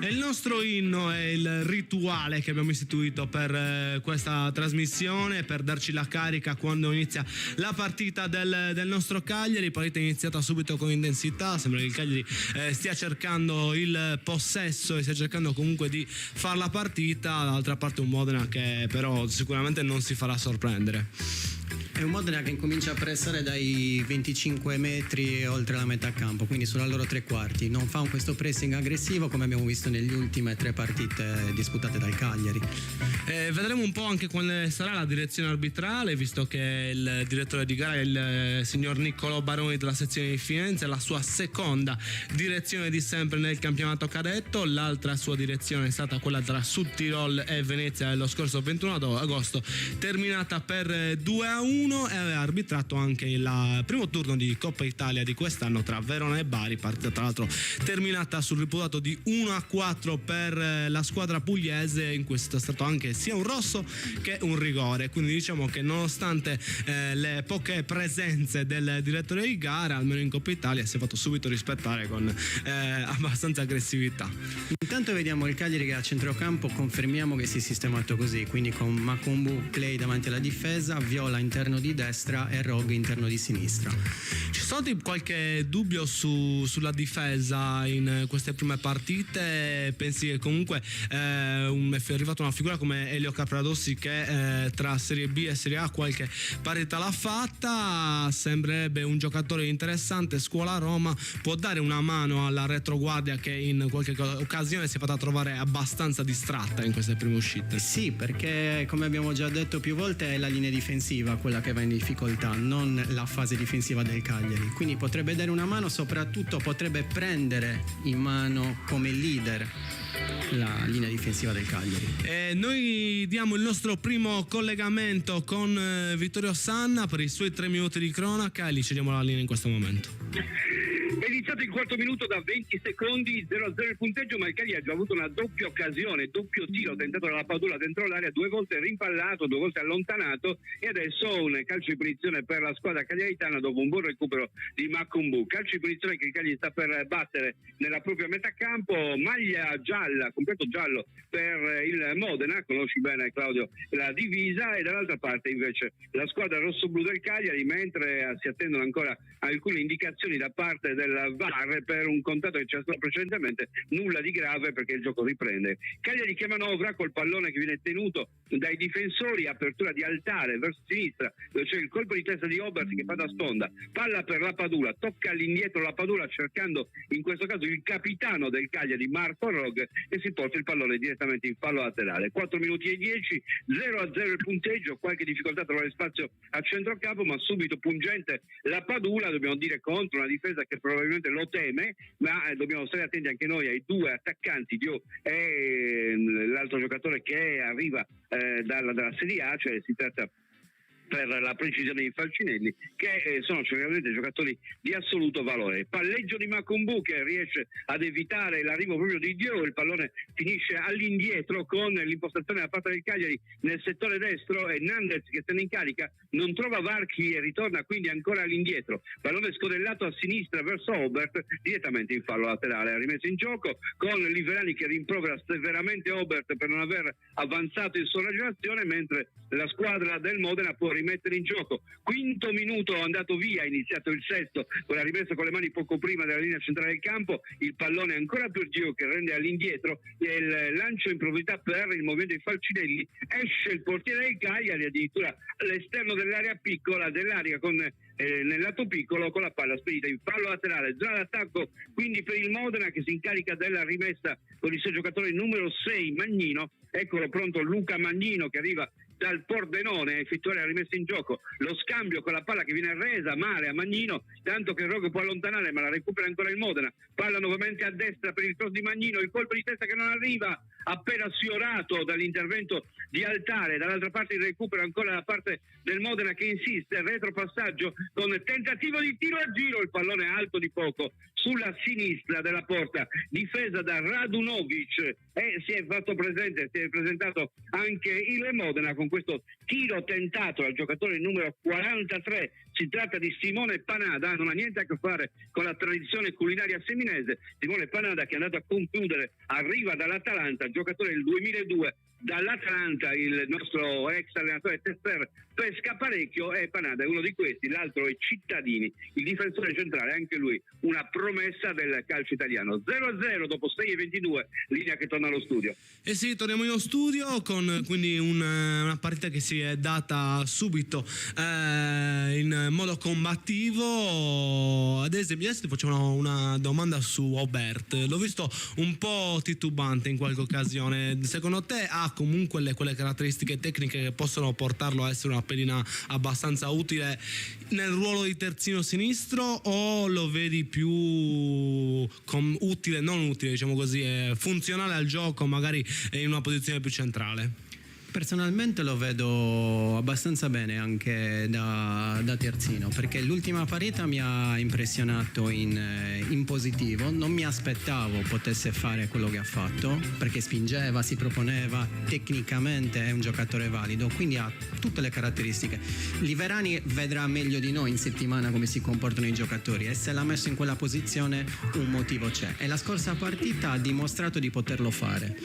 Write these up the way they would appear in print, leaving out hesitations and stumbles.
E il nostro inno è il rituale che abbiamo istituito per questa trasmissione, per darci la carica quando inizia la partita del nostro Cagliari. Partita iniziata subito con intensità, sembra che il Cagliari stia cercando il possesso e stia cercando comunque di far la partita. Dall'altra parte un Modena che però sicuramente non si farà sorprendere. È un Modena che incomincia a pressare dai 25 metri oltre la metà campo, quindi sulla loro tre quarti. Non fa questo pressing aggressivo come abbiamo visto nelle ultime 3 partite disputate dal Cagliari. Vedremo un po' anche quale sarà la direzione arbitrale, visto che il direttore di gara è il signor Niccolò Baroni della sezione di Firenze, la sua seconda direzione di sempre nel campionato cadetto. L'altra sua direzione è stata quella tra Sud Tirol e Venezia lo scorso 21 agosto, terminata per 2-1, e aveva arbitrato anche il primo turno di Coppa Italia di quest'anno tra Verona e Bari, partita tra l'altro terminata sul risultato di 1-4 per la squadra pugliese. In questo è stato anche sia un rosso che un rigore, quindi diciamo che nonostante le poche presenze del direttore di gara, almeno in Coppa Italia si è fatto subito rispettare con abbastanza aggressività. Intanto vediamo il Cagliari che a centrocampo confermiamo che si è sistemato così, quindi con Makumbu Clay davanti alla difesa, Viola interno di destra e Rog interno di sinistra. C'è stato qualche dubbio sulla difesa in queste prime partite? Pensi che comunque è arrivata una figura come Elio Capradossi che tra Serie B e Serie A qualche partita l'ha fatta? Sembrerebbe un giocatore interessante, scuola Roma, può dare una mano alla retroguardia che in qualche occasione si è fatta trovare abbastanza distratta in queste prime uscite. Sì, perché come abbiamo già detto più volte è la linea difensiva quella che va in difficoltà, non la fase difensiva del Cagliari, quindi potrebbe dare una mano, soprattutto potrebbe prendere in mano come leader la linea difensiva del Cagliari. Noi diamo il nostro primo collegamento con Vittorio Sanna per i suoi 3 minuti di cronaca e gli cediamo la linea in questo momento. È iniziato il quarto minuto da 20 secondi, 0-0 il punteggio, ma il Cagliari ha già avuto una doppia occasione, doppio tiro tentato dalla Padula dentro l'area, 2 volte rimpallato, 2 volte allontanato, e adesso un calcio di punizione per la squadra cagliaritana dopo un buon recupero di Makumbu. Calcio di punizione che il Cagliari sta per battere nella propria metà campo, maglia gialla, completo giallo per il Modena, conosci bene Claudio la divisa, e dall'altra parte invece la squadra rossoblu del Cagliari, mentre si attendono ancora alcune indicazioni da parte del VAR per un contatto che c'è stato precedentemente, nulla di grave perché il gioco riprende. Cagliari che manovra col pallone che viene tenuto dai difensori, apertura di altare verso sinistra dove c'è il colpo di testa di Obert che fa da sponda, palla per la Padula, tocca all'indietro la Padula cercando in questo caso il capitano del Cagliari Marco Rog e si porta il pallone direttamente in fallo laterale. 4 minuti e 10, 0-0 il punteggio, qualche difficoltà a trovare spazio a centrocampo, ma subito pungente la Padula, dobbiamo dire, contro una difesa che probabilmente lo teme, ma dobbiamo stare attenti anche noi ai 2 attaccanti, Dio e l'altro giocatore che arriva dalla Serie A, cioè si tratta, per la precisione di Falcinelli, che sono sicuramente giocatori di assoluto valore. Palleggio di Makumbu che riesce ad evitare l'arrivo proprio di Dio, il pallone finisce all'indietro con l'impostazione da parte del Cagliari nel settore destro e Nandez che se ne incarica, non trova Varchi e ritorna quindi ancora all'indietro, pallone scodellato a sinistra verso Obert, direttamente in fallo laterale, ha rimesso in gioco con Liverani che rimprovera severamente Obert per non aver avanzato in sua ragionazione, mentre la squadra del Modena può rimettere in gioco. Quinto minuto andato via, è iniziato il sesto con la rimessa con le mani poco prima della linea centrale del campo, il pallone ancora per Gio che rende all'indietro e il lancio in profondità per il movimento di Falcinelli, esce il portiere del Cagliari addirittura all'esterno dell'area piccola dell'area con nel lato piccolo con la palla spedita in fallo laterale, già l'attacco quindi per il Modena che si incarica della rimessa con il suo giocatore numero 6 Magnino. Eccolo pronto Luca Magnino che arriva dal Pordenone a effettuare la rimessa in gioco, lo scambio con la palla che viene resa male a Magnino, tanto che Rogue può allontanare ma la recupera ancora il Modena, palla nuovamente a destra per il cross di Magnino, il colpo di testa che non arriva, appena sfiorato dall'intervento di Altare, dall'altra parte il recupero ancora da parte del Modena che insiste, retropassaggio con tentativo di tiro a giro, il pallone alto di poco sulla sinistra della porta, difesa da Radunovic, e si è fatto presente, si è presentato anche il Modena con questo tiro tentato al giocatore numero 43. Si tratta di Simone Panada, non ha niente a che fare con la tradizione culinaria seminese. Simone Panada, che è andato a concludere, arriva dall'Atalanta, giocatore del 2002 dall'Atalanta, il nostro ex allenatore Tesser pesca parecchio, e Panada è uno di questi. L'altro è Cittadini, il difensore centrale, anche lui una promessa del calcio italiano. 0-0 dopo 6:22, linea che torna allo studio. E sì, torniamo in studio con quindi una partita che si è data subito in modo combattivo. Ad esempio, adesso ti facciamo una domanda su Aubert. L'ho visto un po' titubante in qualche occasione. Secondo te ha comunque quelle caratteristiche tecniche che possono portarlo a essere una pedina abbastanza utile nel ruolo di terzino sinistro, o lo vedi più utile, non utile, diciamo così, funzionale al gioco, magari in una posizione più centrale? Personalmente lo vedo abbastanza bene anche da terzino, perché l'ultima partita mi ha impressionato in positivo. Non mi aspettavo potesse fare quello che ha fatto, perché spingeva, si proponeva, tecnicamente è un giocatore valido, quindi ha tutte le caratteristiche. Liverani vedrà meglio di noi in settimana come si comportano i giocatori, e se l'ha messo in quella posizione un motivo c'è, e la scorsa partita ha dimostrato di poterlo fare.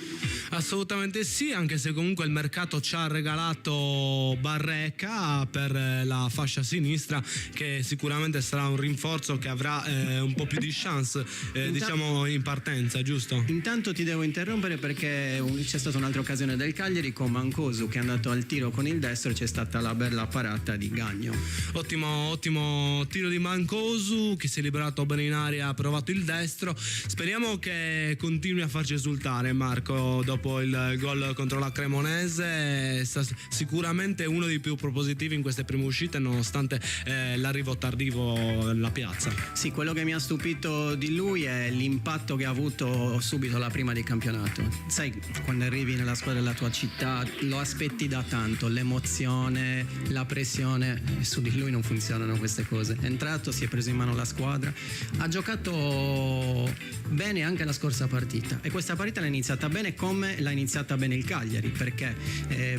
Assolutamente sì, anche se comunque il mercato ci ha regalato Barreca per la fascia sinistra, che sicuramente sarà un rinforzo che avrà un po' più di chance diciamo in partenza, giusto? Intanto ti devo interrompere, perché c'è stata un'altra occasione del Cagliari con Mancosu che è andato al tiro con il destro, e c'è stata la bella parata di Gagno. Ottimo tiro di Mancosu, che si è liberato bene in aria, ha provato il destro. Speriamo che continui a farci esultare, Marco, dopo il gol contro la Cremonese. Sicuramente uno dei più propositivi in queste prime uscite, nonostante l'arrivo tardivo nella piazza. Sì, quello che mi ha stupito di lui è l'impatto che ha avuto subito la prima di campionato. Sai, quando arrivi nella squadra della tua città lo aspetti da tanto, l'emozione, la pressione, e su di lui non funzionano queste cose. È entrato, si è preso in mano la squadra, ha giocato bene anche la scorsa partita, e questa partita l'ha iniziata bene come l'ha iniziata bene il Cagliari, perché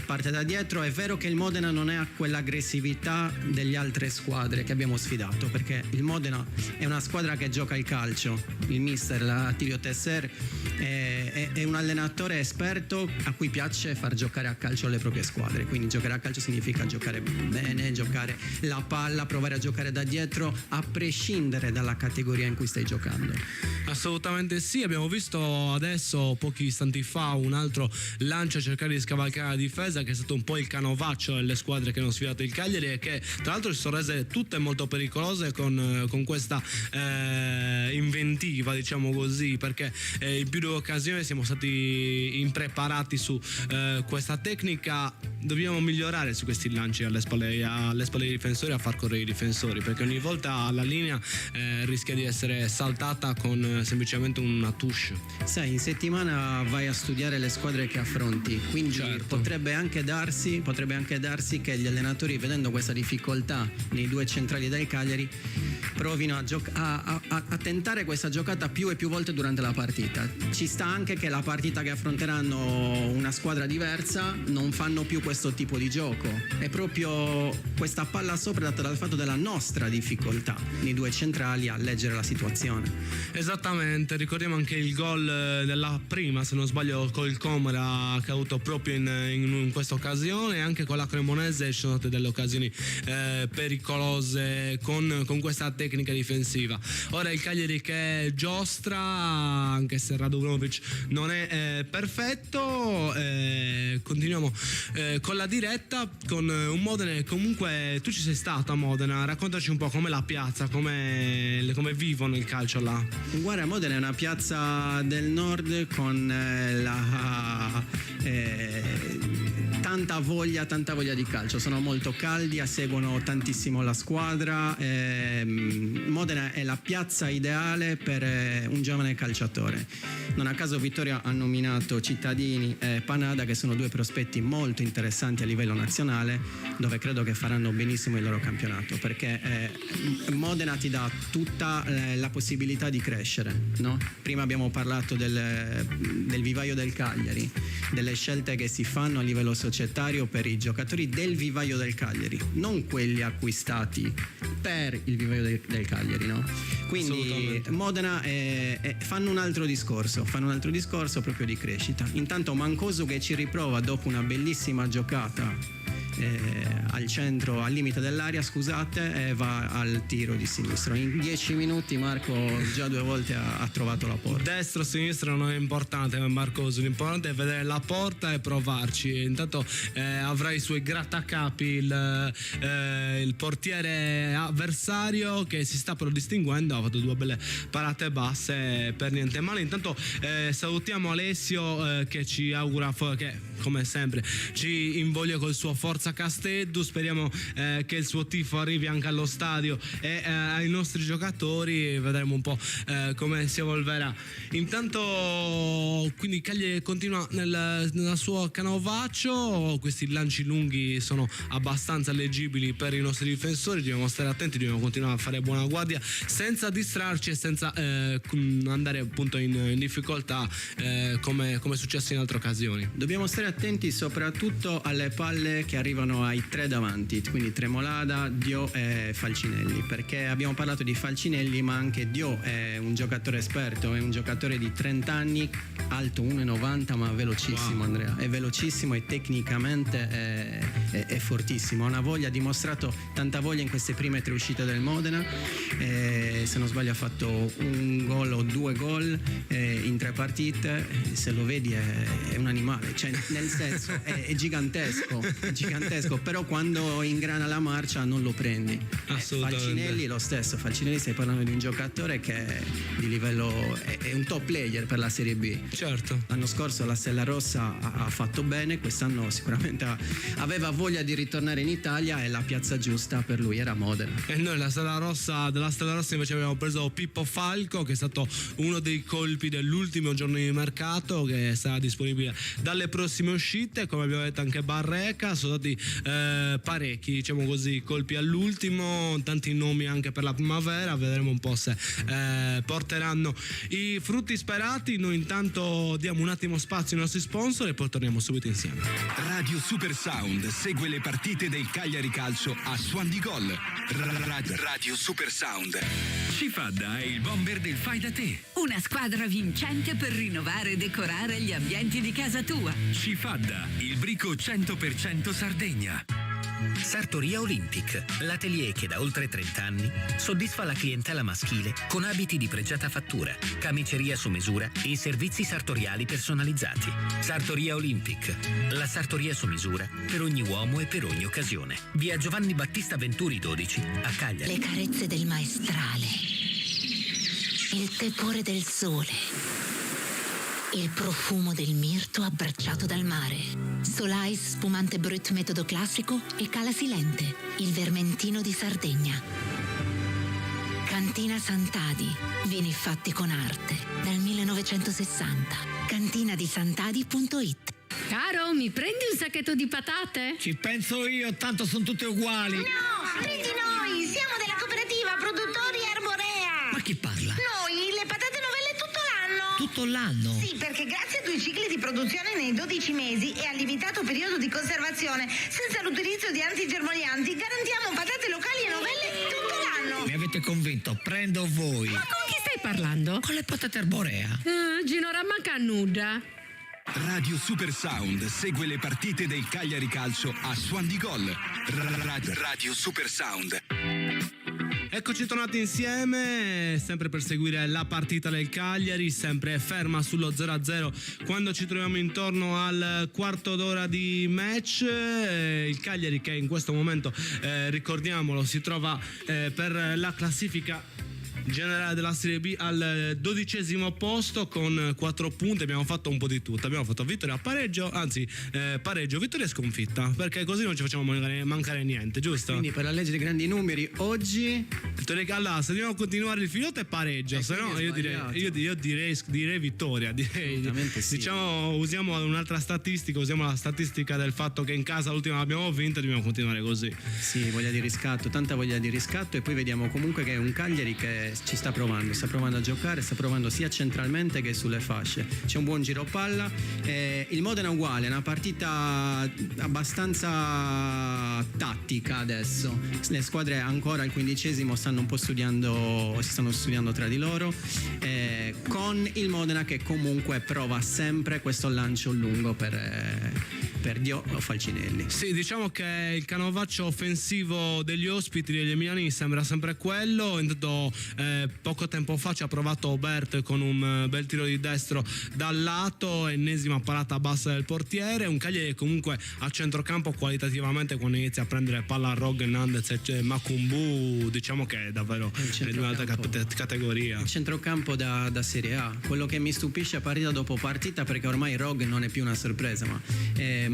parte da dietro. È vero che il Modena non è a quell'aggressivà delle altre squadre che abbiamo sfidato, perché il Modena è una squadra che gioca il calcio. Il mister Attilio Tesser è un allenatore esperto a cui piace far giocare a calcio le proprie squadre, quindi giocare a calcio significa giocare bene, giocare la palla, provare a giocare da dietro, a prescindere dalla categoria in cui stai giocando. Assolutamente sì, abbiamo visto adesso pochi istanti fa un altro lancio a cercare di scavalcare la difesa, che è stato un po' il canovaccio delle squadre che hanno sfidato il Cagliari, e che tra l'altro si sono rese tutte molto pericolose con questa inventiva, diciamo così, perché in più di occasioni siamo stati impreparati su questa tecnica. Dobbiamo migliorare su questi lanci alle spalle dei difensori, a far correre i difensori, perché ogni volta la linea rischia di essere saltata con semplicemente una touche. Sai, in settimana vai a studiare le squadre che affronti, quindi certo, potrebbe anche darsi che gli allenatori, vedendo questa difficoltà nei due centrali del Cagliari, provino a tentare questa giocata più e più volte durante la partita. Ci sta anche che la partita che affronteranno una squadra diversa non fanno più questo tipo di gioco. È proprio questa palla sopra data dal fatto della nostra difficoltà nei due centrali a leggere la situazione. Esattamente, ricordiamo anche il gol della prima, se non sbaglio, col Comera, che ha avuto proprio in questa occasione. Anche con la Cremonese ci sono state delle occasioni pericolose con questa tecnica difensiva. Ora il Cagliari che giostra, anche se Radunovic non è perfetto. Continuiamo con la diretta, con un Modena. Comunque tu ci sei stato a Modena, raccontaci un po' com'è la piazza, come vivono il calcio là. Guarda, Modena è una piazza del nord con tanta voglia di calcio, sono molto caldi, seguono tantissimo la squadra. Modena è la piazza ideale per un giovane calciatore. Non a caso Vittorio ha nominato Cittadini e Panada, che sono due prospetti molto interessanti a livello nazionale, dove credo che faranno benissimo il loro campionato, perché Modena ti dà tutta la possibilità di crescere, no? Prima abbiamo parlato del vivaio del Cagliari, delle scelte che si fanno a livello societario per i giocatori del vivaio del Cagliari, non quelli acquistati per il vivaio del Cagliari, no? Quindi Modena fanno un altro discorso proprio di crescita. Intanto Mancosu che ci riprova dopo una bellissima giocata al centro, al limite dell'area, scusate, e va al tiro di sinistro. In 10 minuti Marco già 2 volte ha trovato la porta. Destro, sinistro non è importante, Marcoso, l'importante è vedere la porta e provarci. Intanto avrà i suoi grattacapi il portiere avversario, che si sta però distinguendo, ha fatto 2 belle parate basse, per niente male. Intanto salutiamo Alessio che ci augura che come sempre ci invoglia col suo Forza Casteddu. Speriamo che il suo tifo arrivi anche allo stadio e ai nostri giocatori, vedremo un po' come si evolverà. Intanto quindi Cagliari continua nella sua canovaccio, questi lanci lunghi sono abbastanza leggibili per i nostri difensori, dobbiamo stare attenti, dobbiamo continuare a fare buona guardia senza distrarci e senza andare appunto in difficoltà come è successo in altre occasioni. Dobbiamo stare attenti soprattutto alle palle che arrivano ai 3 davanti, quindi Tremolada, Dio e Falcinelli, perché abbiamo parlato di Falcinelli, ma anche Dio è un giocatore esperto, è un giocatore di 30 anni, alto 1,90, ma velocissimo. Wow. Andrea, è velocissimo e tecnicamente è fortissimo, ha dimostrato tanta voglia in queste prime 3 uscite del Modena, se non sbaglio ha fatto 1 gol o 2 gol in 3 partite, se lo vedi è un animale, cioè nel senso è gigantesco, però quando ingrana la marcia non lo prendi. Falcinelli lo stesso, Falcinelli stai parlando di un giocatore che è di livello, è un top player per la Serie B. Certo. L'anno scorso la Stella Rossa ha fatto bene, quest'anno sicuramente aveva voglia di ritornare in Italia e la piazza giusta per lui era Modena. E noi della Stella Rossa invece abbiamo preso Pippo Falco, che è stato uno dei colpi dell'ultimo giorno di mercato, che sarà disponibile dalle prossime uscite. Come abbiamo detto anche Barreca, sono stati parecchi, diciamo così, colpi all'ultimo, tanti nomi anche per la primavera, vedremo un po' se porteranno i frutti sperati. Noi intanto diamo un attimo spazio ai nostri sponsor e poi torniamo subito insieme. Radio Super Sound segue le partite del Cagliari Calcio a Suon di Gol. Radio Super Sound. Cifadda è il bomber del fai da te. Una squadra vincente per rinnovare e decorare gli ambienti di casa tua. Cifadda, il brico 100% Sardegna. Sartoria Olympic, l'atelier che da oltre 30 anni soddisfa la clientela maschile con abiti di pregiata fattura, camiceria su misura e servizi sartoriali personalizzati. Sartoria Olympic, la sartoria su misura per ogni uomo e per ogni occasione. Via Giovanni Battista Venturi 12 a Cagliari. Le carezze del maestrale, il tepore del sole, il profumo del mirto abbracciato dal mare. Solais spumante brut metodo classico e Cala Silente, il vermentino di Sardegna. Cantina Sant'Adi, vini fatti con arte, dal 1960. cantinadisantadi.it. Caro, mi prendi un sacchetto di patate? Ci penso io, tanto sono tutte uguali. No, prendi noi, siamo della cooperativa Produttori Arborea. Ma chi parla? Noi, le patate novelle tutto l'anno. Tutto l'anno? Sì, perché grazie a 2 cicli di produzione nei 12 mesi e al limitato periodo di conservazione, senza l'utilizzo di antigermoglianti, garantiamo patate locali e novelle tutto l'anno. Mi avete convinto, prendo voi. Ma con chi stai parlando? Con le patate arborea. Gino Ramacca nuda. Radio Super Sound segue le partite del Cagliari Calcio a Suon di Gol. Radio Super Sound. Eccoci tornati insieme, sempre per seguire la partita del Cagliari, sempre ferma sullo 0-0 quando ci troviamo intorno al quarto d'ora di match. Il Cagliari che in questo momento, ricordiamolo, si trova per la classifica generale della Serie B al 12° posto con 4 punti. Abbiamo fatto un po' di tutto, abbiamo fatto vittoria, pareggio, anzi pareggio, vittoria e sconfitta, perché così non ci facciamo mancare niente, giusto? Quindi per la legge dei grandi numeri oggi Allora, se dobbiamo continuare il filotto è pareggio, se no io direi vittoria, Assolutamente sì. Diciamo, usiamo un'altra statistica, usiamo la statistica del fatto che in casa l'ultima l'abbiamo vinta, dobbiamo continuare così. sì, voglia di riscatto, tanta voglia di riscatto, e poi vediamo comunque che è un Cagliari che ci sta provando a giocare, sta provando sia centralmente che sulle fasce. C'è un buon giro palla, il Modena uguale, è una partita abbastanza tattica adesso. Le squadre ancora al 15° stanno un po' si stanno studiando tra di loro, con il Modena che comunque prova sempre questo lancio lungo per Dio o Falcinelli. Sì, diciamo che il canovaccio offensivo degli ospiti degli emiliani sembra sempre quello. Intanto poco tempo fa ci ha provato Obert con un bel tiro di destro dal lato, ennesima parata bassa del portiere. Un Cagliari che comunque a centrocampo qualitativamente, quando inizia a prendere palla Rog, Nandez e Makumbu, diciamo che è davvero di un'altra categoria. Il centrocampo da Serie A, quello che mi stupisce partita dopo partita, perché ormai Rog non è più una sorpresa, ma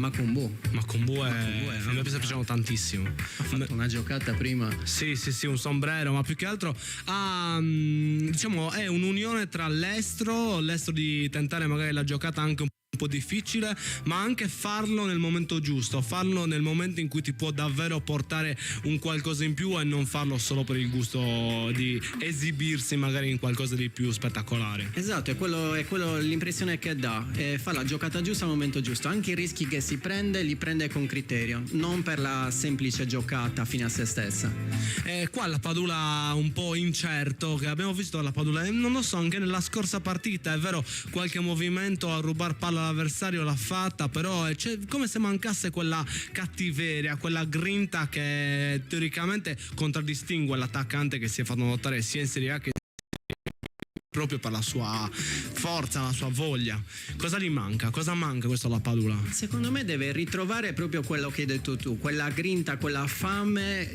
Makumbu A me piacciono tantissimo. ha fatto una giocata prima. Sì, un sombrero, ma più che altro diciamo è un'unione tra l'estro di tentare magari la giocata anche un po' difficile, ma anche farlo nel momento giusto, farlo nel momento in cui ti può davvero portare un qualcosa in più, e non farlo solo per il gusto di esibirsi magari in qualcosa di più spettacolare. Esatto, è quello l'impressione che dà, fa la giocata giusta al momento giusto. Anche i rischi che si prende li prende con criterio, non per la semplice giocata fine a se stessa. Qua la Padula un po' incerto, che abbiamo visto la Padula, non lo so, anche nella scorsa partita è vero, qualche movimento a rubar palla all'avversario l'ha fatta, però c'è come se mancasse quella cattiveria, quella grinta che teoricamente contraddistingue l'attaccante che si è fatto notare sia in Serie A che proprio per la sua forza, la sua voglia. Cosa gli manca? Cosa manca questo alla Padula? Secondo me deve ritrovare proprio quello che hai detto tu, quella grinta, quella fame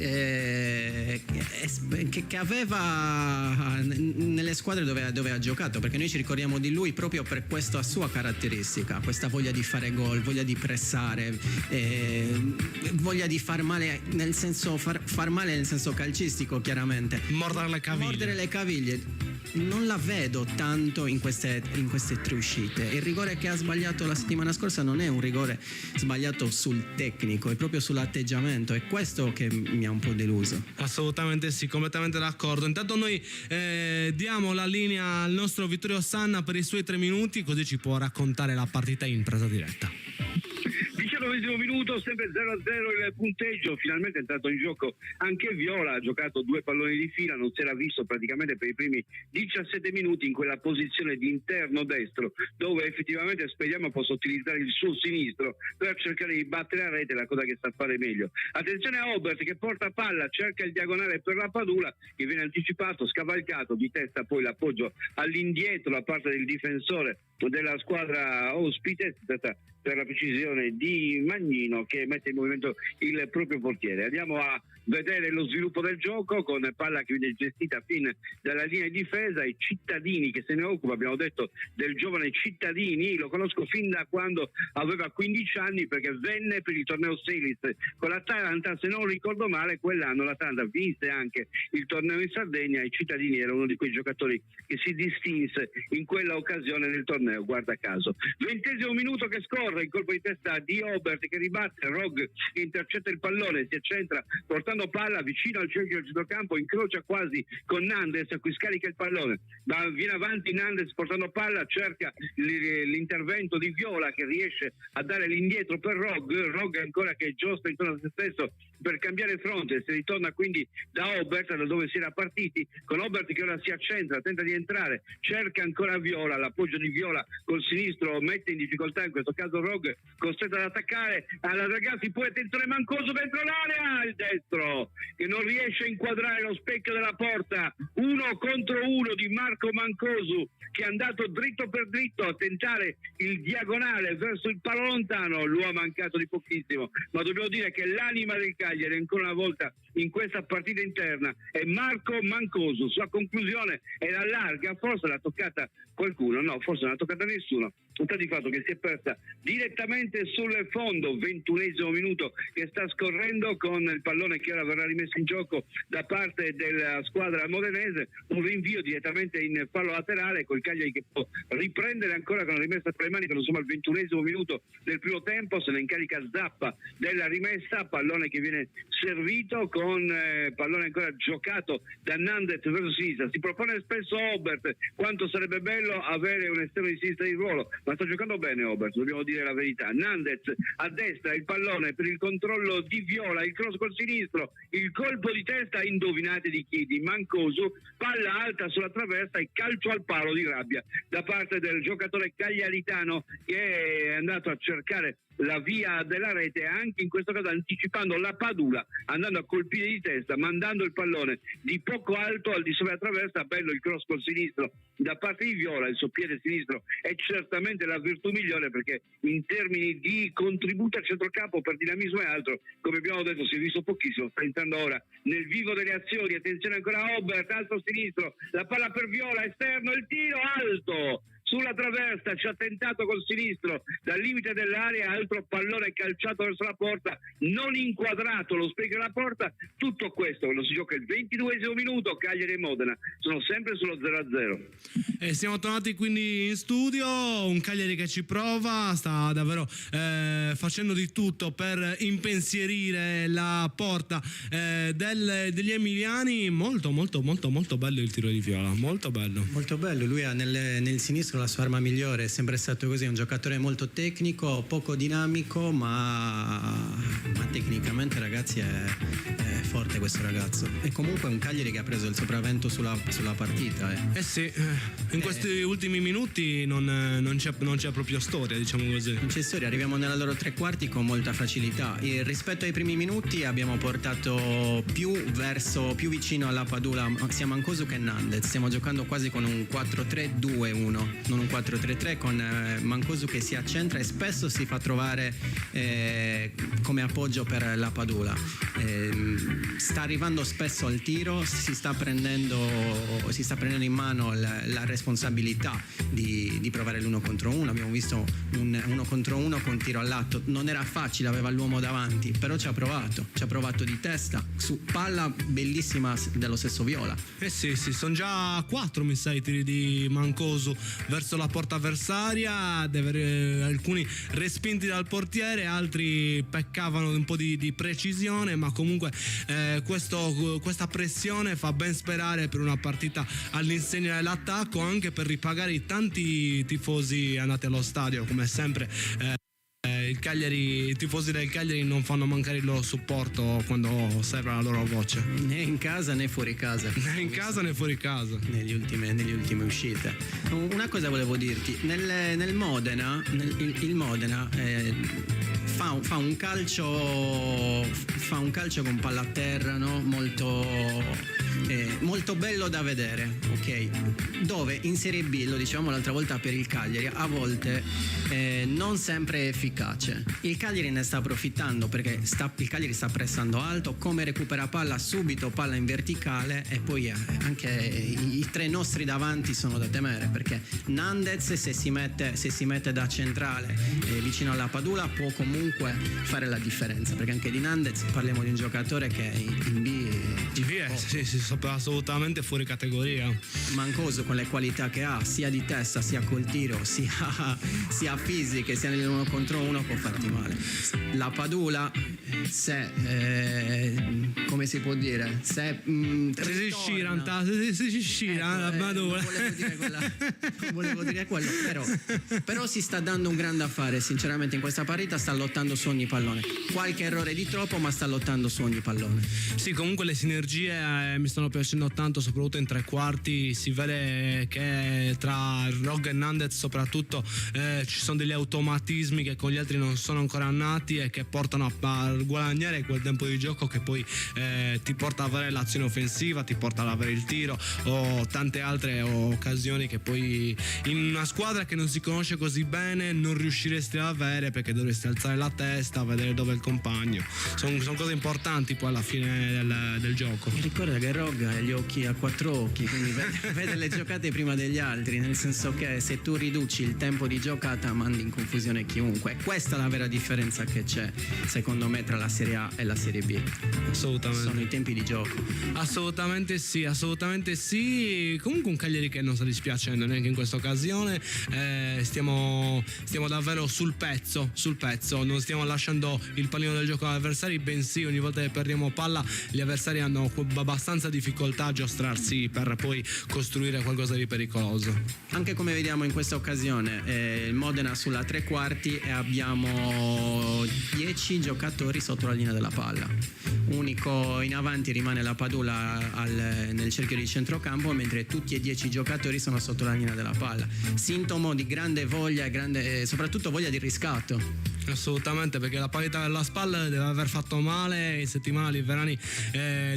che aveva nelle squadre dove ha giocato, perché noi ci ricordiamo di lui proprio per questa sua caratteristica, questa voglia di fare gol, voglia di pressare, voglia di far male nel senso far male nel senso calcistico, chiaramente. Mordere le caviglie. Non la vedo tanto in queste 3 uscite. Il rigore che ha sbagliato la settimana scorsa non è un rigore sbagliato sul tecnico, è proprio sull'atteggiamento, è questo che mi ha un po' deluso. Assolutamente sì, completamente d'accordo. Intanto noi diamo la linea al nostro Vittorio Sanna per i suoi 3 minuti, così ci può raccontare la partita in presa diretta. 19° minuto, sempre 0-0 il punteggio. Finalmente è entrato in gioco anche Viola, ha giocato 2 palloni di fila, non si era visto praticamente per i primi 17 minuti in quella posizione di interno destro, dove effettivamente speriamo possa utilizzare il suo sinistro per cercare di battere a rete, la cosa che sa fare meglio. Attenzione a Obert che porta palla, cerca il diagonale per la Padula, che viene anticipato, scavalcato di testa, poi l'appoggio all'indietro da parte del difensore della squadra ospite, per la precisione di Magnino, che mette in movimento il proprio portiere. Andiamo a vedere lo sviluppo del gioco con palla che viene gestita fin dalla linea di difesa. I Cittadini che se ne occupa, abbiamo detto del giovane Cittadini, lo conosco fin da quando aveva 15 anni, perché venne per il torneo Selis con l'Atalanta, se non ricordo male quell'anno l'Atalanta vinse anche il torneo in Sardegna, e Cittadini era uno di quei giocatori che si distinse in quella occasione nel torneo, guarda caso. 20° minuto che scorre, il colpo di testa di Obert che ribatte, Rog intercetta il pallone, si accentra portando palla vicino al centro del centrocampo, incrocia quasi con Nandez, a cui scarica il pallone, ma viene avanti Nandez portando palla, cerca l'intervento di Viola che riesce a dare l'indietro per Rog ancora che giostra intorno a se stesso per cambiare fronte, si ritorna quindi da Obert, da dove si era partiti, con Obert che ora si accentra, tenta di entrare, cerca ancora Viola, l'appoggio di Viola Viola col sinistro mette in difficoltà in questo caso Rogue, costretto ad attaccare, ragazzi, poi attenzione Mancoso dentro l'area, il destro che non riesce a inquadrare lo specchio della porta, 1 contro 1 di Marco Mancosu, che è andato dritto per dritto a tentare il diagonale verso il palo lontano, lo ha mancato di pochissimo, ma dobbiamo dire che l'anima del Cagliari ancora una volta in questa partita interna è Marco Mancosu. Sua conclusione è la larga, forse l'ha toccata qualcuno, no, forse non l'ha toccata nessuno, sta di fatto che si è persa direttamente sul fondo, 21esimo minuto che sta scorrendo, con il pallone che ora verrà rimesso in gioco da parte della squadra modenese, un rinvio direttamente in fallo laterale col Cagliari che può riprendere ancora con la rimessa tra le mani, che insomma al 21esimo minuto del primo tempo se ne incarica Zappa della rimessa, pallone che viene servito con pallone ancora giocato da Nandez verso sinistra. Si propone spesso Obert, quanto sarebbe bello avere un esterno di sinistra di ruolo, ma sta giocando bene Obert, dobbiamo dire la verità. Nandez a destra, il pallone per il controllo di Viola, il cross col sinistro, il colpo di testa, indovinate di chi? Di Mancosu, palla alta sulla traversa e calcio al palo di rabbia da parte del giocatore cagliaritano, che è andato a cercare la via della rete, anche in questo caso anticipando la Padula, andando a colpire di testa, mandando il pallone di poco alto al di sopra della traversa. Bello il cross col sinistro da parte di Viola, il suo piede sinistro è certamente la virtù migliore, perché in termini di contributo al centrocampo per dinamismo e altro, come abbiamo detto, si è visto pochissimo. Sta entrando ora nel vivo delle azioni, attenzione ancora a Obert, alto sinistro, la palla per Viola, esterno, il tiro alto sulla traversa, ci ha tentato col sinistro dal limite dell'area, altro pallone calciato verso la porta, non inquadrato lo specchio della porta. Tutto questo lo si gioca il 22esimo minuto, Cagliari e Modena sono sempre sullo 0-0. E siamo tornati quindi in studio, un Cagliari che ci prova, sta davvero facendo di tutto per impensierire la porta degli emiliani. Molto bello il tiro di Viola, molto bello. Molto bello, lui ha nel sinistro la sua arma migliore, è sempre stato così, un giocatore molto tecnico, poco dinamico, ma tecnicamente ragazzi è forte questo ragazzo. E comunque è un Cagliari che ha preso il sopravvento sulla partita. Sì, in questi ultimi minuti non c'è proprio storia, diciamo così. Non c'è storia, arriviamo nella loro tre quarti con molta facilità. E rispetto ai primi minuti abbiamo portato più vicino alla Padula sia Mancosu che Nandez. Stiamo giocando quasi con un 4-3-2-1, non un 4-3-3, con Mancosu che si accentra e spesso si fa trovare come appoggio per la Padula. Sta arrivando spesso al tiro, si sta prendendo in mano la responsabilità di provare l'1 contro 1. Abbiamo visto un 1 contro 1 con tiro all'atto, non era facile, aveva l'uomo davanti, però ci ha provato di testa su palla bellissima dello stesso Viola. Sì, sono già 4 mi sa i tiri di Mancosu verso la porta avversaria, alcuni respinti dal portiere, altri peccavano un po' di precisione, ma comunque questa pressione fa ben sperare per una partita all'insegna dell'attacco, anche per ripagare i tanti tifosi andati allo stadio. Come sempre i tifosi del Cagliari non fanno mancare il loro supporto quando serve la loro voce, né in casa né fuori casa, negli ultime uscite. Una cosa volevo dirti, nel Modena il Modena fa un calcio con palla a terra, no? Molto bello da vedere, ok? Dove in Serie B, lo dicevamo l'altra volta per il Cagliari, a volte non sempre è efficace. Il Cagliari ne sta approfittando, perché il Cagliari sta pressando alto, come recupera palla subito, palla in verticale, e poi anche i tre nostri davanti sono da temere, perché Nandez se si mette da centrale vicino alla Padula può comunque fare la differenza, perché anche di Nandez parliamo di un giocatore che in B sì, assolutamente fuori categoria. Mancosu, con le qualità che ha sia di testa sia col tiro sia fisiche sia nell'1 contro 1, può farti male. La Padula, se come come si può dire, se ritorna- si scira, non volevo dire quello, però si sta dando un grande affare, sinceramente in questa partita sta lottando su ogni pallone, qualche errore di troppo ma sta lottando su ogni pallone. Sì, comunque le sinergie mi stanno piacendo tanto, soprattutto in tre quarti. Si vede che tra Rog e Nandez soprattutto ci sono degli automatismi che con gli altri non sono ancora nati e che portano a guadagnare quel tempo di gioco che poi ti porta ad avere l'azione offensiva, ti porta ad avere il tiro o tante altre occasioni che poi in una squadra che non si conosce così bene non riusciresti ad avere, perché dovresti alzare la testa, vedere dove è il compagno. Sono cose importanti poi alla fine del gioco. E ricorda che Rog ha gli occhi a quattro occhi, quindi vede le giocate prima degli altri, nel senso che se tu riduci il tempo di giocata mandi in confusione chiunque. Questa è la vera differenza che c'è secondo me tra la Serie A e la Serie B. Assolutamente. Sono i tempi di gioco. Assolutamente sì. Comunque un Cagliari che non sta dispiacendo neanche in questa occasione. Stiamo davvero sul pezzo, non stiamo lasciando il pallino del gioco agli avversari, bensì ogni volta che perdiamo palla gli avversari hanno abbastanza difficoltà a giostrarsi per poi costruire qualcosa di pericoloso. Anche come vediamo in questa occasione, il Modena sulla tre quarti e abbiamo 10 giocatori sotto la linea della palla. Unico in avanti rimane la Padula nel cerchio di centrocampo, mentre tutti e 10 giocatori sono sotto la linea della palla. Sintomo di grande voglia e soprattutto voglia di riscatto. Assolutamente, perché la parità della spalla deve aver fatto male in settimana. Liverani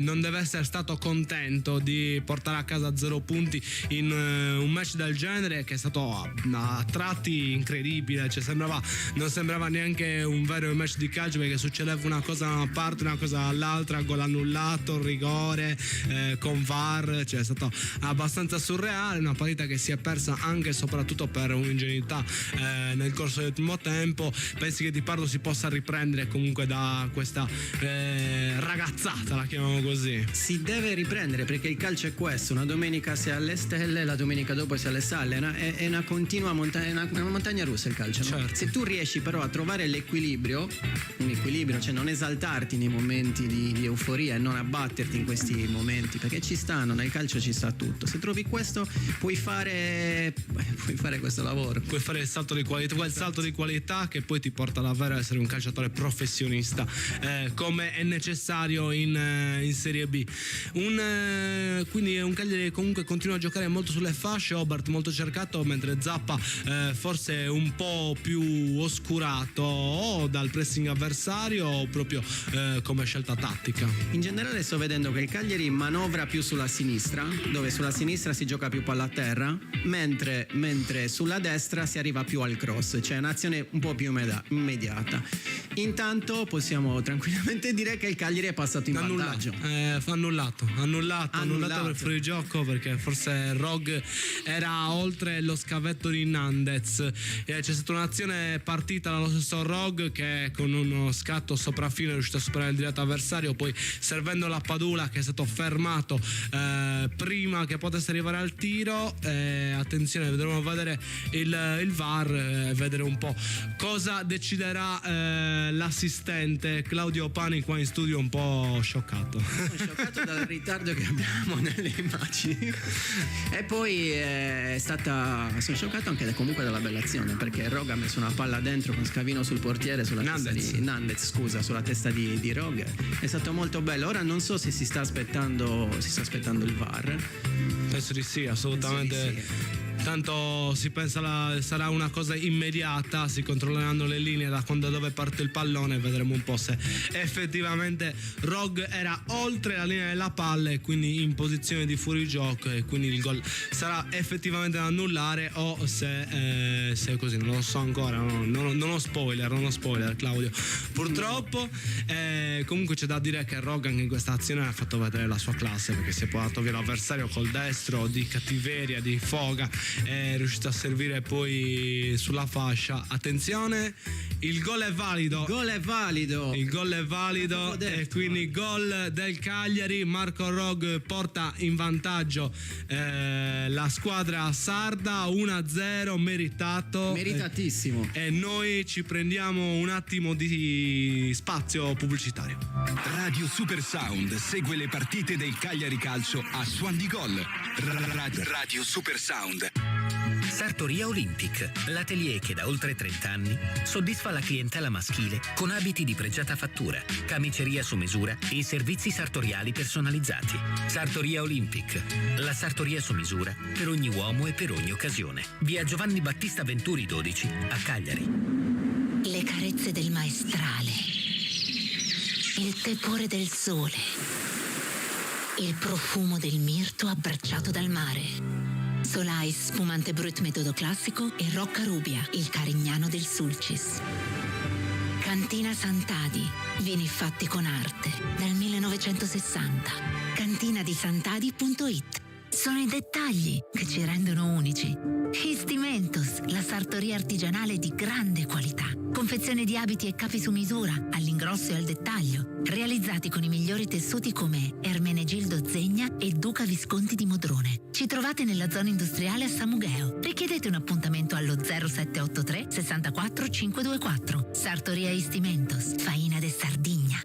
non deve essere stato contento di portare a casa 0 punti in un match del genere, che è stato a tratti incredibile, cioè non sembrava neanche un vero match di calcio, perché succedeva una cosa da una parte, una cosa dall'altra, gol annullato, rigore con VAR, cioè è stato abbastanza surreale, una partita che si è persa anche e soprattutto per un'ingenuità nel corso del primo tempo. Pensi che Di Pardo si possa riprendere comunque da questa ragazzata, la chiamiamo così? Si deve riprendere, perché il calcio è questo: una domenica sei alle stelle, la domenica dopo sei alle salle, è una continua una montagna russa il calcio, no? Certo. Se tu riesci però a trovare un equilibrio, cioè non esaltarti nei momenti di euforia e non abbatterti in questi momenti, perché ci stanno, nel calcio ci sta tutto. Se trovi questo puoi fare questo lavoro, puoi fare il salto di qualità, quel salto di qualità che poi ti porta davvero a essere un calciatore professionista, come è necessario in Serie B. Quindi è un Cagliari che comunque continua a giocare molto sulle fasce, Hobart molto cercato, mentre Zappa forse un po' più oscurato o dal pressing avversario o proprio come scelta tattica. In generale sto vedendo che il Cagliari manovra più sulla sinistra, dove sulla sinistra si gioca più palla a terra, mentre sulla destra si arriva più al cross, cioè un'azione un po' più immediata. Intanto possiamo tranquillamente dire che il Cagliari è passato in vantaggio. Annullato per fuorigioco, perché forse Rog era oltre lo scavetto di Nandez. C'è stata un'azione partita dallo stesso Rog che con uno scatto sopraffino è riuscito a superare il diretto avversario, poi servendo la Padula che è stato fermato prima che potesse arrivare al tiro. Attenzione, vedremo vedere il VAR, vedere un po' cosa deciderà l'assistente Claudio Pani qua in studio, un po' scioccato dal ritardo che abbiamo nelle immagini. E poi sono scioccato anche comunque dalla bella azione, perché Rog ha messo una palla dentro con Scavino sul portiere, sulla Nandez, sulla testa di Rog. È stato molto bello. Ora non so se si sta aspettando il VAR. Penso di sì, assolutamente. Tanto si pensa sarà una cosa immediata, si controlleranno le linee da dove parte il pallone e vedremo un po' se effettivamente Rog era oltre la linea della palla e quindi in posizione di fuorigioco, e quindi il gol sarà effettivamente da annullare o se è così, non lo so ancora, non ho spoiler Claudio, purtroppo. Comunque c'è da dire che Rog anche in questa azione ha fatto vedere la sua classe, perché si è portato via l'avversario col destro di cattiveria, di foga, è riuscito a servire poi sulla fascia. Attenzione, il gol è valido. Il gol è valido e quindi gol del Cagliari. Marco Rog porta in vantaggio la squadra sarda 1-0, meritato. Meritatissimo. E noi ci prendiamo un attimo di spazio pubblicitario. Radio Super Sound segue le partite del Cagliari Calcio a Suon di Gol. Radio Super Sound. Sartoria Olympic, l'atelier che da oltre 30 anni soddisfa la clientela maschile con abiti di pregiata fattura, camiceria su misura e servizi sartoriali personalizzati. Sartoria Olympic, la sartoria su misura per ogni uomo e per ogni occasione. Via Giovanni Battista Venturi 12 a Cagliari. Le carezze del maestrale, il tepore del sole, il profumo del mirto abbracciato dal mare. Solais spumante brut metodo classico e Rocca Rubia, il carignano del Sulcis. Cantina Sant'Adi, vini fatti con arte, dal 1960. Cantinadisantadi.it. Sono i dettagli che ci rendono unici. Istimentos, la sartoria artigianale di grande qualità. Confezione di abiti e capi su misura, all'ingrosso e al dettaglio, realizzati con i migliori tessuti come Ermenegildo Zegna e Duca Visconti di Modrone. Ci trovate nella zona industriale a Samugheo. Richiedete un appuntamento allo 0783 64 524. Sartoria Istimentos, Faina de Sardigna.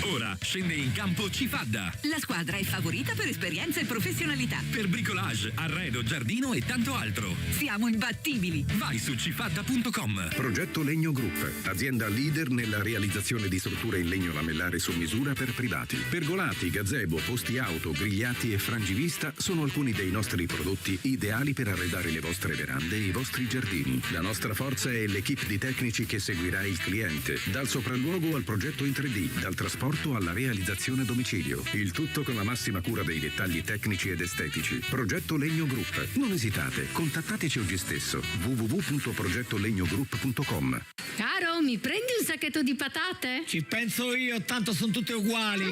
Ora scende in campo Cifadda. La squadra è favorita per esperienza e professionalità. Per bricolage, arredo, giardino e tanto altro. Siamo imbattibili. Vai su cifadda.com. Progetto Legno Group, azienda leader nella realizzazione di strutture in legno lamellare su misura per privati. Pergolati, gazebo, posti auto, grigliati e frangivista sono alcuni dei nostri prodotti ideali per arredare le vostre verande e i vostri giardini. La nostra forza è l'equipe di tecnici che seguirà il cliente, dal sopralluogo al progetto in 3D, dal trasporto alla realizzazione a domicilio. Il tutto con la massima cura dei dettagli tecnici ed estetici. Progetto Legno Group. Non esitate, contattateci oggi stesso. www.progettolegnogroup.com. Caro, mi prendi un sacchetto di patate? Ci penso io, tanto sono tutte uguali. No,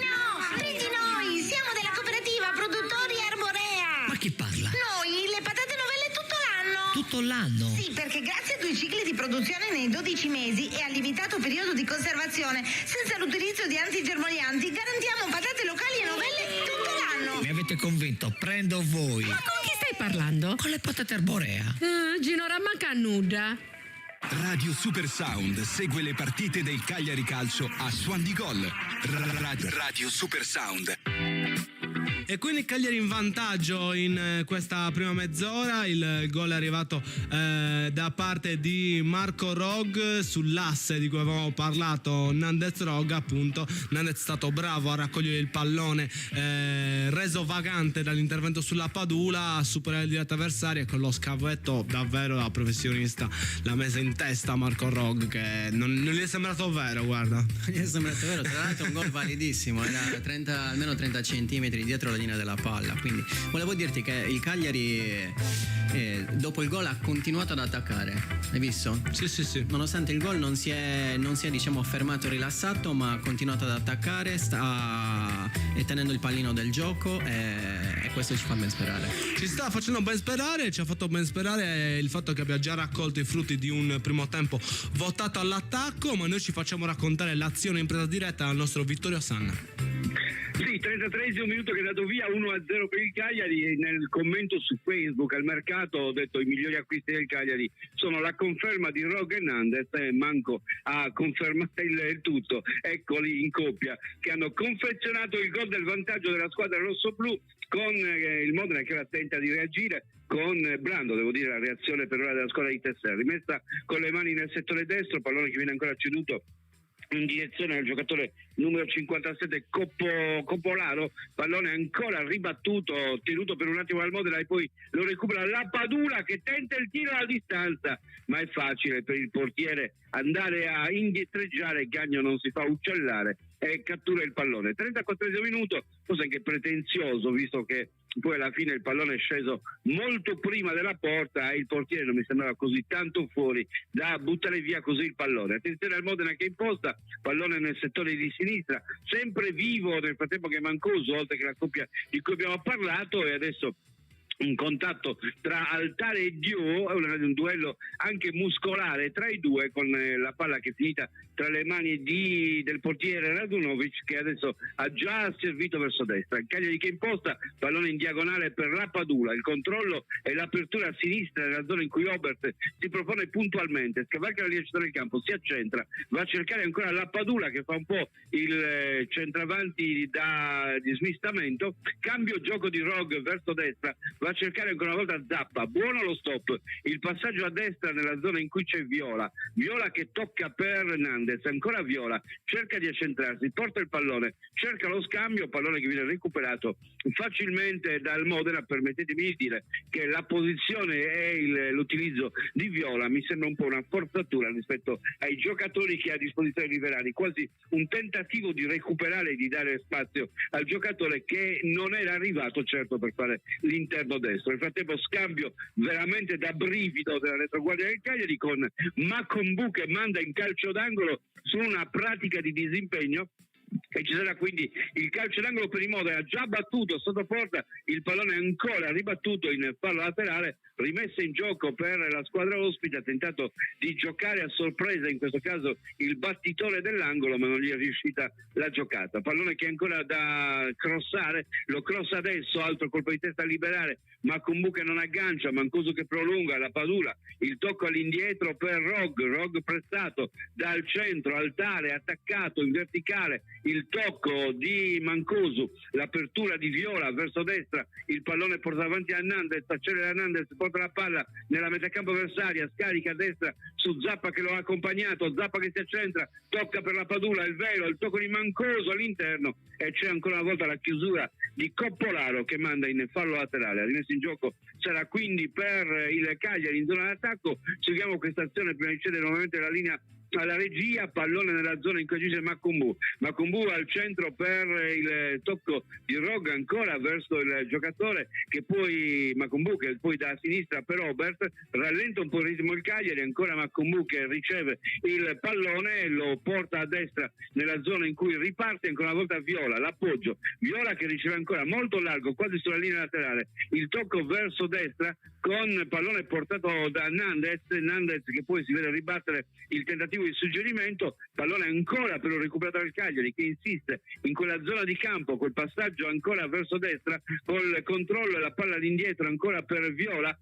prendi noi, siamo della cooperativa Produttori Arborea. Ma chi parla? Noi le patate novelle tutto l'anno. Tutto l'anno? Sì, perché grazie a 2 cicli di produzione nei 12 mesi e al limitato periodo di conservazione, senza l'utilizzo di antigermoglianti, garantiamo patate locali e novelle tutto l'anno. Mi avete convinto, prendo voi. Ma con chi stai parlando? Con le patate arborea. Gino Rammacannuda. Radio Super Sound segue le partite del Cagliari Calcio a Suon di Gol. Radio Super Sound. E quindi Cagliari in vantaggio in questa prima mezz'ora. Il gol è arrivato da parte di Marco Rog sull'asse di cui avevamo parlato, Nandez Rog, appunto. Nandez è stato bravo a raccogliere il pallone reso vagante dall'intervento sulla Padula, a superare il diretto avversario, e con lo scavetto davvero da professionista l'ha messa in testa Marco Rog, che non gli è sembrato vero, guarda. Gli è sembrato vero, tra l'altro un gol validissimo, era almeno 30 centimetri dietro la linea della palla, quindi volevo dirti che il Cagliari dopo il gol ha continuato ad attaccare, hai visto? Sì. Nonostante il gol non si è diciamo fermato, rilassato, ma ha continuato ad attaccare, sta tenendo il pallino del gioco e questo ci fa ben sperare. Ci sta facendo ben sperare, ci ha fatto ben sperare il fatto che abbia già raccolto i frutti di un primo tempo votato all'attacco, ma noi ci facciamo raccontare l'azione in presa diretta dal nostro Vittorio Sanna. Sì, 33esimo minuto che è dato via 1-0 per il Cagliari, e nel commento su Facebook al mercato ho detto i migliori acquisti del Cagliari sono la conferma di Rog e Nandez, e manco a confermare il tutto, eccoli in coppia che hanno confezionato il gol del vantaggio della squadra rossoblù, con il Modena che ora tenta di reagire, con blando, devo dire, la reazione per ora della squadra di Tessera, rimessa con le mani nel settore destro, pallone che viene ancora ceduto in direzione del giocatore numero 57 Coppolaro, pallone ancora ribattuto, tenuto per un attimo dal Modena e poi lo recupera la Padula che tenta il tiro alla distanza, ma è facile per il portiere andare a indietreggiare, Gagno non si fa uccellare e cattura il pallone. 34esimo minuto, forse anche pretenzioso, visto che poi alla fine il pallone è sceso molto prima della porta e il portiere non mi sembrava così tanto fuori da buttare via così il pallone. Attenzione al Modena che imposta, pallone nel settore di sinistra, sempre vivo nel frattempo che Mancuso, oltre che la coppia di cui abbiamo parlato, e adesso un contatto tra Altare e Dio, è un duello anche muscolare tra i due, con la palla che è finita tra le mani del portiere Radunovic, che adesso ha già servito verso destra. Il Cagliari che imposta, pallone in diagonale per Lapadula, il controllo e l'apertura a sinistra nella zona in cui Obert si propone puntualmente, scavalca la linea del campo, si accentra, va a cercare ancora Lapadula che fa un po' il centravanti di smistamento, cambio gioco di Rog verso destra, va a cercare ancora una volta Zappa, buono lo stop, il passaggio a destra nella zona in cui c'è Viola che tocca per Nandez, ancora Viola, cerca di accentrarsi, porta il pallone, cerca lo scambio, pallone che viene recuperato facilmente dal Modena. Permettetemi di dire che la posizione e l'utilizzo di Viola mi sembra un po' una forzatura rispetto ai giocatori che ha a disposizione Liverani, quasi un tentativo di recuperare e di dare spazio al giocatore che non era arrivato certo per fare l'interno destro. Nel frattempo scambio veramente da brivido della retroguardia del Cagliari, con Makombu che manda in calcio d'angolo su una pratica di disimpegno, e ci sarà quindi il calcio d'angolo per il Modena, già battuto sotto porta, il pallone ancora ribattuto in fallo laterale, rimessa in gioco per la squadra ospite, ha tentato di giocare a sorpresa in questo caso il battitore dell'angolo, ma non gli è riuscita la giocata. Pallone che è ancora da crossare, lo crossa adesso, altro colpo di testa a liberare, Makumbu che non aggancia, Mancuso che prolunga, la Padula, il tocco all'indietro per Rog pressato dal centro, Altare attaccato in verticale, il tocco di Mancuso, l'apertura di Viola verso destra, il pallone porta avanti a Nandez, accelera Nandez, porta la palla nella metacampo avversaria, scarica a destra su Zappa che lo ha accompagnato, Zappa che si accentra, tocca per la Padula, il velo, il tocco di Mancuso all'interno, e c'è ancora una volta la chiusura di Coppolaro che manda in fallo laterale. La rimessa in gioco sarà quindi per il Cagliari in zona d'attacco. Seguiamo questa azione prima di cedere nuovamente la linea alla regia, pallone nella zona in cui agisce Makumbu al centro per il tocco di Rog ancora verso il giocatore che poi Makumbu che poi da sinistra per Obert, rallenta un po' il ritmo il Cagliari, ancora Makumbu che riceve il pallone, lo porta a destra nella zona in cui riparte ancora una volta Viola, l'appoggio, Viola che riceve ancora molto largo quasi sulla linea laterale, il tocco verso destra con pallone portato da Nandez che poi si vede ribattere il tentativo di suggerimento, pallone ancora però recuperato dal Cagliari che insiste in quella zona di campo, col passaggio ancora verso destra, col controllo e la palla all'indietro ancora per Viola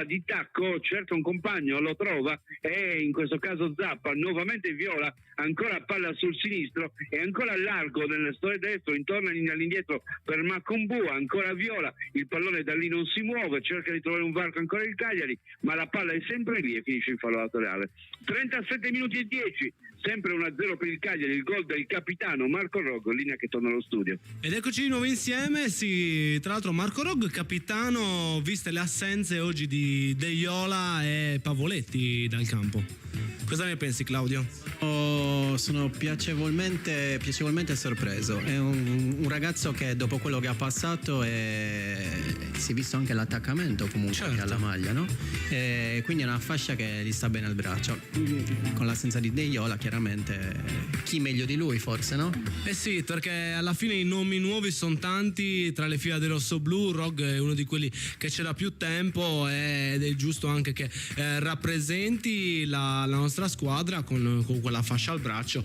di tacco, cerca un compagno, lo trova, e in questo caso Zappa, nuovamente Viola, ancora palla sul sinistro e ancora largo nel settore destro, intorno all'indietro per Makumbu, ancora Viola, il pallone da lì non si muove, cerca di trovare un varco ancora il Cagliari, ma la palla è sempre lì e finisce in fallo laterale. 37 minuti e 10, sempre 1-0 per il Cagliari, il gol del capitano Marco Rog, linea che torna allo studio. Ed eccoci di nuovo insieme, sì, tra l'altro Marco Rog, capitano, viste le assenze oggi di Deiola e Pavoletti dal campo. Cosa ne pensi, Claudio? Sono piacevolmente sorpreso. È un ragazzo che dopo quello che ha passato si è visto anche l'attaccamento comunque certo. alla maglia, no? Quindi è una fascia che gli sta bene al braccio. Con l'assenza di Deiola chiaramente chi meglio di lui forse, no? Eh sì, perché alla fine i nomi nuovi sono tanti tra le fila dei rossoblù. Rog è uno di quelli che c'è da più tempo ed è giusto anche che rappresenti la nostra squadra con quella fascia al braccio,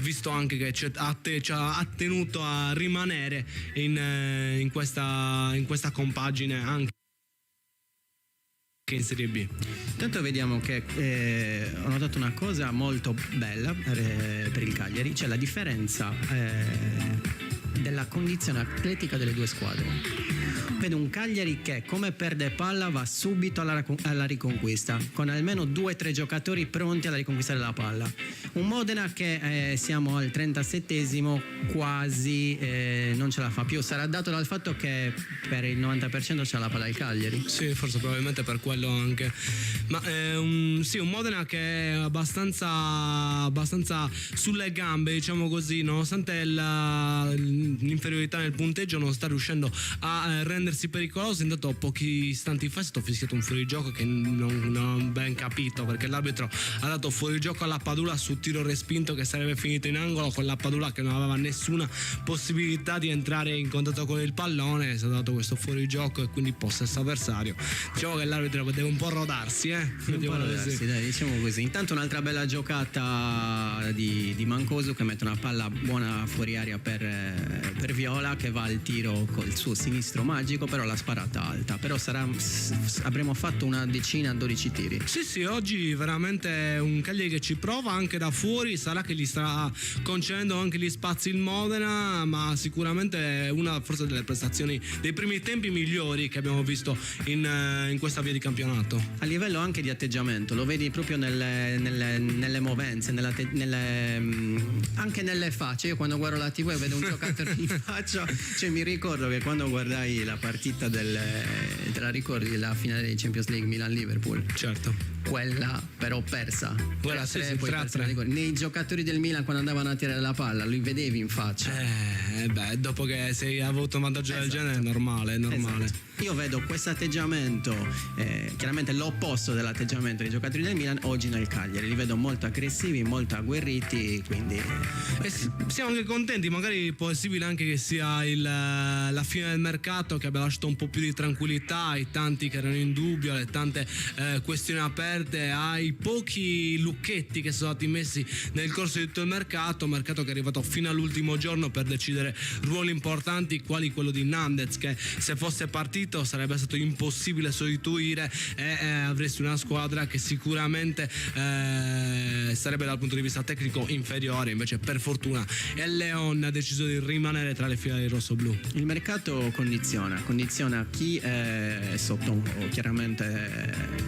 visto anche che ci ha tenuto a rimanere in questa compagine anche in Serie B. Intanto vediamo che ho notato una cosa molto bella per il Cagliari, cioè la differenza della condizione atletica delle due squadre. Vedo un Cagliari che come perde palla va subito alla riconquista, con almeno 2-3 giocatori pronti alla riconquista della palla. Un Modena che siamo al 37esimo, quasi non ce la fa più. Sarà dato dal fatto che per il 90% c'è la palla il Cagliari. Sì, forse probabilmente per quello anche. Ma un Modena che è abbastanza sulle gambe, diciamo così, nonostante l'inferiorità nel punteggio non sta riuscendo a rendersi pericoloso. Intanto pochi istanti fa è stato fischiato un fuorigioco che non ho ben capito, perché l'arbitro ha dato fuorigioco alla Padula su tiro respinto che sarebbe finito in angolo, con la Padula che non aveva nessuna possibilità di entrare in contatto con il pallone. È stato dato questo fuorigioco e quindi possesso avversario. Diciamo che l'arbitro deve un po' rodarsi, dai, diciamo così. Intanto un'altra bella giocata di Mancosu, che mette una palla buona fuori aria per Viola, che va al tiro col suo sinistro magico, però l'ha sparata alta. Però avremo fatto una decina, 12 tiri. Sì, oggi veramente un Cagliari che ci prova anche da fuori. Sarà che gli sta concedendo anche gli spazi il Modena, ma sicuramente una forse delle prestazioni dei primi tempi migliori che abbiamo visto in questa via di campionato. A livello anche di atteggiamento, lo vedi proprio nelle movenze, anche nelle facce. Io quando guardo la TV e vedo un giocatore in faccia, cioè mi ricordo che quando guardai la partita te la ricordi, la finale dei Champions League Milan-Liverpool? Certo. Quella però persa. Quella sì, 3-3. Nei giocatori del Milan quando andavano a tirare la palla, li vedevi in faccia. Dopo che sei avuto un vantaggio del genere è normale. Esatto. Io vedo questo atteggiamento, chiaramente l'opposto dell'atteggiamento dei giocatori del Milan oggi nel Cagliari. Li vedo molto aggressivi, molto agguerriti, quindi siamo anche contenti. Magari è possibile anche che sia la fine del mercato che abbia lasciato un po' più di tranquillità ai tanti che erano in dubbio, alle tante questioni aperte, ai pochi lucchetti che sono stati messi nel corso di tutto il mercato che è arrivato fino all'ultimo giorno per decidere ruoli importanti quali quello di Nandez, che se fosse partito sarebbe stato impossibile sostituire e avresti una squadra che sicuramente sarebbe dal punto di vista tecnico inferiore. Invece per fortuna il Leon ha deciso di rimanere tra le fila dei rossoblù. Il mercato condiziona chi è sotto chiaramente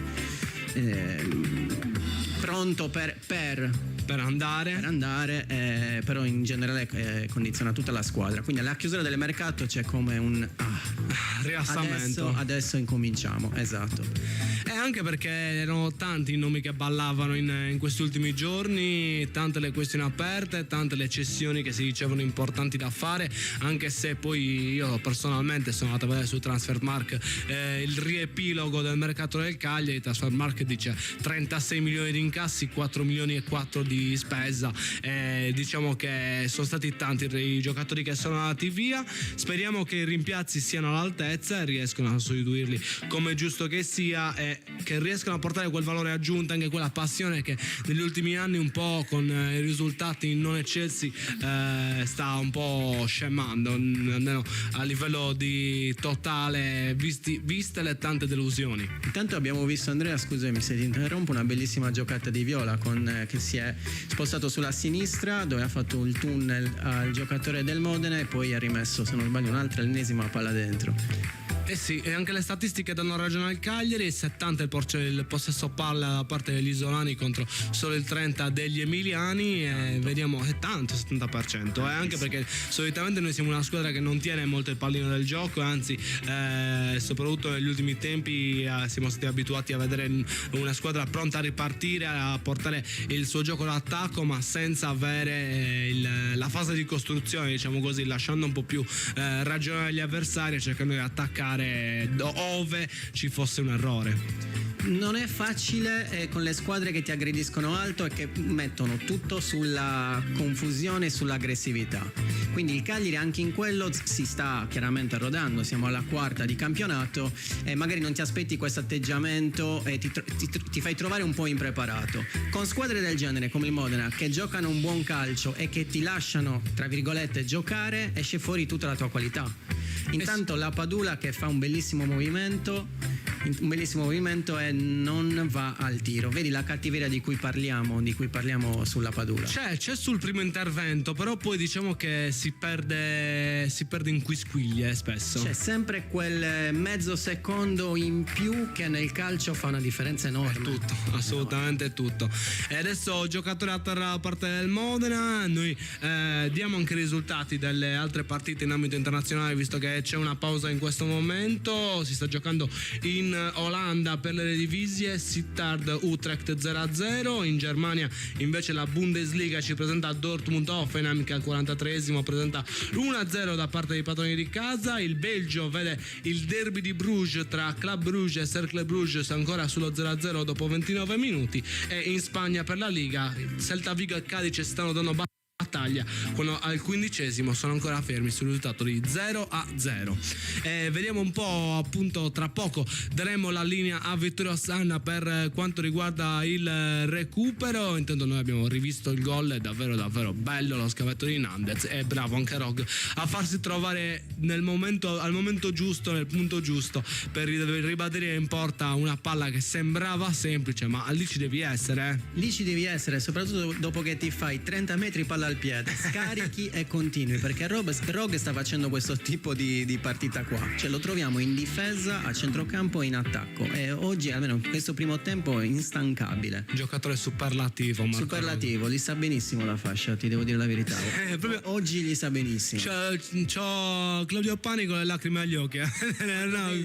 pronto per andare, però in generale condiziona tutta la squadra. Quindi alla chiusura del mercato c'è come un rilassamento. Adesso incominciamo, esatto. E anche perché erano tanti i nomi che ballavano in questi ultimi giorni, tante le questioni aperte, tante le cessioni che si dicevano importanti da fare, anche se poi io personalmente sono andato a vedere su Transfermarkt il riepilogo del mercato del Cagliari. Transfermarkt dice 36 milioni di incassi, 4 milioni e 4 di spesa. Diciamo che sono stati tanti i giocatori che sono andati via. Speriamo che i rimpiazzi siano all'altezza e riescano a sostituirli come giusto che sia, e che riescano a portare quel valore aggiunto, anche quella passione che negli ultimi anni un po' con i risultati non eccessi sta un po' scemando, almeno a livello di totale, viste le tante delusioni. Intanto abbiamo visto, Andrea, scusami se ti interrompo, una bellissima giocata di Viola che si è spostato sulla sinistra, dove ha fatto il tunnel al giocatore del Modena e poi ha rimesso, se non sbaglio, un'altra, l'ennesima palla dentro. Sì, e anche le statistiche danno ragione al Cagliari. 70 il possesso palla da parte degli isolani contro solo il 30 degli emiliani, e vediamo, è tanto, 70%, anche perché solitamente noi siamo una squadra che non tiene molto il pallino del gioco, anzi soprattutto negli ultimi tempi siamo stati abituati a vedere una squadra pronta a ripartire, a portare il suo gioco d'attacco, ma senza avere la fase di costruzione, diciamo così, lasciando un po' più ragione agli avversari, cercando di attaccare dove ci fosse un errore. Non è facile con le squadre che ti aggrediscono alto e che mettono tutto sulla confusione e sull'aggressività. Quindi il Cagliari anche in quello si sta chiaramente rodando. Siamo alla quarta di campionato e magari non ti aspetti questo atteggiamento e ti fai trovare un po' impreparato. Con squadre del genere come il Modena, che giocano un buon calcio e che ti lasciano, tra virgolette, giocare, esce fuori tutta la tua qualità. Intanto la Padula che fa un bellissimo movimento e non va al tiro. Vedi la cattiveria di cui parliamo sulla Padula. C'è sul primo intervento, però poi diciamo che si perde in quisquiglie spesso. C'è sempre quel mezzo secondo in più che nel calcio fa una differenza enorme. È tutto, assolutamente tutto. E adesso giocatore a terra da parte del Modena. Noi diamo anche i risultati delle altre partite in ambito internazionale, visto che c'è una pausa in questo momento. Si sta giocando in In Olanda per le Eredivisie Sittard Utrecht 0-0. In Germania invece la Bundesliga ci presenta Dortmund Hoffenheim che al 43esimo presenta l'1-0 da parte dei padroni di casa. Il Belgio vede il derby di Bruges tra Club Bruges e Cercle Bruges ancora sullo 0-0 dopo 29 minuti. E in Spagna per la Liga Celta Vigo e Cadice stanno dando battaglia, quando al 15esimo sono ancora fermi sul risultato di 0-0. Vediamo un po', appunto, tra poco daremo la linea a Vittorio Osanna per quanto riguarda il recupero. Intanto noi abbiamo rivisto il gol, è davvero bello lo scavetto di Nandez, e bravo anche Rog a farsi trovare al momento giusto, nel punto giusto, per ribadire in porta una palla che sembrava semplice, ma lì ci devi essere. Lì ci devi essere, soprattutto dopo che ti fai 30 metri palla al piede, scarichi e continui, perché Rog sta facendo questo tipo di partita qua, cioè lo troviamo in difesa, a centrocampo e in attacco, e oggi almeno in questo primo tempo è instancabile, giocatore superlativo, Marco superlativo, gli sa benissimo la fascia, ti devo dire la verità. Oggi gli sa benissimo. C'ho Claudio Pani con le lacrime agli occhi, no,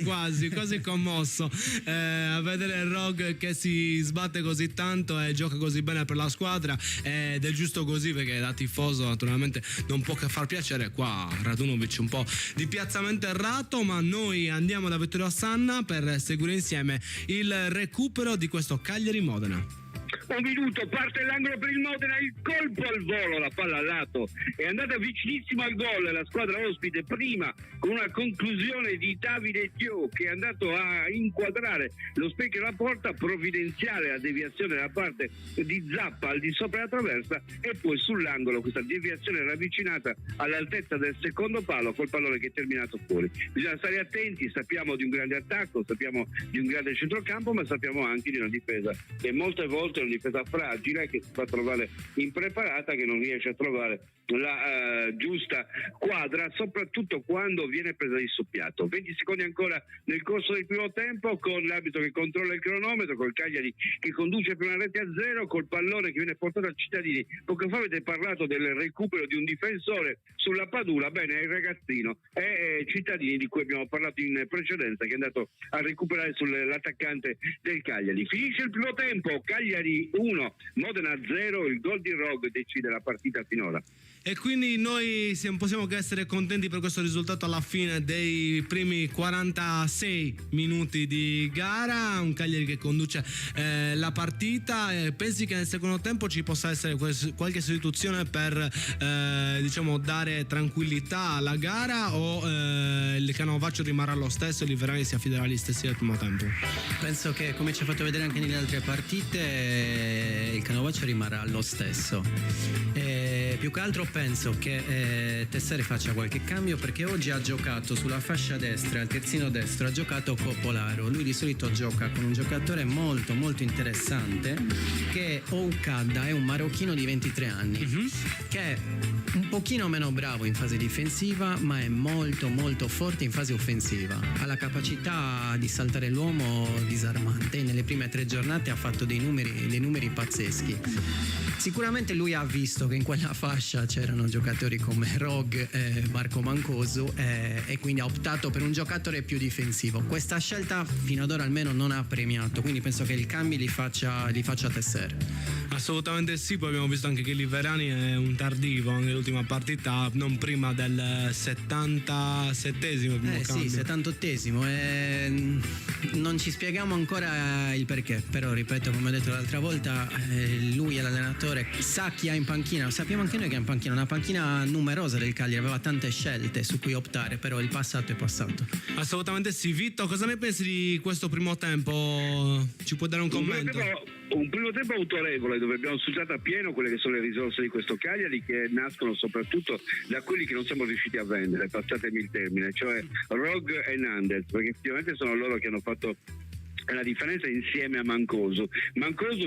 quasi commosso a vedere Rog che si sbatte così tanto e gioca così bene per la squadra, ed è giusto così, perché da tifoso naturalmente non può che far piacere. Qua Radunovic un po' di piazzamento errato, ma noi andiamo da Vittorio Osanna per seguire insieme il recupero di questo Cagliari-Modena. Un minuto, parte l'angolo per il Modena, il colpo al volo, la palla al lato, è andata vicinissimo al gol la squadra ospite, prima con una conclusione di Davide Dio che è andato a inquadrare lo specchio della porta, provvidenziale la deviazione da parte di Zappa al di sopra della traversa, e poi sull'angolo questa deviazione ravvicinata all'altezza del secondo palo col pallone che è terminato fuori. Bisogna stare attenti, sappiamo di un grande attacco, sappiamo di un grande centrocampo, ma sappiamo anche di una difesa che molte volte è una difesa fragile, che si fa trovare impreparata, che non riesce a trovare la giusta quadra, soprattutto quando viene presa di soppiato. 20 secondi ancora nel corso del primo tempo, con l'arbitro che controlla il cronometro, col Cagliari che conduce per una rete a 0, col pallone che viene portato a Cittadini. Poco fa avete parlato del recupero di un difensore sulla Padula, bene, è il ragazzino, è Cittadini di cui abbiamo parlato in precedenza, che è andato a recuperare sull'attaccante del Cagliari. Finisce il primo tempo, Cagliari 1, Modena 0, il gol di Rog decide la partita finora. E quindi noi possiamo che essere contenti per questo risultato alla fine dei primi 46 minuti di gara. Un Cagliari che conduce la partita. Pensi che nel secondo tempo ci possa essere qualche sostituzione per diciamo dare tranquillità alla gara, o il canovaccio rimarrà lo stesso e Liverani si affiderà agli stessi del primo tempo? Penso che, come ci ha fatto vedere anche nelle altre partite, il canovaccio rimarrà lo stesso. Più che altro penso che Tessari faccia qualche cambio, perché oggi ha giocato sulla fascia destra, al terzino destro, ha giocato Coppolaro. Lui di solito gioca con un giocatore molto interessante che è Oukada, è un marocchino di 23 anni, che è un pochino meno bravo in fase difensiva, ma è molto forte in fase offensiva. Ha la capacità di saltare l'uomo disarmante. Nelle prime 3 giornate ha fatto dei numeri pazzeschi. Sicuramente lui ha visto che in quella fascia c'erano giocatori come Rog e Marco Mancosu, e quindi ha optato per un giocatore più difensivo. Questa scelta fino ad ora almeno non ha premiato, quindi penso che il cambio li faccia Tesser. Assolutamente sì, poi abbiamo visto anche che Liverani è un tardivo nell'ultima partita, non prima del 77esimo cambio. Sì, 78esimo, non ci spieghiamo ancora il perché, però ripeto, come ho detto l'altra volta, lui è l'allenatore, sa chi ha in panchina, sappiamo anche noi che ha in panchina una panchina numerosa del Cagliari, aveva tante scelte su cui optare, però il passato è passato. Assolutamente sì. Vitto, cosa ne pensi di questo primo tempo? Ci puoi dare un commento? Un primo tempo autorevole, dove abbiamo sfruttato a pieno quelle che sono le risorse di questo Cagliari, che nascono soprattutto da quelli che non siamo riusciti a vendere, passatemi il termine, cioè Rog e Nandez, perché effettivamente sono loro che hanno fatto è la differenza insieme a Mancosu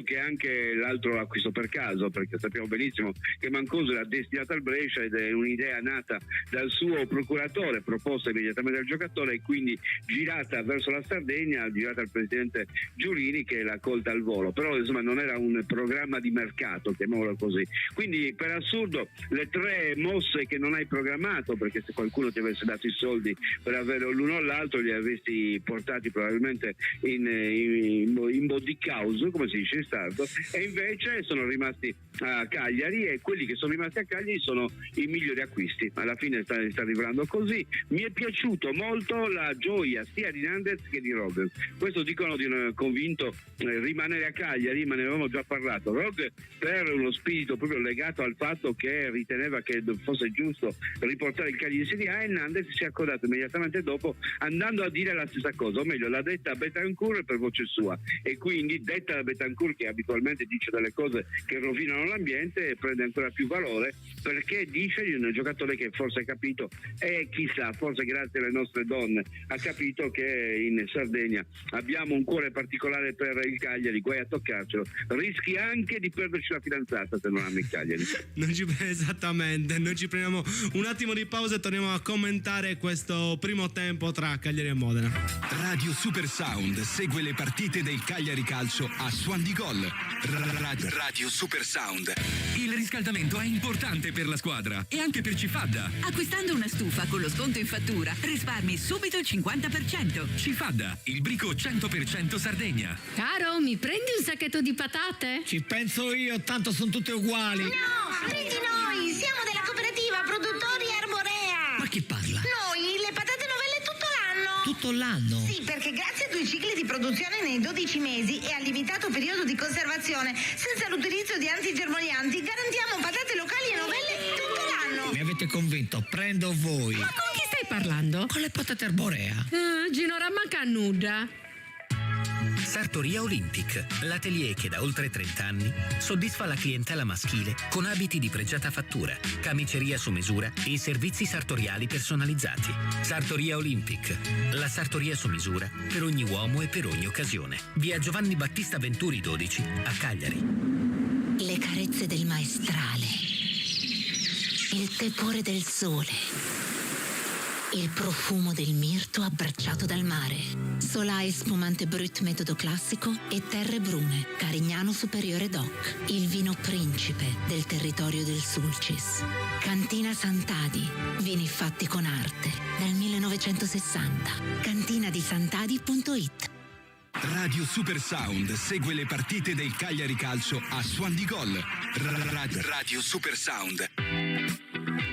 che è anche l'altro acquisto per caso, perché sappiamo benissimo che Mancosu era destinato al Brescia ed è un'idea nata dal suo procuratore, proposta immediatamente dal giocatore e quindi girata verso la Sardegna, girata al presidente Giulini che l'ha colta al volo, però insomma non era un programma di mercato, chiamiamolo così. Quindi per assurdo le tre mosse che non hai programmato, perché se qualcuno ti avesse dato i soldi per avere l'uno o l'altro li avresti portati probabilmente in body house, come si dice in sardo, e invece sono rimasti a Cagliari e quelli che sono rimasti a Cagliari sono i migliori acquisti. Alla fine sta arrivando così. Mi è piaciuto molto la gioia sia di Nandez che di Rog. Questo dicono di un convinto rimanere a Cagliari, ma ne avevamo già parlato. Rog per uno spirito proprio legato al fatto che riteneva che fosse giusto riportare il Cagliari in Serie A, e Nandez si è accodato immediatamente dopo andando a dire la stessa cosa, o meglio l'ha detta a Betancourt per voce sua, e quindi detta da Betancourt, che abitualmente dice delle cose che rovinano l'ambiente, prende ancora più valore perché dice di un giocatore che forse ha capito, e chissà, forse grazie alle nostre donne ha capito che in Sardegna abbiamo un cuore particolare per il Cagliari, guai a toccarcelo, rischi anche di perderci la fidanzata se non ami il Cagliari. Esattamente, noi ci prendiamo un attimo di pausa e torniamo a commentare questo primo tempo tra Cagliari e Modena. Radio Super Sound segue le partite del Cagliari Calcio a Suon di Gol. Radio Super Sound. Il riscaldamento è importante per la squadra e anche per Cifadda. Acquistando una stufa con lo sconto in fattura risparmi subito il 50%. Cifadda, il brico 100% Sardegna. Caro, mi prendi un sacchetto di patate? Ci penso io, tanto sono tutte uguali. No, prendi noi, siamo della cooperativa Produttori Arborea. Ma chi parla? Noi, le patate novelle tutto l'anno. Tutto l'anno? Sì, perché grazie a 2 cicli di produzione nei 12 mesi e al limitato periodo di conservazione, senza l'utilizzo di antigermoglianti, garantiamo patate locali e novelle tutto l'anno. Mi avete convinto, prendo voi. Ma con chi stai parlando? Con le patate arborea. Gino Rammacannuda. Sartoria Olympic, l'atelier che da oltre 30 anni soddisfa la clientela maschile con abiti di pregiata fattura, camiceria su misura e servizi sartoriali personalizzati. Sartoria Olympic, la sartoria su misura per ogni uomo e per ogni occasione. Via Giovanni Battista Venturi 12 a Cagliari. Le carezze del maestrale, il tepore del sole, il profumo del mirto abbracciato dal mare. Solai spumante brut metodo classico e terre brune, Carignano Superiore DOC. Il vino principe del territorio del Sulcis. Cantina Sant'Adi, vini fatti con arte dal 1960. Cantinadisantadi.it. Radio Super Sound segue le partite del Cagliari Calcio a Suon di Gol. Radio Super Sound.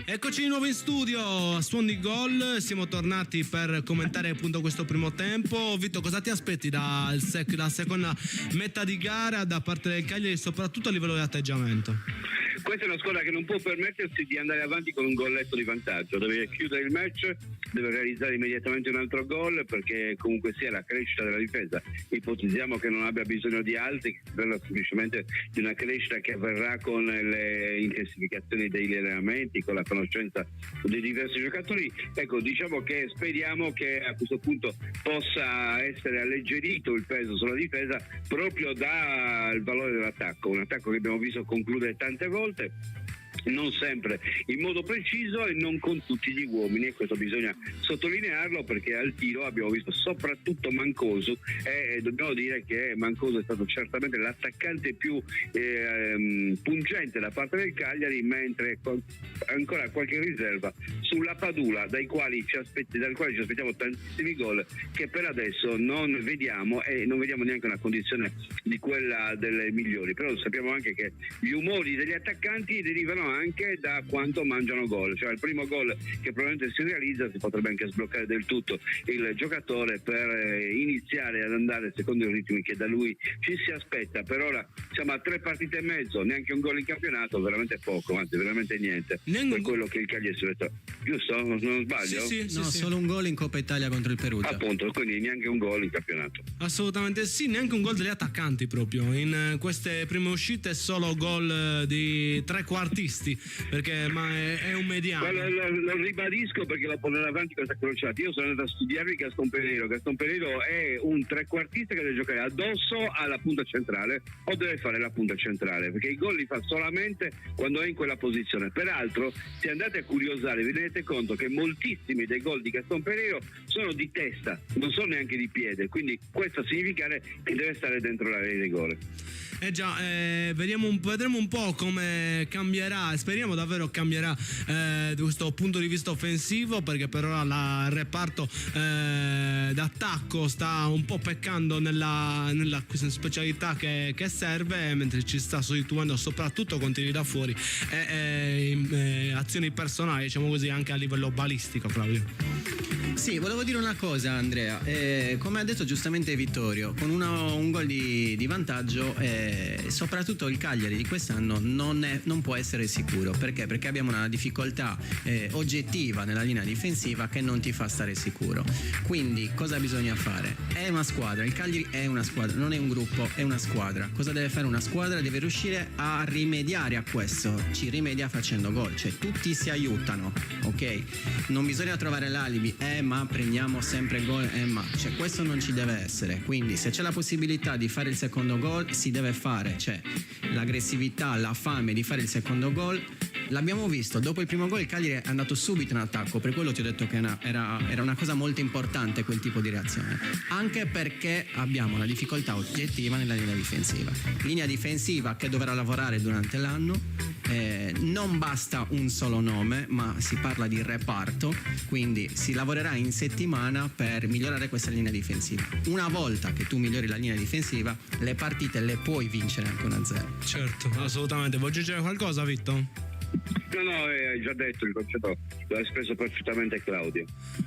Eccoci di nuovo in studio a Suon di Gol, siamo tornati per commentare appunto questo primo tempo. Vito, cosa ti aspetti dalla seconda metà di gara da parte del Cagliari, soprattutto a livello di atteggiamento? Questa è una squadra che non può permettersi di andare avanti con un golletto di vantaggio, deve chiudere il match, deve realizzare immediatamente un altro gol, perché comunque sia la crescita della difesa ipotizziamo che non abbia bisogno di altri, che si parla semplicemente di una crescita che avverrà con le intensificazioni degli allenamenti, con la conoscenza dei diversi giocatori. Ecco, diciamo che speriamo che a questo punto possa essere alleggerito il peso sulla difesa proprio dal valore dell'attacco, un attacco che abbiamo visto concludere tante volte, non sempre in modo preciso e non con tutti gli uomini, e questo bisogna sottolinearlo, perché al tiro abbiamo visto soprattutto Mancosu e dobbiamo dire che Mancosu è stato certamente l'attaccante più pungente da parte del Cagliari, mentre ancora qualche riserva sulla Padula, dal quale ci aspettiamo tantissimi gol che per adesso non vediamo, e non vediamo neanche una condizione di quella delle migliori. Però sappiamo anche che gli umori degli attaccanti derivano anche da quanto mangiano gol, cioè il primo gol che probabilmente si realizza si potrebbe anche sbloccare del tutto il giocatore per iniziare ad andare secondo i ritmi che da lui ci si aspetta. Per ora siamo a 3 partite e mezzo, neanche un gol in campionato, veramente poco, anzi veramente niente per quello che il Cagliari si è, giusto? Non sbaglio? Sì, solo un gol in Coppa Italia contro il Perugia. Appunto, quindi neanche un gol in campionato. Assolutamente sì, neanche un gol degli attaccanti proprio in queste prime uscite, solo gol di trequartisti questi, perché è un mediano. Lo ribadisco perché lo porterò avanti questa crociata. Io sono andato a studiare Gaston Pereiro. Gaston Pereiro è un trequartista che deve giocare addosso alla punta centrale o deve fare la punta centrale, perché i gol li fa solamente quando è in quella posizione. Peraltro, se andate a curiosare vi rendete conto che moltissimi dei gol di Gaston Pereiro sono di testa, non sono neanche di piede, quindi questo a significare che deve stare dentro l'area di rigore. Già, vedremo un po' come cambierà, speriamo davvero cambierà da questo punto di vista offensivo, perché per ora il reparto d'attacco sta un po' peccando nella specialità che serve, mentre ci sta sostituendo soprattutto con tiri da fuori e azioni personali, diciamo così, anche a livello balistico, Claudio. Sì, volevo dire una cosa, Andrea. Come ha detto giustamente Vittorio, con un gol di vantaggio, soprattutto il Cagliari di quest'anno non può essere sicuro. Perché? Perché abbiamo una difficoltà oggettiva nella linea difensiva che non ti fa stare sicuro. Quindi cosa bisogna fare? È una squadra, il Cagliari è una squadra, non è un gruppo, è una squadra. Cosa deve fare una squadra? Deve riuscire a rimediare a questo. Ci rimedia facendo gol, cioè tutti si aiutano, ok? Non bisogna trovare l'alibi, ma prendiamo sempre gol, ma cioè questo non ci deve essere. Quindi se c'è la possibilità di fare il secondo gol si deve fare, cioè l'aggressività, la fame di fare il secondo gol. L'abbiamo visto, dopo il primo gol il Cagliari è andato subito in attacco, per quello ti ho detto che era una cosa molto importante quel tipo di reazione, anche perché abbiamo una difficoltà oggettiva nella linea difensiva che dovrà lavorare durante l'anno. Non basta un solo nome, ma si parla di reparto, quindi si lavorerà in settimana per migliorare questa linea difensiva. Una volta che tu migliori la linea difensiva, le partite le puoi vincere anche 1-0. Certo, assolutamente. Vuoi aggiungere qualcosa, Vitto? No, hai già detto il concetto, l'ha espresso perfettamente Claudio.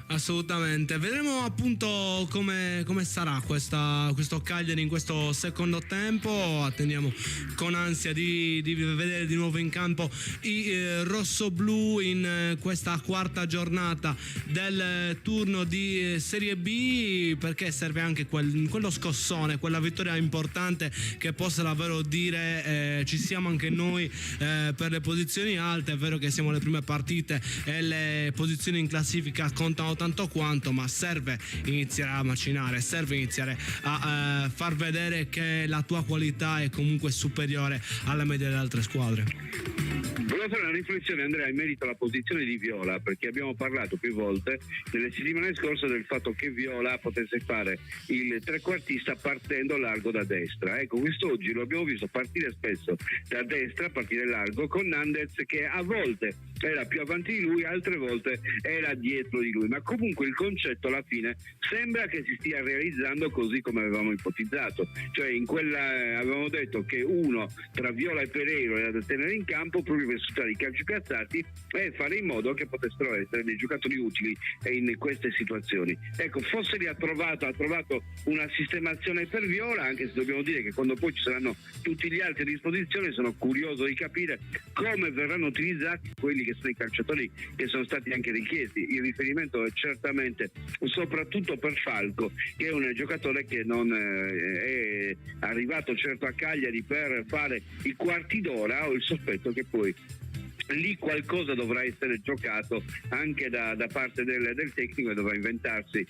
Assolutamente. Vedremo appunto come sarà questo Cagliari in questo secondo tempo. Attendiamo con ansia di vedere di nuovo in campo i rossoblù in questa quarta giornata del turno di Serie B, perché serve anche quello scossone, quella vittoria importante che possa davvero dire ci siamo anche noi per le posizioni alte. È vero che siamo alle prime partite e le posizioni in classifica contano tanto quanto, ma serve iniziare a macinare, serve iniziare a far vedere che la tua qualità è comunque superiore alla media delle altre squadre. Volevo fare una riflessione, Andrea, in merito alla posizione di Viola, perché abbiamo parlato più volte nelle settimane scorse del fatto che Viola potesse fare il trequartista partendo largo da destra. Ecco, quest'oggi lo abbiamo visto partire spesso da destra, partire largo, con Nandez che a volte era più avanti di lui, altre volte era dietro di lui, ma comunque il concetto alla fine sembra che si stia realizzando così come avevamo ipotizzato, cioè in quella avevamo detto che uno tra Viola e Pereiro era da tenere in campo proprio per sfruttare i calci piazzati e fare in modo che potessero essere dei giocatori utili in queste situazioni. Ecco, Fosseri ha trovato una sistemazione per Viola, anche se dobbiamo dire che quando poi ci saranno tutti gli altri a disposizione sono curioso di capire come verranno utilizzati quelli che sono i calciatori che sono stati anche richiesti. Il riferimento è certamente soprattutto per Falco, che è un giocatore che non è arrivato certo a Cagliari per fare i quarti d'ora. Ho il sospetto che poi lì qualcosa dovrà essere giocato anche da parte del tecnico, e dovrà inventarsi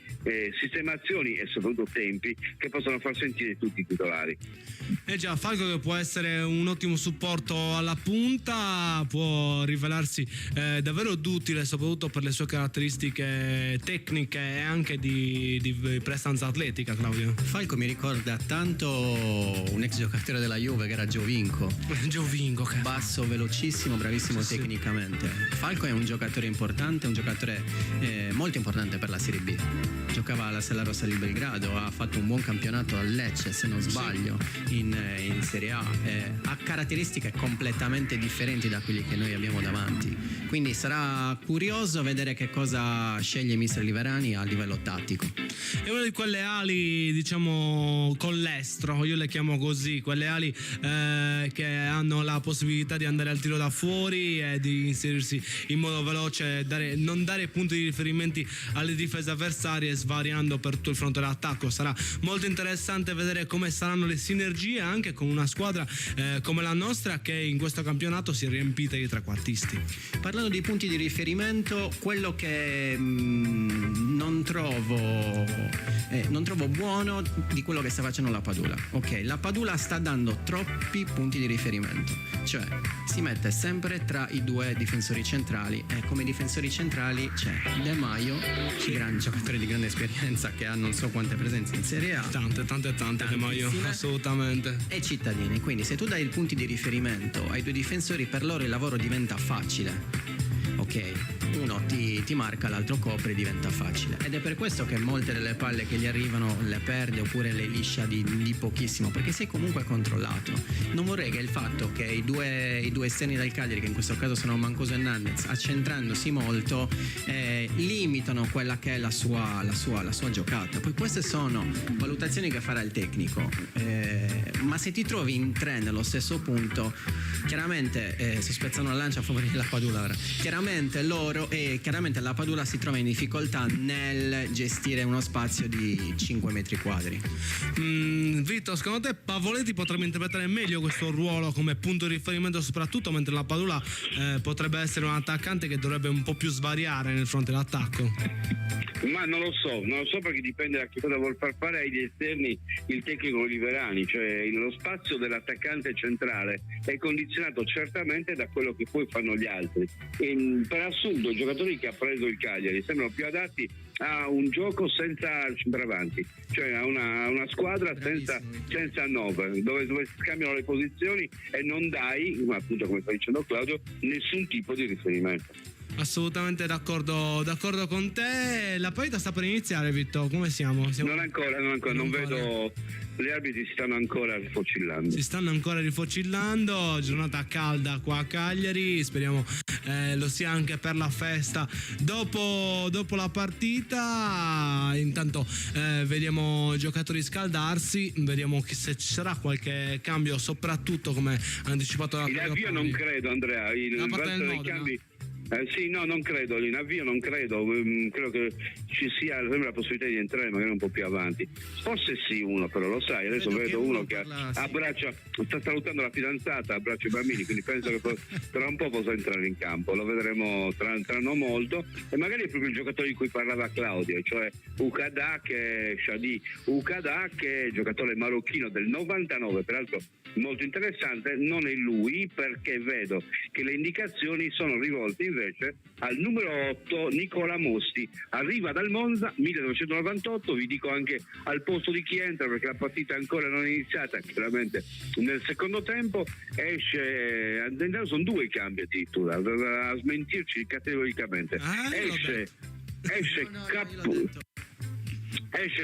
sistemazioni e soprattutto tempi che possano far sentire tutti i titolari. Già, Falco che può essere un ottimo supporto alla punta, può rivelarsi davvero d'utile soprattutto per le sue caratteristiche tecniche e anche di prestanza atletica. Claudio, Falco mi ricorda tanto un ex giocatore della Juve che era Giovinco, che basso, velocissimo, bravissimo tecnicamente. Falco è un giocatore importante, un giocatore molto importante per la Serie B. Giocava alla Stella Rossa di Belgrado, ha fatto un buon campionato al Lecce se non sbaglio, in Serie A. Ha caratteristiche completamente differenti da quelli che noi abbiamo davanti, quindi sarà curioso vedere che cosa sceglie mister Liverani a livello tattico. È una di quelle ali, diciamo, con l'estro, io le chiamo così, quelle ali che hanno la possibilità di andare al tiro da fuori Cagliari e di inserirsi in modo veloce, non dare punti di riferimenti alle difese avversarie, svariando per tutto il fronte dell'attacco. Sarà molto interessante vedere come saranno le sinergie anche con una squadra come la nostra, che in questo campionato si è riempita di trequartisti. Parlando di punti di riferimento, quello che non trovo buono di quello che sta facendo la Padula. Ok, la Padula sta dando troppi punti di riferimento, cioè si mette sempre tra i due difensori centrali, e come difensori centrali c'è De Maio, gran giocatore di grande esperienza che ha non so quante presenze in Serie A, Tante De Maio, assolutamente. e Cittadini. Quindi se tu dai i punti di riferimento ai due difensori, per loro il lavoro diventa facile. Ok, uno ti marca, l'altro copre, diventa facile. Ed è per questo che molte delle palle che gli arrivano le perde oppure le liscia di pochissimo, perché sei comunque controllato. Non vorrei che il fatto che i due esterni del Cagliari, che in questo caso sono Mancuso e Nannez, accentrandosi molto, limitano quella che è la sua giocata. Poi queste sono valutazioni che farà il tecnico, ma se ti trovi in tre nello stesso punto, chiaramente si spezzano la lancia a favore della Padula ora. Chiaramente la Padula si trova in difficoltà nel gestire uno spazio di 5 metri quadri. Vito, secondo te Pavoletti potrebbe interpretare meglio questo ruolo come punto di riferimento, soprattutto mentre la Padula potrebbe essere un attaccante che dovrebbe un po' più svariare nel fronte dell'attacco? Ma non lo so perché dipende da che cosa vuol far fare agli esterni il tecnico Oliverani, cioè lo spazio dell'attaccante centrale è condizionato certamente da quello che poi fanno gli altri. E per assurdo i giocatori che ha preso il Cagliari sembrano più adatti a un gioco senza centravanti, cioè a una squadra senza 9 dove si scambiano le posizioni e non dai, appunto come sta dicendo Claudio, nessun tipo di riferimento. Assolutamente d'accordo con te. La partita sta per iniziare, Vitto, come siamo? Non ancora, non vedo, gli arbitri si stanno ancora rifocillando. Giornata calda qua a Cagliari, speriamo lo sia anche per la festa dopo la partita. Intanto vediamo i giocatori scaldarsi, vediamo se ci sarà qualche cambio, soprattutto come anticipato in avvio non credo, Andrea, il resto dei cambi. Non credo, in avvio non credo, credo che ci sia sempre la possibilità di entrare magari un po' più avanti, forse sì uno, però lo sai, adesso vedo uno che abbraccia, sta salutando la fidanzata, abbraccia i bambini, quindi penso che tra un po' possa entrare in campo, lo vedremo tra non molto, e magari è proprio il giocatore di cui parlava Claudio, cioè Shadi Ukada, che è giocatore marocchino del 99, peraltro molto interessante. Non è lui, perché vedo che le indicazioni sono rivolte invece al numero 8 Nicola Mosti, arriva dal Monza 1998, vi dico anche al posto di chi entra perché la partita ancora non è iniziata, chiaramente nel secondo tempo esce, sono 2 i cambi addirittura, a smentirci categoricamente, esce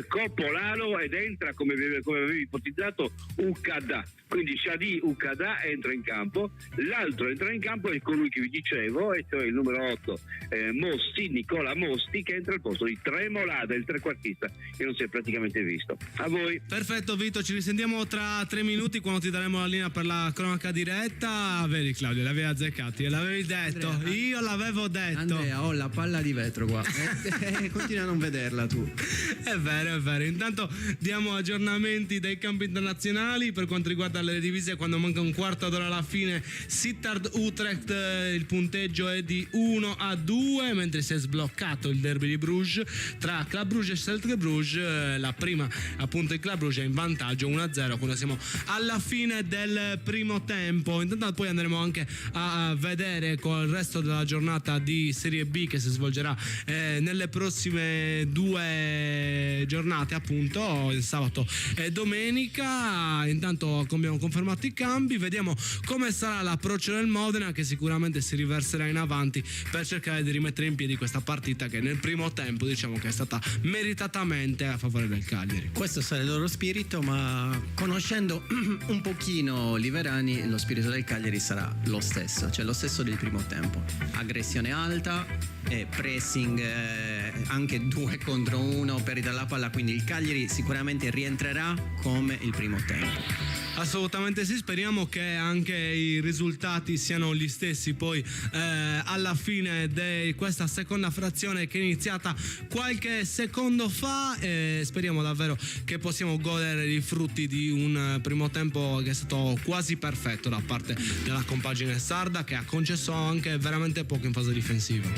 Coppolano ed entra, come avevi ipotizzato, Ukada. Quindi Shadi Ukada entra in campo, l'altro entra in campo è colui che vi dicevo, e cioè il numero 8 Nicola Mosti, che entra al posto di Tremolada, il trequartista che non si è praticamente visto. A voi. Perfetto Vito, ci risentiamo tra 3 minuti quando ti daremo la linea per la cronaca diretta. Vedi Claudio, l'avevi azzeccati, l'avevi detto, Andrea, io l'avevo detto. Andrea, ho la palla di vetro qua. Continua a non vederla tu. È vero. Intanto diamo aggiornamenti dei campi internazionali per quanto riguarda le divise. Quando manca un quarto d'ora alla fine, Sittard Utrecht, il punteggio è di 1-2, mentre si è sbloccato il derby di Bruges tra Club Bruges e Celtic Bruges. La prima, appunto, il Club Bruges è in vantaggio 1-0 quando siamo alla fine del primo tempo. Intanto poi andremo anche a vedere con il resto della giornata di Serie B che si svolgerà nelle prossime 2 giornate, appunto il sabato e domenica. Intanto abbiamo confermato i cambi, vediamo come sarà l'approccio del Modena, che sicuramente si riverserà in avanti per cercare di rimettere in piedi questa partita che nel primo tempo diciamo che è stata meritatamente a favore del Cagliari. Questo sarà il loro spirito, ma conoscendo un pochino Liverani, lo spirito del Cagliari sarà lo stesso, cioè lo stesso del primo tempo: aggressione alta e pressing, anche 2 contro 1, perdita la palla, quindi il Cagliari sicuramente rientrerà come il primo tempo. Assolutamente sì, speriamo che anche i risultati siano gli stessi poi alla fine di questa seconda frazione che è iniziata qualche secondo fa, e speriamo davvero che possiamo godere i frutti di un primo tempo che è stato quasi perfetto da parte della compagine sarda, che ha concesso anche veramente poco in fase difensiva.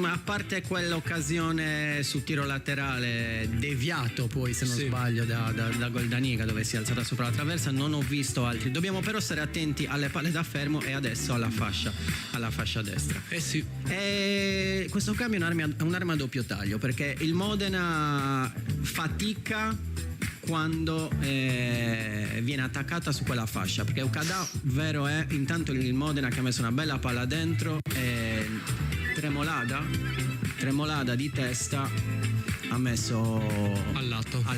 A parte quell'occasione su tiro laterale deviato poi, se non sbaglio, da Goldaniga, dove si è alzata sopra la traversa, non ho visto altri. Dobbiamo però stare attenti alle palle da fermo e adesso alla fascia destra. Sì. E questo cambio è un'arma a doppio taglio, perché il Modena fatica quando viene attaccata su quella fascia, perché Ukada, vero è, intanto il Modena che ha messo una bella palla dentro, Tremolada di testa ha messo al lato, ha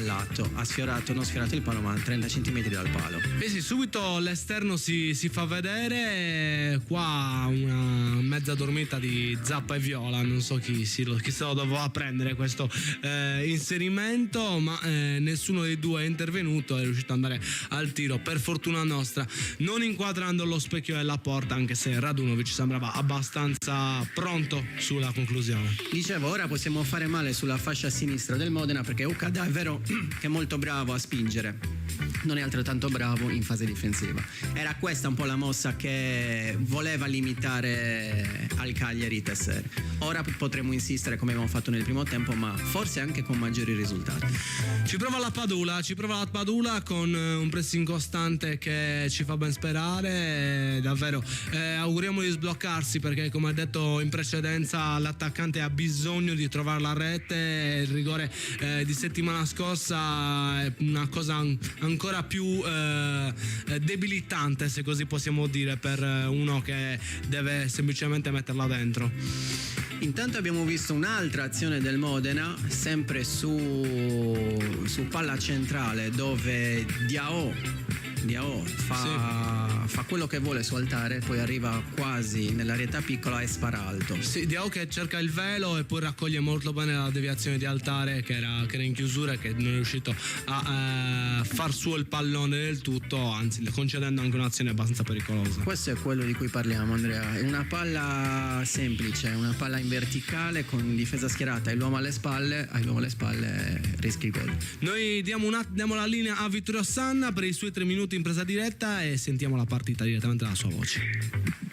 non sfiorato il palo, ma a 30 cm dal palo. Sì, subito l'esterno si fa vedere. Qua una mezza dormita di Zappa e Viola, non so chi se lo doveva prendere questo inserimento, ma nessuno dei due è intervenuto, è riuscito ad andare al tiro, per fortuna nostra, non inquadrando lo specchio della porta, anche se Radunovic sembrava abbastanza pronto sulla conclusione. Dicevo, ora possiamo fare male sulla fascia sinistra del Modena, perché Ukada è vero che è molto bravo a spingere, non è altrettanto bravo in fase difensiva. Era questa un po' la mossa che voleva limitare al Cagliari Tesser. Ora potremo insistere come abbiamo fatto nel primo tempo, ma forse anche con maggiori risultati. Ci prova la Padula con un pressing costante che ci fa ben sperare, davvero. Auguriamo di sbloccarsi, perché come ha detto in precedenza l'attaccante ha bisogno di trovare la rete. Il rigore di settimana scorsa è una cosa ancora più debilitante, se così possiamo dire, per uno che deve semplicemente metterla dentro. Intanto abbiamo visto un'altra azione del Modena, sempre su palla centrale, dove Diao fa quello che vuole su altare, poi arriva quasi nell'arietta piccola e spara alto. Sì, Diao che cerca il velo e poi raccoglie molto bene la deviazione di altare che era in chiusura e che non è riuscito a far suo il pallone del tutto, anzi concedendo anche un'azione abbastanza pericolosa. Questo è quello di cui parliamo, Andrea, è una palla semplice, una palla in verticale con difesa schierata e l'uomo alle spalle rischi il gol. Noi diamo la linea a Vittorio Sanna per i suoi 3 minuti in presa diretta e sentiamo la partita direttamente dalla sua voce.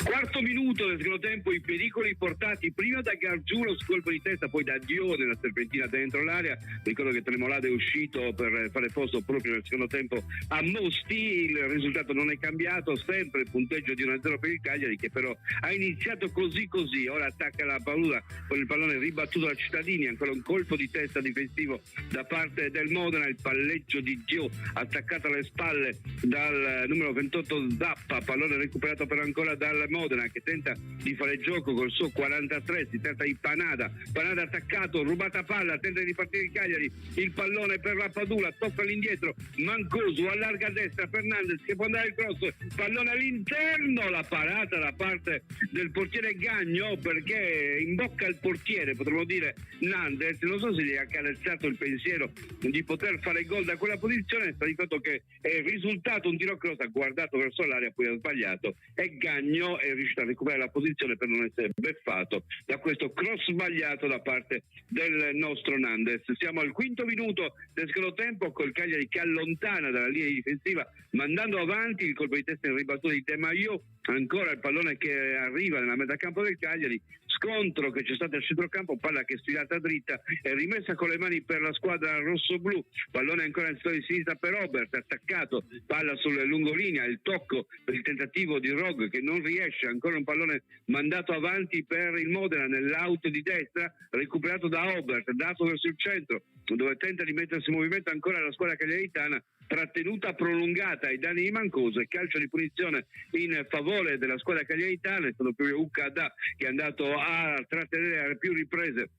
Quarto minuto del secondo tempo, i pericoli portati prima da Gargiulo su colpo di testa, poi da Dio nella serpentina dentro l'area. Ricordo che Tremolada è uscito per fare posto proprio nel secondo tempo a Mosti. Il risultato non è cambiato, sempre il punteggio di 1-0 per il Cagliari, che però ha iniziato così. Ora attacca la Padula con il pallone ribattuto da Cittadini, ancora un colpo di testa difensivo da parte del Modena, il palleggio di Dio attaccato alle spalle dal numero 28 Zappa, pallone recuperato però ancora dal Modena, che tenta di fare gioco col suo 43, si tratta di Panada attaccato, rubata palla, tenta di ripartire il Cagliari, il pallone per la Padula, tocca all'indietro, Mancosu allarga a destra, Fernandez che può andare il cross, pallone all'interno, la parata da parte del portiere Gagno, perché in bocca al portiere, potremmo dire, Nandez, non so se gli ha calzato il pensiero di poter fare gol da quella posizione. Sta di fatto che è risultato un tiro cross, ha guardato verso l'area, poi ha sbagliato e Gagno è riuscito a recuperare la posizione per non essere beffato da questo cross sbagliato da parte del nostro Nandez. Siamo al quinto minuto del secondo tempo, col Cagliari che allontana dalla linea difensiva mandando avanti il colpo di testa in ribattuta di Temaio, ancora il pallone che arriva nella metà campo del Cagliari, scontro che c'è stato al centrocampo, palla che è sfilata dritta e rimessa con le mani per la squadra rossoblu, pallone ancora in settore di sinistra per Robert, attaccato, palla sulla lungolinea, il tocco per il tentativo di Rog che non riesce, ancora un pallone mandato avanti per il Modena nell'auto di destra, recuperato da Robert, dato verso il centro dove tenta di mettersi in movimento ancora la squadra cagliaritana, trattenuta prolungata ai danni di Mancosu e calcio di punizione in favore della squadra cagliaritana. È stato proprio Ukada che è andato a trattenere a più riprese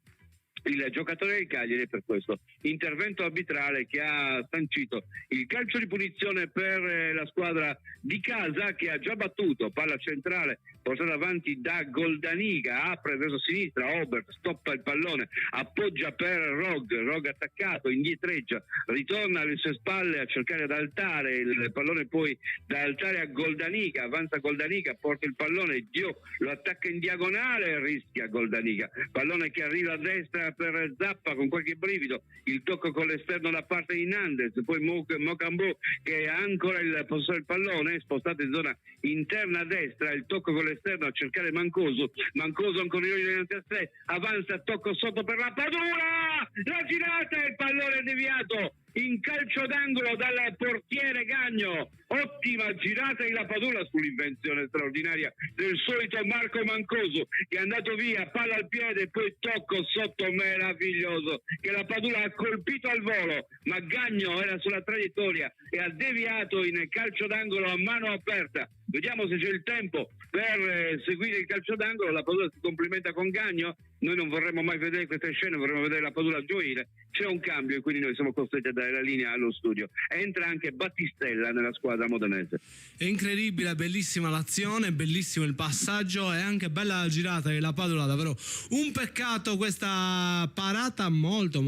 il giocatore del Cagliari, per questo intervento arbitrale che ha sancito il calcio di punizione per la squadra di casa, che ha già battuto palla centrale portata avanti da Goldanica, apre verso sinistra, Obert stoppa il pallone, appoggia per Rog attaccato, indietreggia, ritorna alle sue spalle a cercare di altare il pallone, poi da altare a Goldanica, avanza Goldanica, porta il pallone, Dio lo attacca in diagonale, rischia Goldanica, pallone che arriva a destra per Zappa con qualche brivido, il tocco con l'esterno da parte di Nandes, poi Mocambo che ha ancora il possessore del pallone, spostato in zona interna a destra, il tocco con l'esterno a cercare Mancosu ancora davanti a sé, avanza, tocco sotto per la Padula, la girata, il pallone deviato in calcio d'angolo dal portiere Gagno, ottima girata di La Padula sull'invenzione straordinaria del solito Marco Mancosu, che è andato via, palla al piede, poi tocco sotto meraviglioso che La Padula ha colpito al volo, ma Gagno era sulla traiettoria e ha deviato in calcio d'angolo a mano aperta. Vediamo se c'è il tempo per seguire il calcio d'angolo. La Padula si complimenta con Gagno. Noi non vorremmo mai vedere queste scene, vorremmo vedere La Padula gioire. C'è un cambio e quindi noi siamo costretti a dare la linea allo studio. Entra anche Battistella nella squadra modenese. È incredibile, bellissima l'azione, bellissimo il passaggio e anche bella la girata di La Padula, davvero un peccato questa parata molto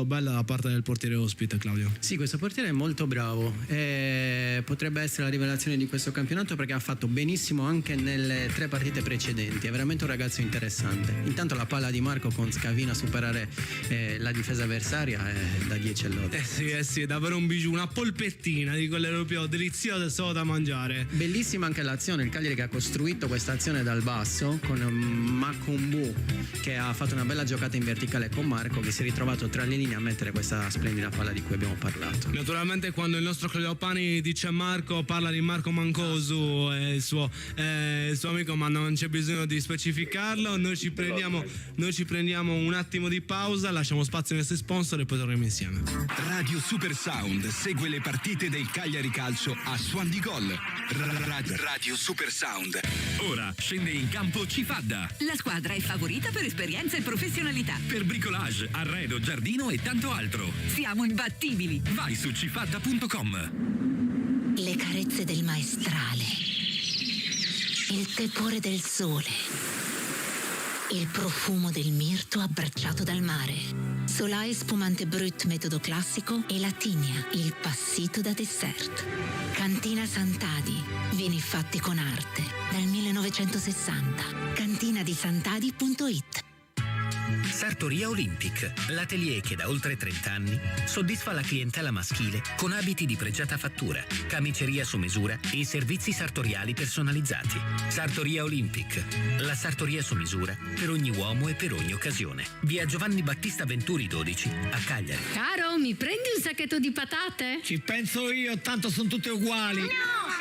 bella da parte del portiere ospite, Claudio. Sì, questo portiere è molto bravo, potrebbe essere la rivelazione di questo campionato perché ha fatto benissimo anche nelle 3 partite precedenti, è veramente un ragazzo interessante. Intanto la palla di Marco con Scavino a superare la difesa avversaria è da 10 all'ora. Sì, è davvero un bijou, una polpettina di quelle proprio deliziose solo da mangiare. Bellissima anche l'azione, il Cagliari che ha costruito questa azione dal basso con Makumbu che ha fatto una bella giocata in verticale con Marco, che si è ritrovato tra le linee a mettere questa splendida palla di cui abbiamo parlato. Naturalmente quando il nostro Claudio Pani dice Marco, parla di Marco Mancosu e il suo amico, ma non c'è bisogno di specificarlo. Noi ci prendiamo un attimo di pausa, lasciamo spazio ai nostri sponsor e poi torniamo insieme. Radio Super Sound segue le partite del Cagliari Calcio a Suon di Gol. Radio Super Sound. Ora scende in campo Cifadda. La squadra è favorita per esperienza e professionalità. Per bricolage, arredo, giardino e tanto altro. Siamo imbattibili. Vai su cifadda.com. Le carezze del maestrale, il tepore del sole, il profumo del mirto abbracciato dal mare. Solai spumante brut metodo classico e la tigna, il passito da dessert. Cantina Sant'Adi, vini fatti con arte dal 1960. cantinadisantadi.it. Sartoria Olympic, l'atelier che da oltre 30 anni soddisfa la clientela maschile con abiti di pregiata fattura, camiceria su misura e servizi sartoriali personalizzati. Sartoria Olympic, la sartoria su misura per ogni uomo e per ogni occasione. Via Giovanni Battista Venturi 12 a Cagliari. Caro, mi prendi un sacchetto di patate? Ci penso io, tanto sono tutte uguali. No,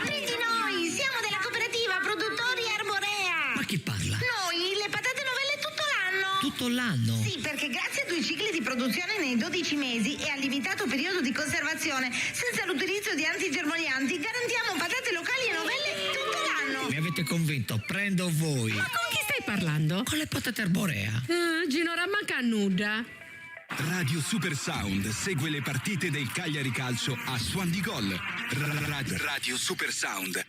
prendi noi, siamo della cooperativa Produttori Arborea. Ma chi parla? Noi, le patate novelle tutto l'anno. Tutto l'anno? Sì, perché grazie a 2 cicli di produzione nei 12 mesi e al limitato periodo di conservazione, senza l'utilizzo di antigermoglianti, garantiamo patate locali e novelle tutto l'anno. Mi avete convinto, prendo voi. Ma con chi stai parlando? Con le patate arborea. Gino Rammanca nuda. Radio Super Sound segue le partite del Cagliari Calcio a Suon di Gol. Radio Super Sound.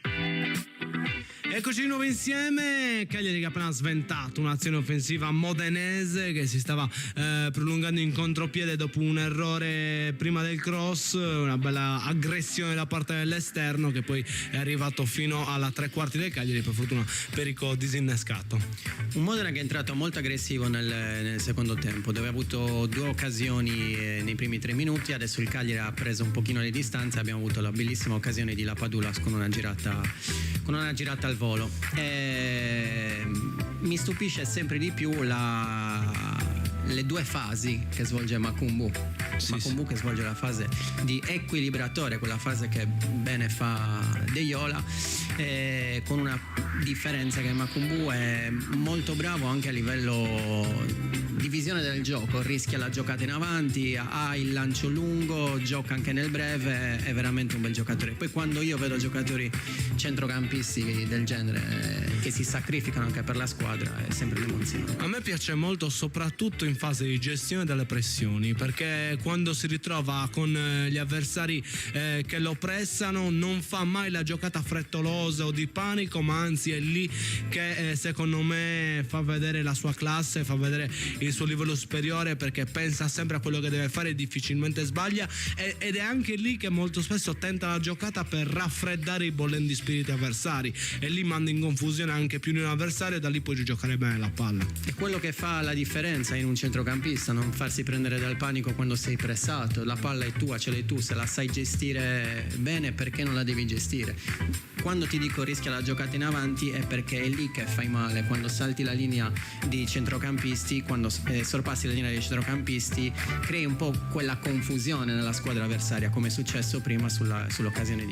Eccoci di nuovo insieme. Cagliari che ha appena sventato un'azione offensiva modenese che si stava prolungando in contropiede dopo un errore prima del cross, una bella aggressione da parte dell'esterno che poi è arrivato fino alla 3/4 del Cagliari, per fortuna Perico disinnescato. Un Modena che è entrato molto aggressivo nel secondo tempo, dove ha avuto 2 occasioni nei primi 3 minuti. Adesso il Cagliari ha preso un pochino le distanze, abbiamo avuto la bellissima occasione di La Padula con una girata al volo. Mi stupisce sempre di più le 2 fasi che svolge Makumbu. Makumbu che svolge la fase di equilibratore, quella fase che bene fa De Iola, con una differenza che Makumbu è molto bravo anche a livello di visione del gioco, rischia la giocata in avanti, ha il lancio lungo, gioca anche nel breve, è veramente un bel giocatore. Poi quando io vedo giocatori centrocampisti del genere che si sacrificano anche per la squadra è sempre un'emozione. A me piace molto soprattutto in fase di gestione delle pressioni, perché quando si ritrova con gli avversari che lo pressano non fa mai la giocata frettolosa paurosa o di panico, ma anzi è lì che secondo me fa vedere la sua classe, fa vedere il suo livello superiore, perché pensa sempre a quello che deve fare e difficilmente sbaglia, ed è anche lì che molto spesso tenta la giocata per raffreddare i bollenti spiriti avversari, e lì manda in confusione anche più di un avversario, e da lì puoi giocare bene la palla. È quello che fa la differenza in un centrocampista, non farsi prendere dal panico quando sei pressato. La palla è tua, ce l'hai tu, se la sai gestire bene, perché non la devi gestire? Quando ti dico rischia la giocata in avanti è perché è lì che fai male, quando salti la linea di centrocampisti, quando sorpassi la linea dei centrocampisti, crei un po' quella confusione nella squadra avversaria, come è successo prima sull'occasione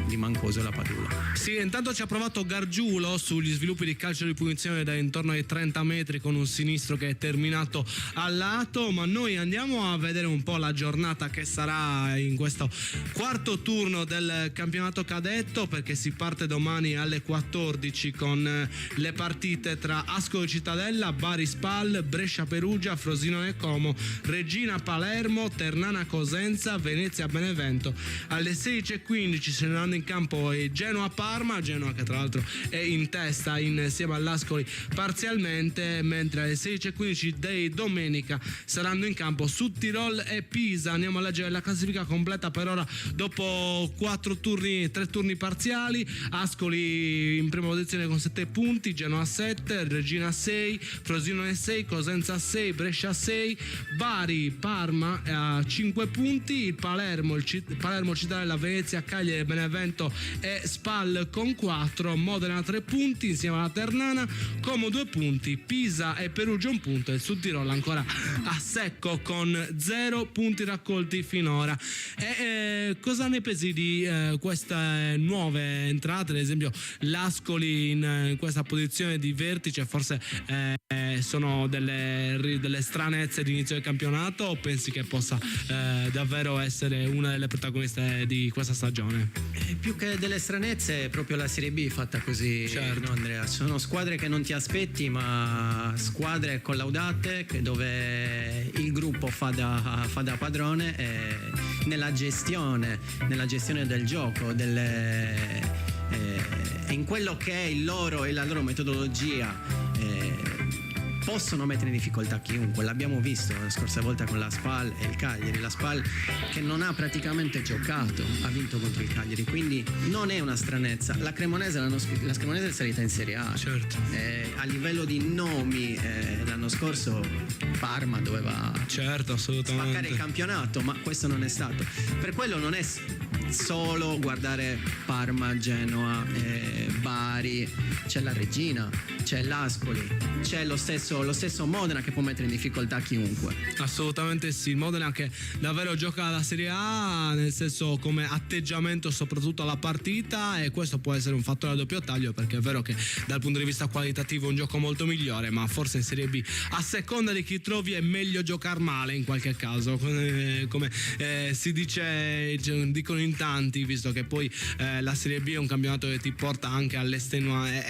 di Mancoso e la Padula. Sì, intanto ci ha provato Gargiulo sugli sviluppi di calcio di punizione da intorno ai 30 metri con un sinistro che è terminato al lato, ma noi andiamo a vedere un po' la giornata che sarà in questo quarto turno del campionato cadetto, perché si parte domani alle 14 con le partite tra Ascoli Cittadella, Bari Spal, Brescia Perugia, Frosinone Como, Regina Palermo, Ternana Cosenza, Venezia Benevento. Alle 16:15 se ne andranno in campo Genoa Parma, Genoa che tra l'altro è in testa insieme all'Ascoli parzialmente, mentre alle 16:15 di domenica saranno in campo Südtirol e Pisa. Andiamo a leggere la classifica completa per ora dopo 3 turni parziali. Ascoli in prima posizione con 7 punti, Genoa 7, Regina 6, Frosinone 6, Cosenza 6, Brescia 6, Bari, Parma a 5 punti, il Palermo, Cittadella, Venezia, Cagliari, Benevento e Spal con 4, Modena 3 punti insieme alla Ternana, Como 2 punti, Pisa e Perugia 1 punto e il Südtirol ancora a secco con 0 punti raccolti finora. E cosa ne pensi di queste nuove entrate, ad esempio l'Ascoli in questa posizione di vertice? Forse sono delle stranezze di inizio del campionato, o pensi che possa davvero essere una delle protagoniste di questa stagione? Più che delle stranezze è proprio la Serie B fatta così, certo. No, Andrea? Sono squadre che non ti aspetti, ma squadre collaudate dove il gruppo fa da padrone nella gestione del gioco, in quello che è la loro metodologia. Possono mettere in difficoltà chiunque, l'abbiamo visto la scorsa volta con la Spal e il Cagliari. La Spal che non ha praticamente giocato, ha vinto contro il Cagliari, quindi non è una stranezza. La Cremonese è salita in Serie A, certo. A livello di nomi l'anno scorso Parma doveva spaccare il campionato, ma questo non è stato. Per quello non è solo guardare Parma, Genoa, Bari, c'è la Regina, c'è l'Ascoli, c'è lo stesso Modena che può mettere in difficoltà chiunque. Assolutamente sì, il Modena che davvero gioca la Serie A, nel senso come atteggiamento soprattutto alla partita, e questo può essere un fattore a doppio taglio, perché è vero che dal punto di vista qualitativo è un gioco molto migliore, ma forse in Serie B a seconda di chi trovi è meglio giocare male in qualche caso, come si dice, dicono in tanti, visto che poi la Serie B è un campionato che ti porta anche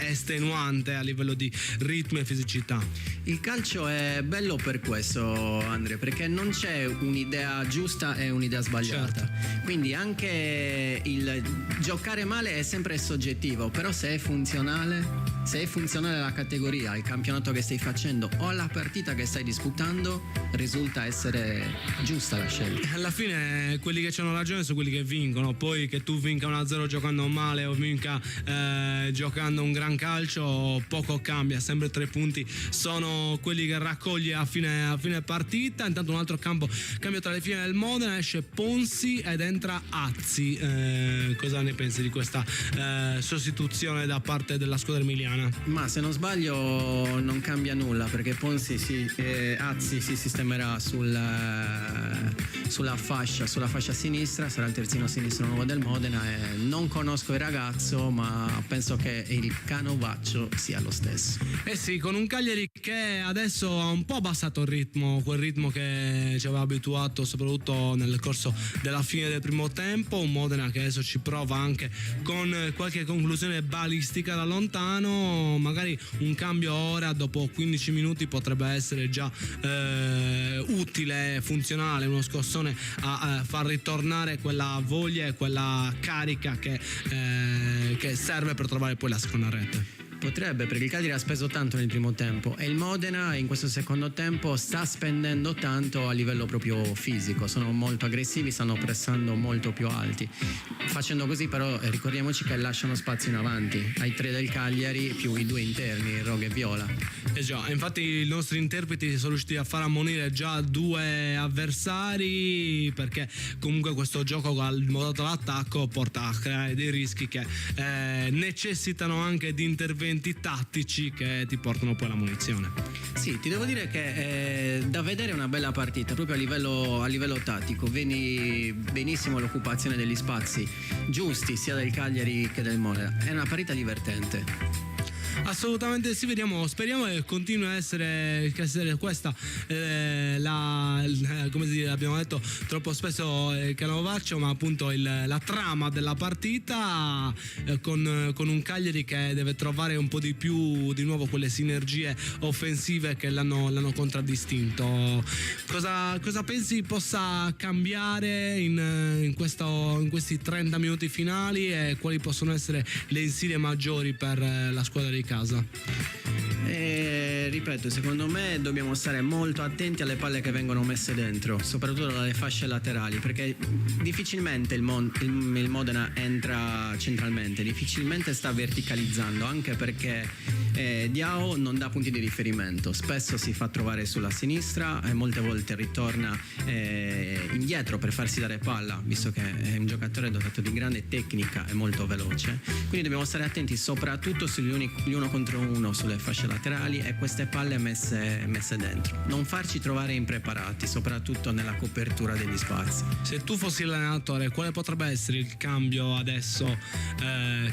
estenuante a livello di ritmo e fisicità. Il calcio è bello per questo, Andrea, perché non c'è un'idea giusta e un'idea sbagliata. Certo. Quindi anche il giocare male è sempre soggettivo, però se è funzionale la categoria, il campionato che stai facendo o la partita che stai disputando, risulta essere giusta la scelta. Alla fine quelli che hanno ragione sono quelli che vincono, poi che tu vinca 1-0 giocando male o vinca giocando un gran calcio poco cambia, sempre 3 punti sono quelli che raccogli a fine partita. Intanto un altro cambio tra le file del Modena, esce Ponzi ed entra Azzi. Cosa ne pensi di questa sostituzione da parte della squadra emiliana? Ma se non sbaglio non cambia nulla, perché Ponzi Azzi si sistemerà sulla fascia sinistra, sarà il terzino sinistro nuovo del Modena, e non conosco il ragazzo, ma penso che il canovaccio sia lo stesso. Sì, con un Cagliari che che adesso ha un po' abbassato il ritmo, quel ritmo che ci aveva abituato soprattutto nel corso della fine del primo tempo. Un Modena che adesso ci prova anche con qualche conclusione balistica da lontano, magari un cambio ora dopo 15 minuti potrebbe essere già utile, funzionale, uno scossone a far ritornare quella voglia e quella carica che serve per trovare poi la seconda rete. Potrebbe, perché il Cagliari ha speso tanto nel primo tempo e il Modena in questo secondo tempo sta spendendo tanto a livello proprio fisico, sono molto aggressivi, stanno pressando molto più alti. Facendo così però ricordiamoci che lasciano spazio in avanti ai 3 del Cagliari più i 2 interni, Roga e Viola. Già, infatti i nostri interpreti sono riusciti a far ammonire già 2 avversari, perché comunque questo gioco modato all'attacco porta a creare dei rischi che necessitano anche di interventi tattici che ti portano poi alla munizione. Sì, ti devo dire che da vedere è una bella partita proprio a livello tattico. Vedi benissimo l'occupazione degli spazi giusti sia del Cagliari che del Modena. È una partita divertente. Assolutamente sì, speriamo che continui a essere questa come si dice, abbiamo detto troppo spesso canovaccio, ma appunto la trama della partita con un Cagliari che deve trovare un po' di più di nuovo quelle sinergie offensive che l'hanno contraddistinto. Cosa pensi possa cambiare in questi 30 minuti finali e quali possono essere le insidie maggiori per la squadra di casa? Ripeto, secondo me dobbiamo stare molto attenti alle palle che vengono messe dentro, soprattutto dalle fasce laterali, perché difficilmente il Modena entra centralmente, difficilmente sta verticalizzando, anche perché Diao non dà punti di riferimento, spesso si fa trovare sulla sinistra e molte volte ritorna indietro per farsi dare palla, visto che è un giocatore dotato di grande tecnica e molto veloce. Quindi dobbiamo stare attenti soprattutto sugli uno contro uno sulle fasce laterali e queste palle messe dentro, non farci trovare impreparati, soprattutto nella copertura degli spazi. Se tu fossi l'allenatore, quale potrebbe essere il cambio adesso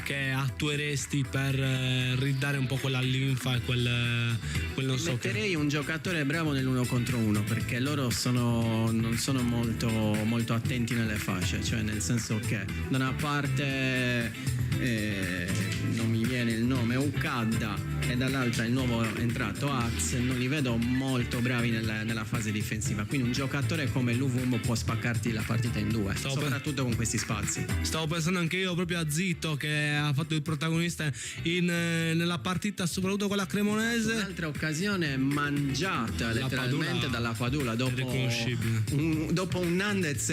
che attueresti per ridare un po' quella linfa e quel non so Metterei un giocatore bravo nell'uno contro uno, perché loro non sono molto attenti nelle fasce, cioè nel senso che da una parte non mi viene il nome, Ukadda, e dall'altra il nuovo entrato Ax, non li vedo molto bravi nella fase difensiva, quindi un giocatore come Luvumbo può spaccarti la partita in due, soprattutto con questi spazi. Stavo pensando anche io proprio a Zito, che ha fatto il protagonista nella partita, soprattutto con la Cremonese. Un'altra occasione mangiata letteralmente dalla Padula dopo un Nandez,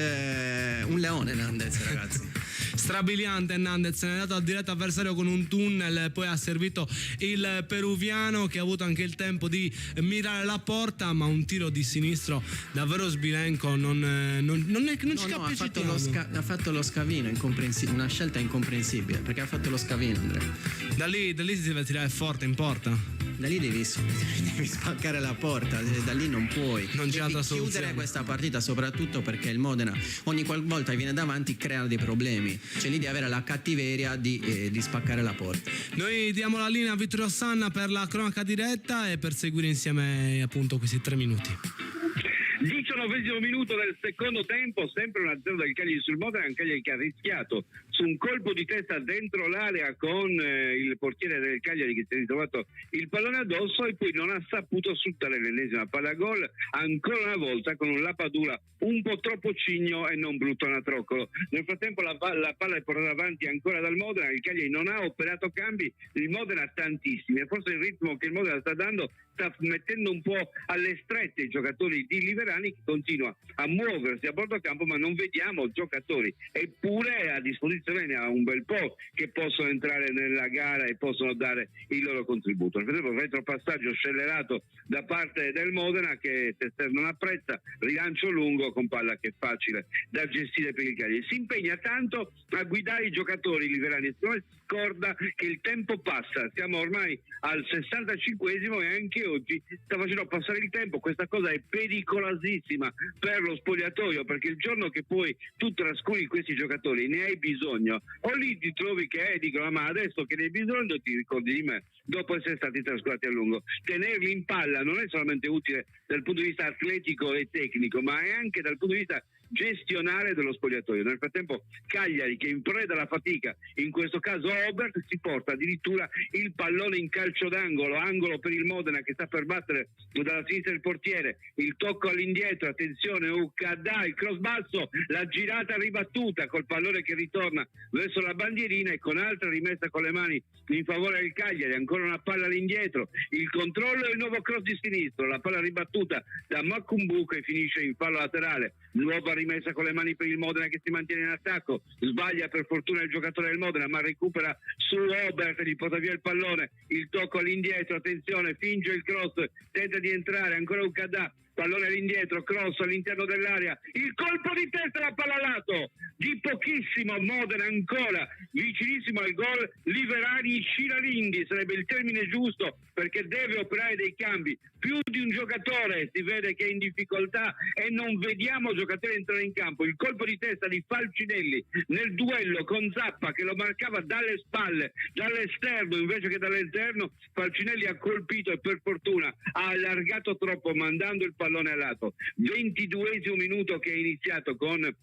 un leone Nandez, ragazzi. Strabiliante Nandez, è andato al diretto avversario con un tunnel, poi ha servito il peruviano che ha avuto anche il tempo di mirare la porta, ma un tiro di sinistro davvero sbilenco, ci capacitiamo. Ha fatto lo scavino, una scelta incomprensibile, perché ha fatto lo scavino, Andrea. Da lì si deve tirare forte in porta. Da lì devi spaccare la porta, da lì non puoi. Non c'è altra soluzione. Chiudere questa partita, soprattutto perché il Modena ogni qualvolta viene davanti crea dei problemi. C'è lì di avere la cattiveria di spaccare la porta. Noi diamo la linea a Vittorio Sanna per la cronaca diretta e per seguire insieme appunto questi 3 minuti. 19° minuto del secondo tempo, sempre 1-0 del Cagliari sul Modena, un Cagliari che ha rischiato su un colpo di testa dentro l'area con il portiere del Cagliari che si è ritrovato il pallone addosso e poi non ha saputo sfruttare l'ennesima palla gol, ancora una volta con un Lapadula un po' troppo cigno e non brutto anatroccolo. Nel frattempo la palla è portata avanti ancora dal Modena, il Cagliari non ha operato cambi, il Modena tantissimi e forse il ritmo che il Modena sta dando sta mettendo un po' alle strette i giocatori di Liverani, che continua a muoversi a bordo campo, ma non vediamo giocatori, eppure a disposizione ne ha un bel po' che possono entrare nella gara e possono dare il loro contributo. Nel frattempo retropassaggio scellerato da parte del Modena che Tester non apprezza, rilancio lungo con palla che è facile da gestire per il Cagliari. Si impegna tanto a guidare i giocatori Liverani, si scorda che il tempo passa, siamo ormai al 65esimo e anche oggi sta facendo passare il tempo. Questa cosa è pericolosissima per lo spogliatoio, perché il giorno che poi tu trascuri questi giocatori, ne hai bisogno bisogno, o lì ti trovi che dicono ma adesso che ne hai bisogno ti ricordi di me, dopo essere stati trascurati a lungo. Tenerli in palla non è solamente utile dal punto di vista atletico e tecnico, ma è anche dal punto di vista gestionale dello spogliatoio. Nel frattempo Cagliari, che in preda alla fatica, in questo caso Obert, si porta addirittura il pallone in calcio d'angolo, angolo per il Modena che sta per battere dalla sinistra il portiere, il tocco all'indietro, attenzione Ukada, il cross basso, la girata ribattuta col pallone che ritorna verso la bandierina e con altra rimessa con le mani in favore del Cagliari, ancora una palla all'indietro, il controllo e il nuovo cross di sinistro, la palla ribattuta da Makumbu che finisce in fallo laterale, nuova rimessa con le mani per il Modena che si mantiene in attacco, sbaglia per fortuna il giocatore del Modena ma recupera su Obert, gli porta via il pallone, il tocco all'indietro, attenzione, finge il cross, tenta di entrare, ancora Ukada, pallone all'indietro, cross all'interno dell'area, il colpo di testa, la palla a lato di pochissimo, Modena ancora vicinissimo al gol, Liverani Scilalindi sarebbe il termine giusto perché deve operare dei cambi, più di un giocatore si vede che è in difficoltà e non vediamo giocatori entrare in campo, il colpo di testa di Falcinelli nel duello con Zappa che lo marcava dalle spalle, dall'esterno invece che dall'interno, Falcinelli ha colpito e per fortuna ha allargato troppo mandando il pallone a lato. 22esimo minuto che è iniziato con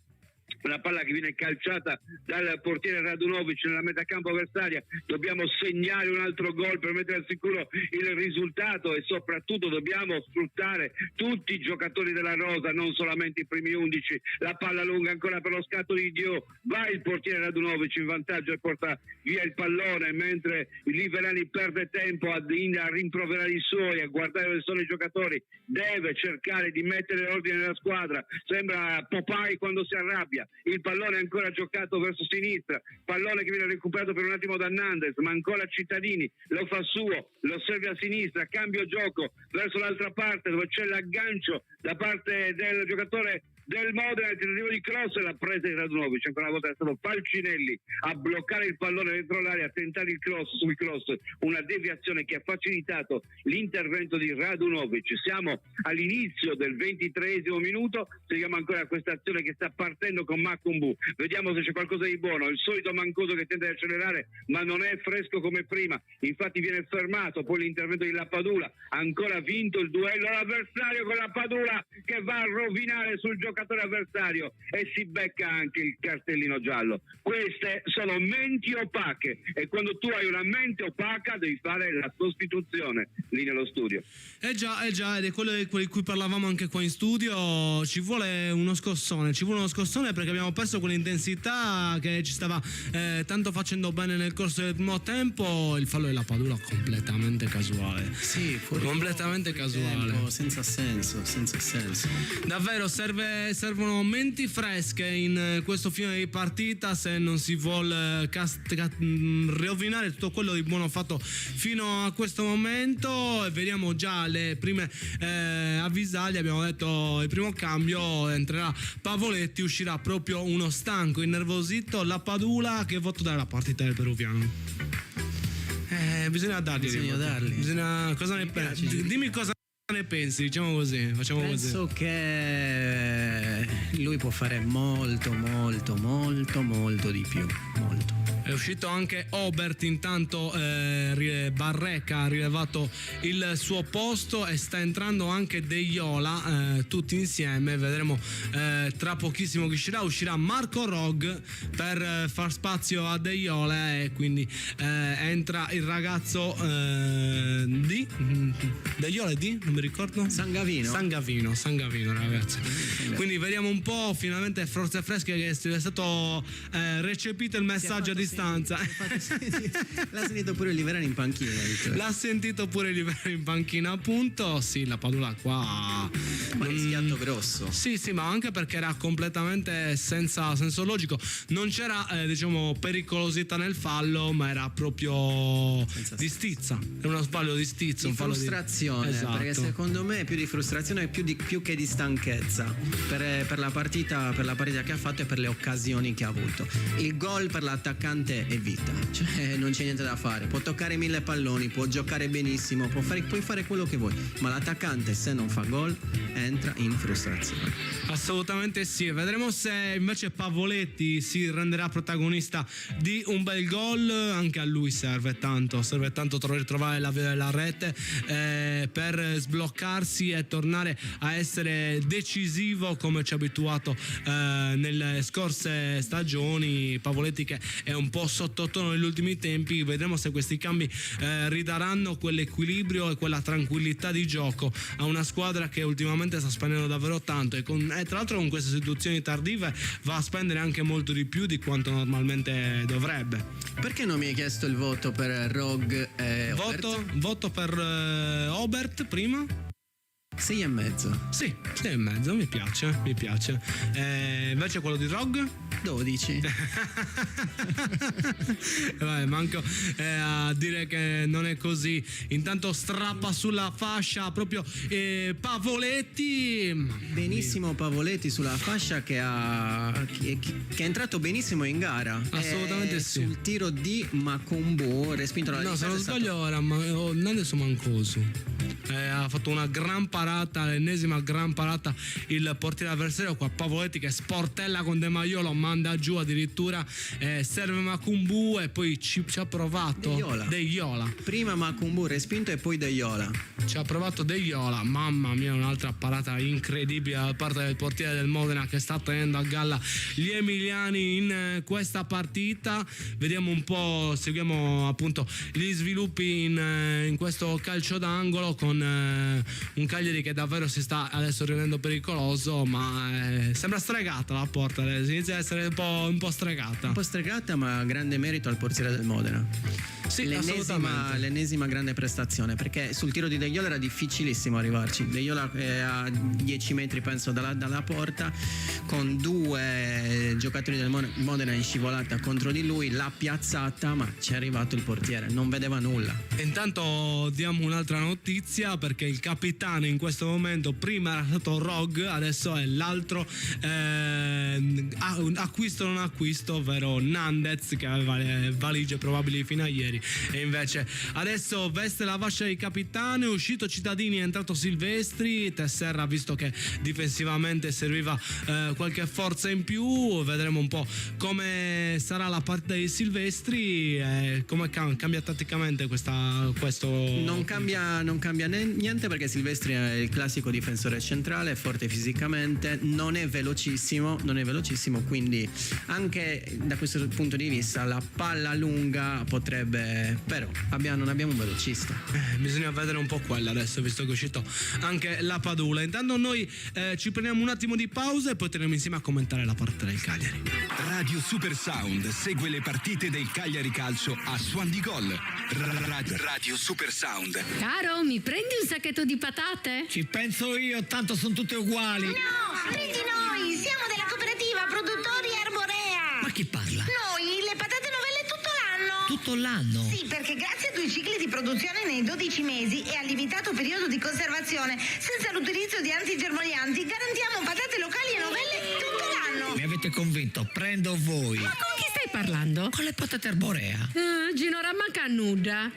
la palla che viene calciata dal portiere Radunovic nella metacampo avversaria, dobbiamo segnare un altro gol per mettere al sicuro il risultato e soprattutto dobbiamo sfruttare tutti i giocatori della rosa, non solamente i primi 11. La palla lunga ancora per lo scatto di Dio, va il portiere Radunovic in vantaggio e porta via il pallone, mentre il Liverani perde tempo a rimproverare i suoi, a guardare dove sono i giocatori, deve cercare di mettere ordine nella squadra, sembra Popeye quando si arrabbia. Il pallone è ancora giocato verso sinistra, pallone che viene recuperato per un attimo da Hernandez, ma ancora Cittadini lo fa suo, lo serve a sinistra, cambio gioco verso l'altra parte dove c'è l'aggancio da parte del giocatore del Modena, il tentativo di cross e la presa di Radunovic, ancora una volta è stato Falcinelli a bloccare il pallone dentro l'area, a tentare il cross sul cross, una deviazione che ha facilitato l'intervento di Radunovic. Siamo all'inizio del 23esimo minuto, seguiamo ancora questa azione che sta partendo con Makumbu, vediamo se c'è qualcosa di buono, il solito Mancuso che tenta di accelerare ma non è fresco come prima, infatti viene fermato, poi l'intervento di Lapadula, ancora vinto il duello all'avversario con Lapadula che va a rovinare sul giocatore avversario e si becca anche il cartellino giallo. Queste sono menti opache e quando tu hai una mente opaca devi fare la sostituzione lì nello studio. Già, ed è quello di cui parlavamo anche qua in studio, ci vuole uno scossone perché abbiamo perso quell'intensità che ci stava tanto facendo bene nel corso del primo tempo. Il fallo della Padula completamente casuale. Sì, completamente casuale. Tempo, senza senso. Davvero servono menti fresche in questo fine di partita se non si vuole rovinare tutto quello di buono fatto fino a questo momento. E vediamo già le prime avvisaglie. Abbiamo detto il primo cambio, entrerà Pavoletti, uscirà proprio uno stanco, innervosito La Padula. Che voto dare alla partita del peruviano? Bisogna dargli. Cosa ne pensi? Dimmi cosa ne pensi, diciamo così, Penso che lui può fare molto di più, molto. È uscito anche Obert, intanto Barreca ha rilevato il suo posto e sta entrando anche De Iola, tutti insieme, vedremo tra pochissimo che uscirà Marco Rog per far spazio a De Iola e quindi entra il ragazzo di De Iola non mi ricordo, Sangavino ragazzi. Quindi vediamo un po', finalmente forze fresche, che è stato recepito il messaggio a distanza. L'ha sentito pure Liverani in panchina. Appunto. Sì, la Padula qua rischiato grosso. Sì, ma anche perché era completamente senza senso logico, non c'era pericolosità nel fallo, ma era proprio di stizza, era uno sbaglio di stizza, di frustrazione, esatto. Perché secondo me è più di frustrazione, più che di stanchezza per la partita che ha fatto e per le occasioni che ha avuto. Il gol per l'attaccante l'attaccante è vita, cioè non c'è niente da fare, può toccare 1000 palloni, può giocare benissimo, puoi fare quello che vuoi, ma l'attaccante se non fa gol entra in frustrazione. Assolutamente sì, vedremo se invece Pavoletti si renderà protagonista di un bel gol. Anche a lui serve tanto ritrovare la via della rete per sbloccarsi e tornare a essere decisivo come ci ha abituato nelle scorse stagioni. Pavoletti che è un po' sottotono negli ultimi tempi, vedremo se questi cambi ridaranno quell'equilibrio e quella tranquillità di gioco a una squadra che ultimamente sta spendendo davvero tanto e tra l'altro con queste sostituzioni tardive va a spendere anche molto di più di quanto normalmente dovrebbe. Perché non mi hai chiesto il voto per Rog e Obert? Voto per Obert prima. 6,5. Sì, 6,5, mi piace. Invece quello di Rog? 12. Vabbè, manco a dire che non è così. Intanto strappa sulla fascia proprio Pavoletti. Benissimo Pavoletti sulla fascia che è entrato benissimo in gara. Assolutamente sì. Sul tiro di Makumbu respinto dalla difesa. No, se non sbaglio era Nandeso Mancosu. Ha fatto una gran parata, l'ennesima gran parata il portiere avversario. Qua Pavoletti che sportella con De Maiolo, manda giù addirittura, serve Makumbu e poi ci ha provato Deiola. Prima Makumbu respinto e poi Deiola. Ci ha provato Deiola, mamma mia, un'altra parata incredibile da parte del portiere del Modena che sta tenendo a galla gli emiliani in questa partita. Vediamo un po', seguiamo appunto gli sviluppi in questo calcio d'angolo con un Cagliari che davvero si sta adesso rendendo pericoloso, ma sembra stregata la porta, inizia a essere un po' stregata. Un po' stregata, ma grande merito al portiere del Modena. Sì, l'ennesima grande prestazione, perché sul tiro di Deiola era difficilissimo arrivarci. Deiola a 10 metri penso dalla porta, con 2 giocatori del Modena in scivolata contro di lui, l'ha piazzata, ma ci è arrivato il portiere, non vedeva nulla. Intanto diamo un'altra notizia, perché il capitano in questo momento prima era stato Rog, adesso è l'altro acquisto non acquisto, ovvero Nandez, che aveva le valigie probabili fino a ieri e invece adesso veste la fascia di capitano. È uscito Cittadini, è entrato Silvestri. Tesserra, visto che difensivamente serviva qualche forza in più, vedremo un po' come sarà la partita di Silvestri, come cambia tatticamente questo. Non cambia niente, perché Silvestri è il classico difensore centrale, è forte fisicamente, non è velocissimo, quindi anche da questo punto di vista la palla lunga potrebbe, però non abbiamo un velocista. Bisogna vedere un po' quella adesso, visto che è uscito anche la Padula. Intanto noi ci prendiamo un attimo di pausa e poi torniamo insieme a commentare la partita del Cagliari. Radio Super Sound segue le partite del Cagliari Calcio a Suon di Gol. Radio Super Sound. Caro, mi prendi un sacchetto di patate? Ci penso io, tanto sono tutte uguali. No, prendi noi, siamo della cooperativa Produttori Arborea. Ma chi parla? Noi, le patate novelle tutto l'anno. Tutto l'anno? Sì, perché grazie a 2 cicli di produzione nei 12 mesi e al limitato periodo di conservazione, senza l'utilizzo di antigermoglianti, garantiamo patate locali e novelle tutto l'anno. Mi avete convinto, prendo voi. Ma con chi stai parlando? Con le patate arborea. Gino Rammacannuda.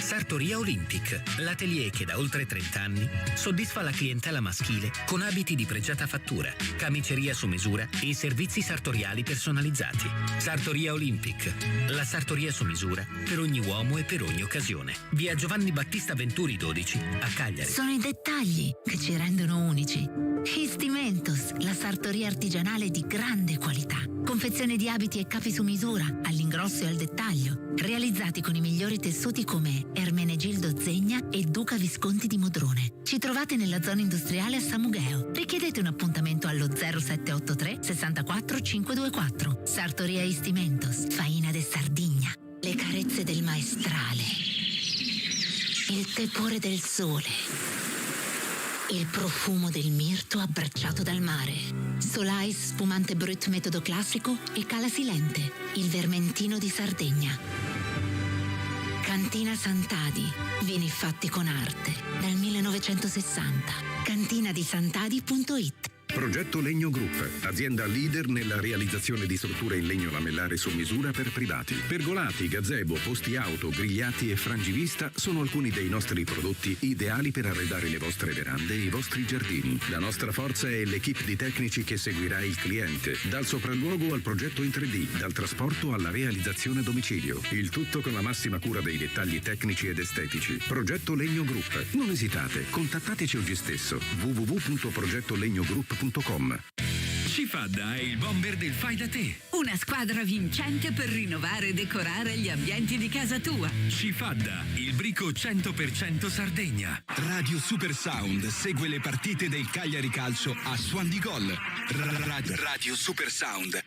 Sartoria Olympic, l'atelier che da oltre 30 anni soddisfa la clientela maschile con abiti di pregiata fattura, camiceria su misura e servizi sartoriali personalizzati. Sartoria Olympic, la sartoria su misura per ogni uomo e per ogni occasione. Via Giovanni Battista Venturi 12 a Cagliari. Sono i dettagli che ci rendono unici. Istimentos, la sartoria artigianale di grande qualità. Confezione di abiti e capi su misura, all'ingrosso e al dettaglio, realizzati con i migliori tessuti come Ermenegildo Zegna e Duca Visconti di Modrone. Ci trovate nella zona industriale a Samugheo. Richiedete un appuntamento allo 0783 64 524. Sartoria Istimentos, Faina de Sardigna. Le carezze del maestrale. Il tepore del sole. Il profumo del mirto abbracciato dal mare. Solais spumante brut metodo classico e Cala Silente, il vermentino di Sardegna. Cantina Sant'Adi, vini fatti con arte, dal 1960. Cantinadisantadi.it. Progetto Legno Group, azienda leader nella realizzazione di strutture in legno lamellare su misura per privati. Pergolati, gazebo, posti auto, grigliati e frangivista sono alcuni dei nostri prodotti ideali per arredare le vostre verande e i vostri giardini. La nostra forza è l'equipe di tecnici che seguirà il cliente, dal sopralluogo al progetto in 3D, dal trasporto alla realizzazione a domicilio. Il tutto con la massima cura dei dettagli tecnici ed estetici. Progetto Legno Group. Non esitate, contattateci oggi stesso. www.progettolegnogroup.com. Cifadda è il bomber del fai da te. Una squadra vincente per rinnovare e decorare gli ambienti di casa tua. Cifadda, il brico 100% Sardegna. Radio Super Sound segue le partite del Cagliari Calcio a Suon di Gol. Radio Super Sound.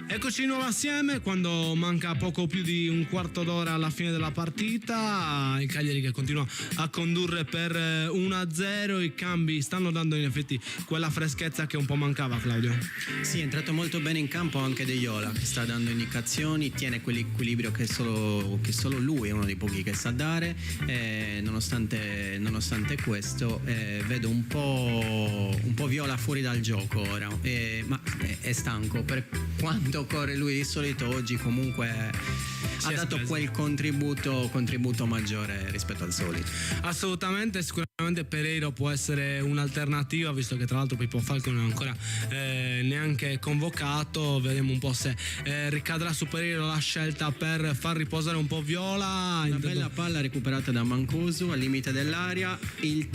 Eccoci di nuovo assieme quando manca poco più di un quarto d'ora alla fine della partita. Il Cagliari che continua a condurre per 1-0. I cambi stanno dando in effetti quella freschezza che un po' mancava, Claudio. Sì, è entrato molto bene in campo anche De Jola, che sta dando indicazioni, tiene quell'equilibrio che solo lui è uno dei pochi che sa dare. Nonostante questo vedo un po' Viola fuori dal gioco ora, ma è stanco. Per quanto corre lui di solito, oggi comunque ha dato quel contributo maggiore rispetto al solito. Assolutamente, sicuramente Pereiro può essere un'alternativa, visto che tra l'altro Pippo Falco non è ancora neanche convocato. Vedremo un po' se ricadrà su Pereiro la scelta per far riposare un po' Viola. Una bella palla recuperata da Mancuso al limite dell'area, il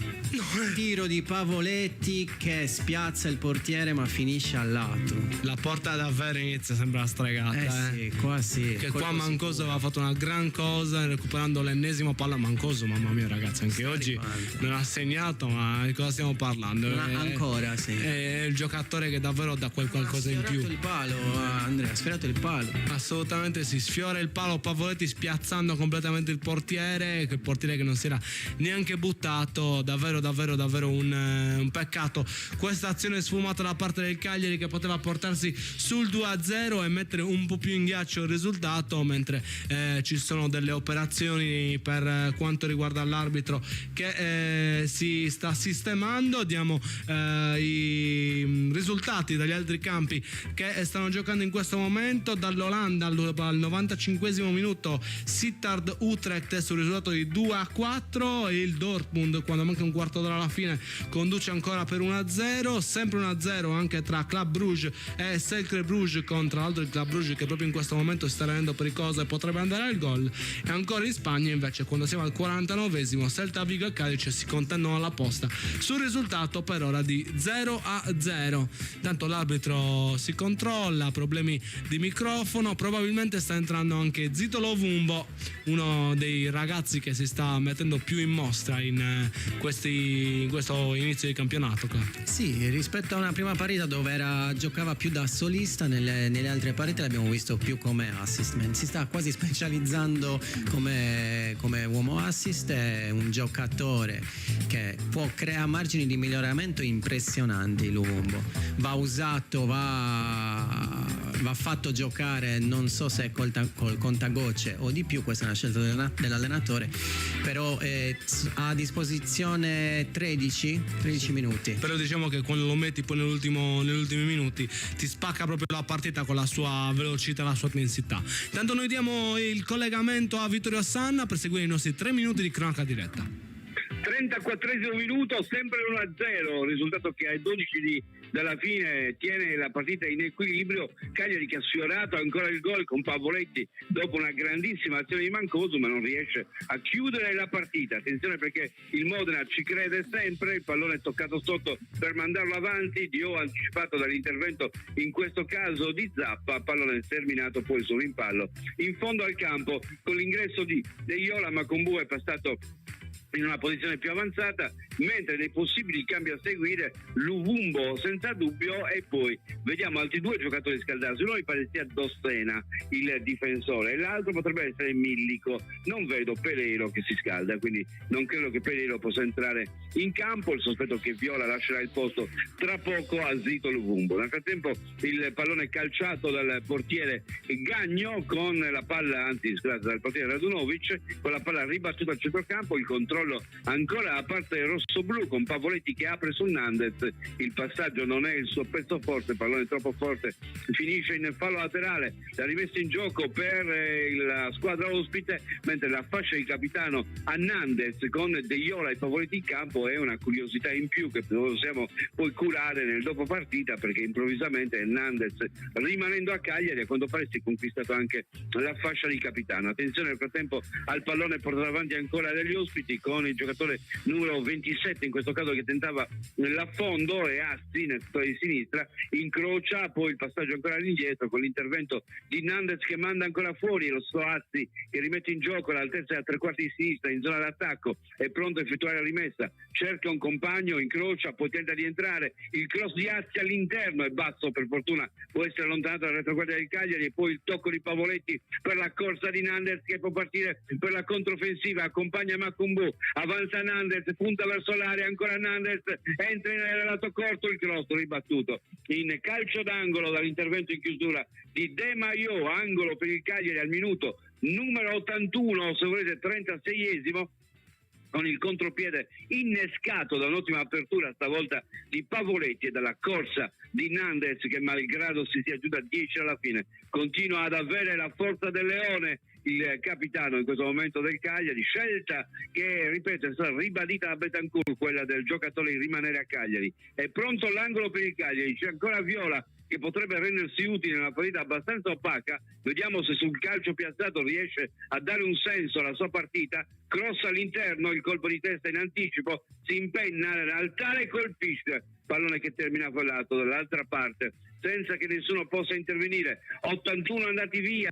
tiro di Pavoletti che spiazza il portiere ma finisce al lato. La porta davvero inizia, sembra stregata. Sì, qua sì. Che qua Mancoso aveva fatto una gran cosa recuperando l'ennesima palla. Mancoso, mamma mia ragazzi, anche oggi non ha segnato, ma di cosa stiamo parlando? Ancora sì. È il giocatore che davvero dà qualcosa in più. Ha sfiorato il palo, Andrea, ha sfiorato il palo. Assolutamente si sfiora il palo Pavoletti spiazzando completamente il portiere, che non si era neanche buttato. Davvero un peccato questa azione sfumata da parte del Cagliari, che poteva portarsi sul 2-0 e mettere un po' più in ghiaccio il risultato, mentre ci sono delle operazioni per quanto riguarda l'arbitro che si sta sistemando. Diamo i risultati dagli altri campi che stanno giocando in questo momento. Dall'Olanda al 95esimo minuto Sittard Utrecht sul risultato di 2-4. Il Dortmund, quando manca un quarto d'ora alla fine, conduce ancora per 1-0. Sempre 1-0 anche tra Club Brugge e Cercle Bruges, tra l'altro il Club Brugge che proprio in questo momento si sta rendendo pericoloso e potrebbe andare al gol. E ancora in Spagna invece, quando siamo al 49esimo, Celta Vigo e Cadiz si contendono alla posta sul risultato per ora di 0-0. Tanto l'arbitro si controlla, problemi di microfono, probabilmente sta entrando anche Zito Lovumbo, uno dei ragazzi che si sta mettendo più in mostra in questo inizio di campionato. Sì, rispetto a una prima partita dove giocava più da solista, nelle altre partite l'abbiamo visto più come assist man. Si sta quasi specializzando come uomo assist. È un giocatore che può creare margini di miglioramento impressionanti. Lovumbo va usato, va fatto giocare, non so se col contagocce o di più, questa è una scelta dell'allenatore, però ha a disposizione 13 minuti. Però diciamo che quando lo metti poi negli ultimi minuti ti spacca proprio la partita con la sua velocità, la sua intensità. Tanto noi diamo il collegamento a Vittorio Sanna per seguire i nostri 3 minuti di cronaca diretta. 34esimo minuto, sempre 1-0, risultato che ai 12 dalla fine tiene la partita in equilibrio. Cagliari che ha sfiorato ancora il gol con Pavoletti dopo una grandissima azione di Mancoso, ma non riesce a chiudere la partita. Attenzione, perché il Modena ci crede sempre, il pallone è toccato sotto per mandarlo avanti, Dio anticipato dall'intervento in questo caso di Zappa, pallone terminato poi sul rimpallo in fondo al campo con l'ingresso di De Jola. Macombu è passato in una posizione più avanzata, mentre dei possibili cambi a seguire Lovumbo senza dubbio, e poi vediamo altri 2 giocatori scaldarsi. Uno mi pare sia Dossena, il difensore, e l'altro potrebbe essere Millico. Non vedo Pereiro che si scalda, quindi non credo che Pereiro possa entrare in campo. Il sospetto che Viola lascerà il posto tra poco a Zito Lovumbo. Nel frattempo il pallone calciato dal portiere Gagno con la palla, dal portiere Radunovic, con la palla ribattuta al centrocampo, il controllo controllo ancora a parte rosso-blu, con Pavoletti che apre su Nandez. Il passaggio non è il suo pezzo forte, il pallone è troppo forte, finisce in fallo laterale, la rimessa in gioco per la squadra ospite, mentre la fascia di capitano a Nandez con De Iola e Pavoletti in campo è una curiosità in più che possiamo poi curare nel dopo partita, perché improvvisamente Nandez, rimanendo a Cagliari, a quanto pare si è conquistato anche la fascia di capitano. Attenzione nel frattempo al pallone portato avanti ancora dagli ospiti, con il giocatore numero 27 in questo caso che tentava l'affondo, e Assi nel settore di sinistra incrocia, poi il passaggio ancora all'indietro con l'intervento di Nandez che manda ancora fuori, lo stesso Assi che rimette in gioco all'altezza da 3/4 di sinistra in zona d'attacco, è pronto a effettuare la rimessa, cerca un compagno, incrocia, poi tenta di entrare, il cross di Assi all'interno è basso, per fortuna può essere allontanato dalla retroguardia del Cagliari, e poi il tocco di Pavoletti per la corsa di Nandez che può partire per la controffensiva, accompagna Macumbu, avanza Nandez, punta verso l'area, ancora Nandez, entra nel lato corto, il cross ribattuto in calcio d'angolo dall'intervento in chiusura di De Maio, angolo per il Cagliari al minuto numero 81, se volete 36esimo, con il contropiede innescato da un'ottima apertura stavolta di Pavoletti e dalla corsa di Nandez, che malgrado si sia giunta a 10 alla fine continua ad avere la forza del leone il capitano in questo momento del Cagliari, scelta che, ripeto, è stata ribadita da Betancourt, quella del giocatore di rimanere a Cagliari. È pronto l'angolo per il Cagliari, c'è ancora Viola che potrebbe rendersi utile in una partita abbastanza opaca, vediamo se sul calcio piazzato riesce a dare un senso alla sua partita, cross all'interno, il colpo di testa in anticipo, si impenna all'altare e colpisce, pallone che termina quell'altro dall'altra parte, senza che nessuno possa intervenire. 81 andati via,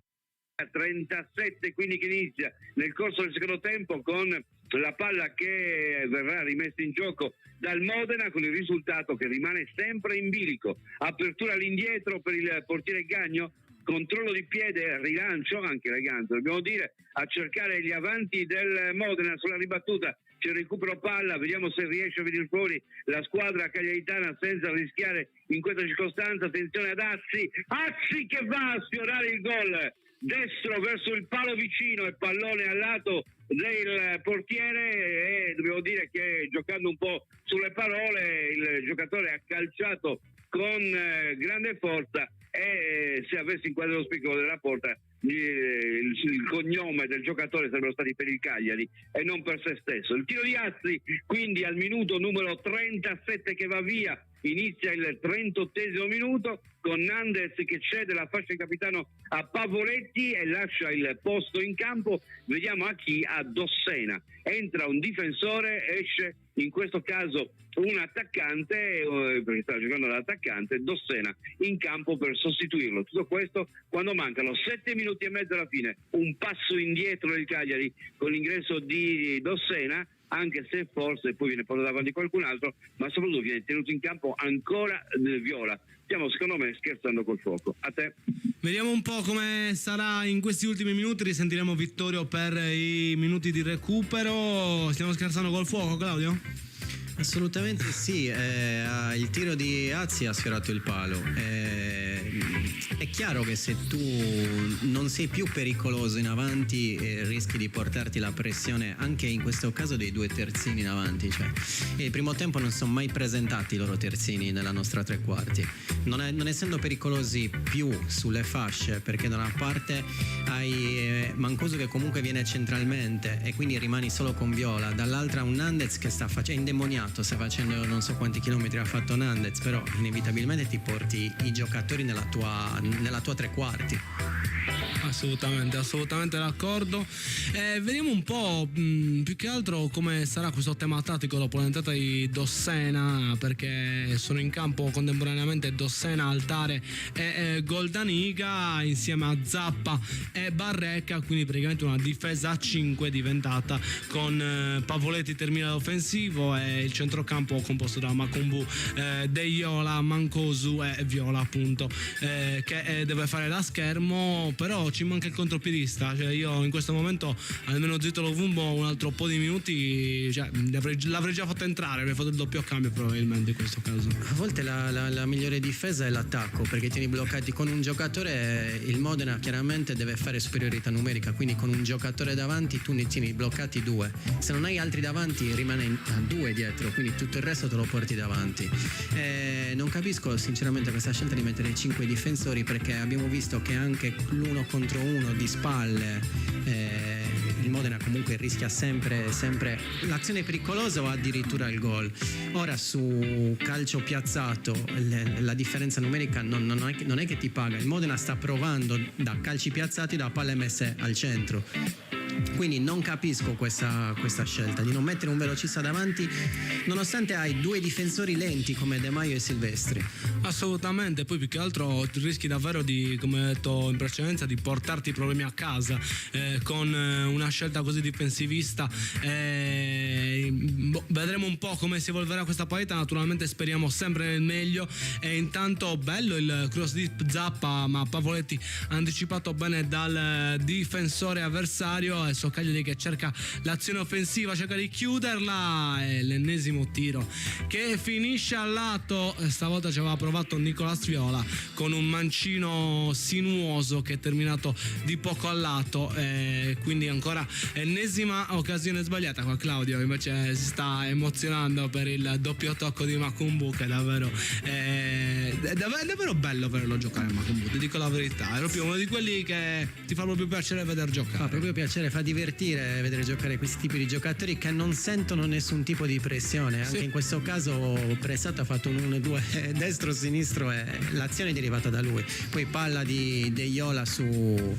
37 quindi che inizia nel corso del secondo tempo, con la palla che verrà rimessa in gioco dal Modena, con il risultato che rimane sempre in bilico. Apertura all'indietro per il portiere Gagno, controllo di piede, rilancio anche elegante, dobbiamo dire, a cercare gli avanti del Modena sulla ribattuta. C'è il recupero palla, vediamo se riesce a venire fuori la squadra cagliaritana senza rischiare in questa circostanza. Attenzione ad Assi che va a sfiorare il gol destro verso il palo vicino, e pallone al lato del portiere, e dobbiamo dire che, giocando un po' sulle parole, il giocatore ha calciato con grande forza, e se avessi inquadrato lo spiccolo della porta il cognome del giocatore sarebbero stati per il Cagliari e non per se stesso. Il tiro di Assi quindi al minuto numero 37 che va via, inizia il 38esimo minuto, con Nandez che cede la fascia di capitano a Pavoletti e lascia il posto in campo, vediamo a chi? A Dossena. Entra un difensore, esce in questo caso un attaccante, perché sta giocando l'attaccante, Dossena in campo per sostituirlo. Tutto questo quando mancano 7 minuti e mezzo alla fine, un passo indietro del Cagliari con l'ingresso di Dossena, anche se forse poi viene portato avanti qualcun altro, ma soprattutto viene tenuto in campo ancora Viola. Stiamo secondo me scherzando col fuoco. A te. Vediamo un po' come sarà in questi ultimi minuti, risentiremo Vittorio per i minuti di recupero. Stiamo scherzando col fuoco, Claudio? Assolutamente sì, il tiro di Assi ha sfiorato il palo. È chiaro che se tu non sei più pericoloso in avanti, rischi di portarti la pressione anche in questo caso dei due terzini in avanti. Cioè, il primo tempo non sono mai presentati i loro terzini nella nostra tre quarti, non essendo pericolosi più sulle fasce, perché da una parte hai Mancuso che comunque viene centralmente e quindi rimani solo con Viola, dall'altra un Nandez che sta facendo indemoniato, sta facendo non so quanti chilometri ha fatto Nandez, però inevitabilmente ti porti i giocatori nella tua tre quarti. Assolutamente d'accordo. Vediamo un po' più che altro come sarà questo tema tattico dopo l'entrata di Dossena, perché sono in campo contemporaneamente Dossena, Altare e Goldaniga insieme a Zappa e Barrecca, quindi praticamente una difesa a 5 diventata, con Pavoletti termina l'offensivo e il centrocampo composto da Macumbu, De Iola, Mancosu e Viola appunto, che deve fare da schermo, però ci manca il contropiedista. Cioè, io in questo momento almeno Zito Lovumbo un altro po' di minuti, cioè, l'avrei già fatto entrare, avrei fatto il doppio cambio probabilmente in questo caso. A volte la migliore difesa difesa e l'attacco, perché tieni bloccati con un giocatore. Il Modena chiaramente deve fare superiorità numerica, quindi con un giocatore davanti tu ne tieni bloccati 2. Se non hai altri davanti rimane a 2 dietro, quindi tutto il resto te lo porti davanti. Non capisco sinceramente questa scelta di mettere 5 difensori, perché abbiamo visto che anche l'1 contro 1 di spalle il Modena comunque rischia sempre l'azione pericolosa o addirittura il gol. Ora su calcio piazzato la differenza numerica non è che ti paga. Il Modena sta provando da calci piazzati da palle messe al centro. Quindi non capisco questa scelta di non mettere un velocista davanti, nonostante hai 2 difensori lenti come De Maio e Silvestri. Assolutamente, poi più che altro rischi davvero di, come ho detto in precedenza, di portarti i problemi a casa con una scelta così difensivista. Vedremo un po' come si evolverà questa partita, naturalmente speriamo sempre nel meglio. E intanto bello il cross di Zappa, ma Pavoletti ha anticipato bene dal difensore avversario. Adesso Cagliari che cerca l'azione offensiva, cerca di chiuderla, e l'ennesimo tiro che finisce al lato. Stavolta ci aveva provato Nicolas Viola con un mancino sinuoso che è terminato di poco al lato, quindi ancora ennesima occasione sbagliata. Qua Claudio invece si sta emozionando per il doppio tocco di Makumbu, che è davvero bello vederlo giocare Makumbu, ti dico la verità, è proprio uno di quelli che ti fa proprio piacere vedere giocare. Fa proprio piacere, fa divertire vedere giocare questi tipi di giocatori che non sentono nessun tipo di pressione. Anche in questo caso Pressato ha fatto un 1-2 destro-sinistro e l'azione è derivata da lui. Poi palla di De Iola su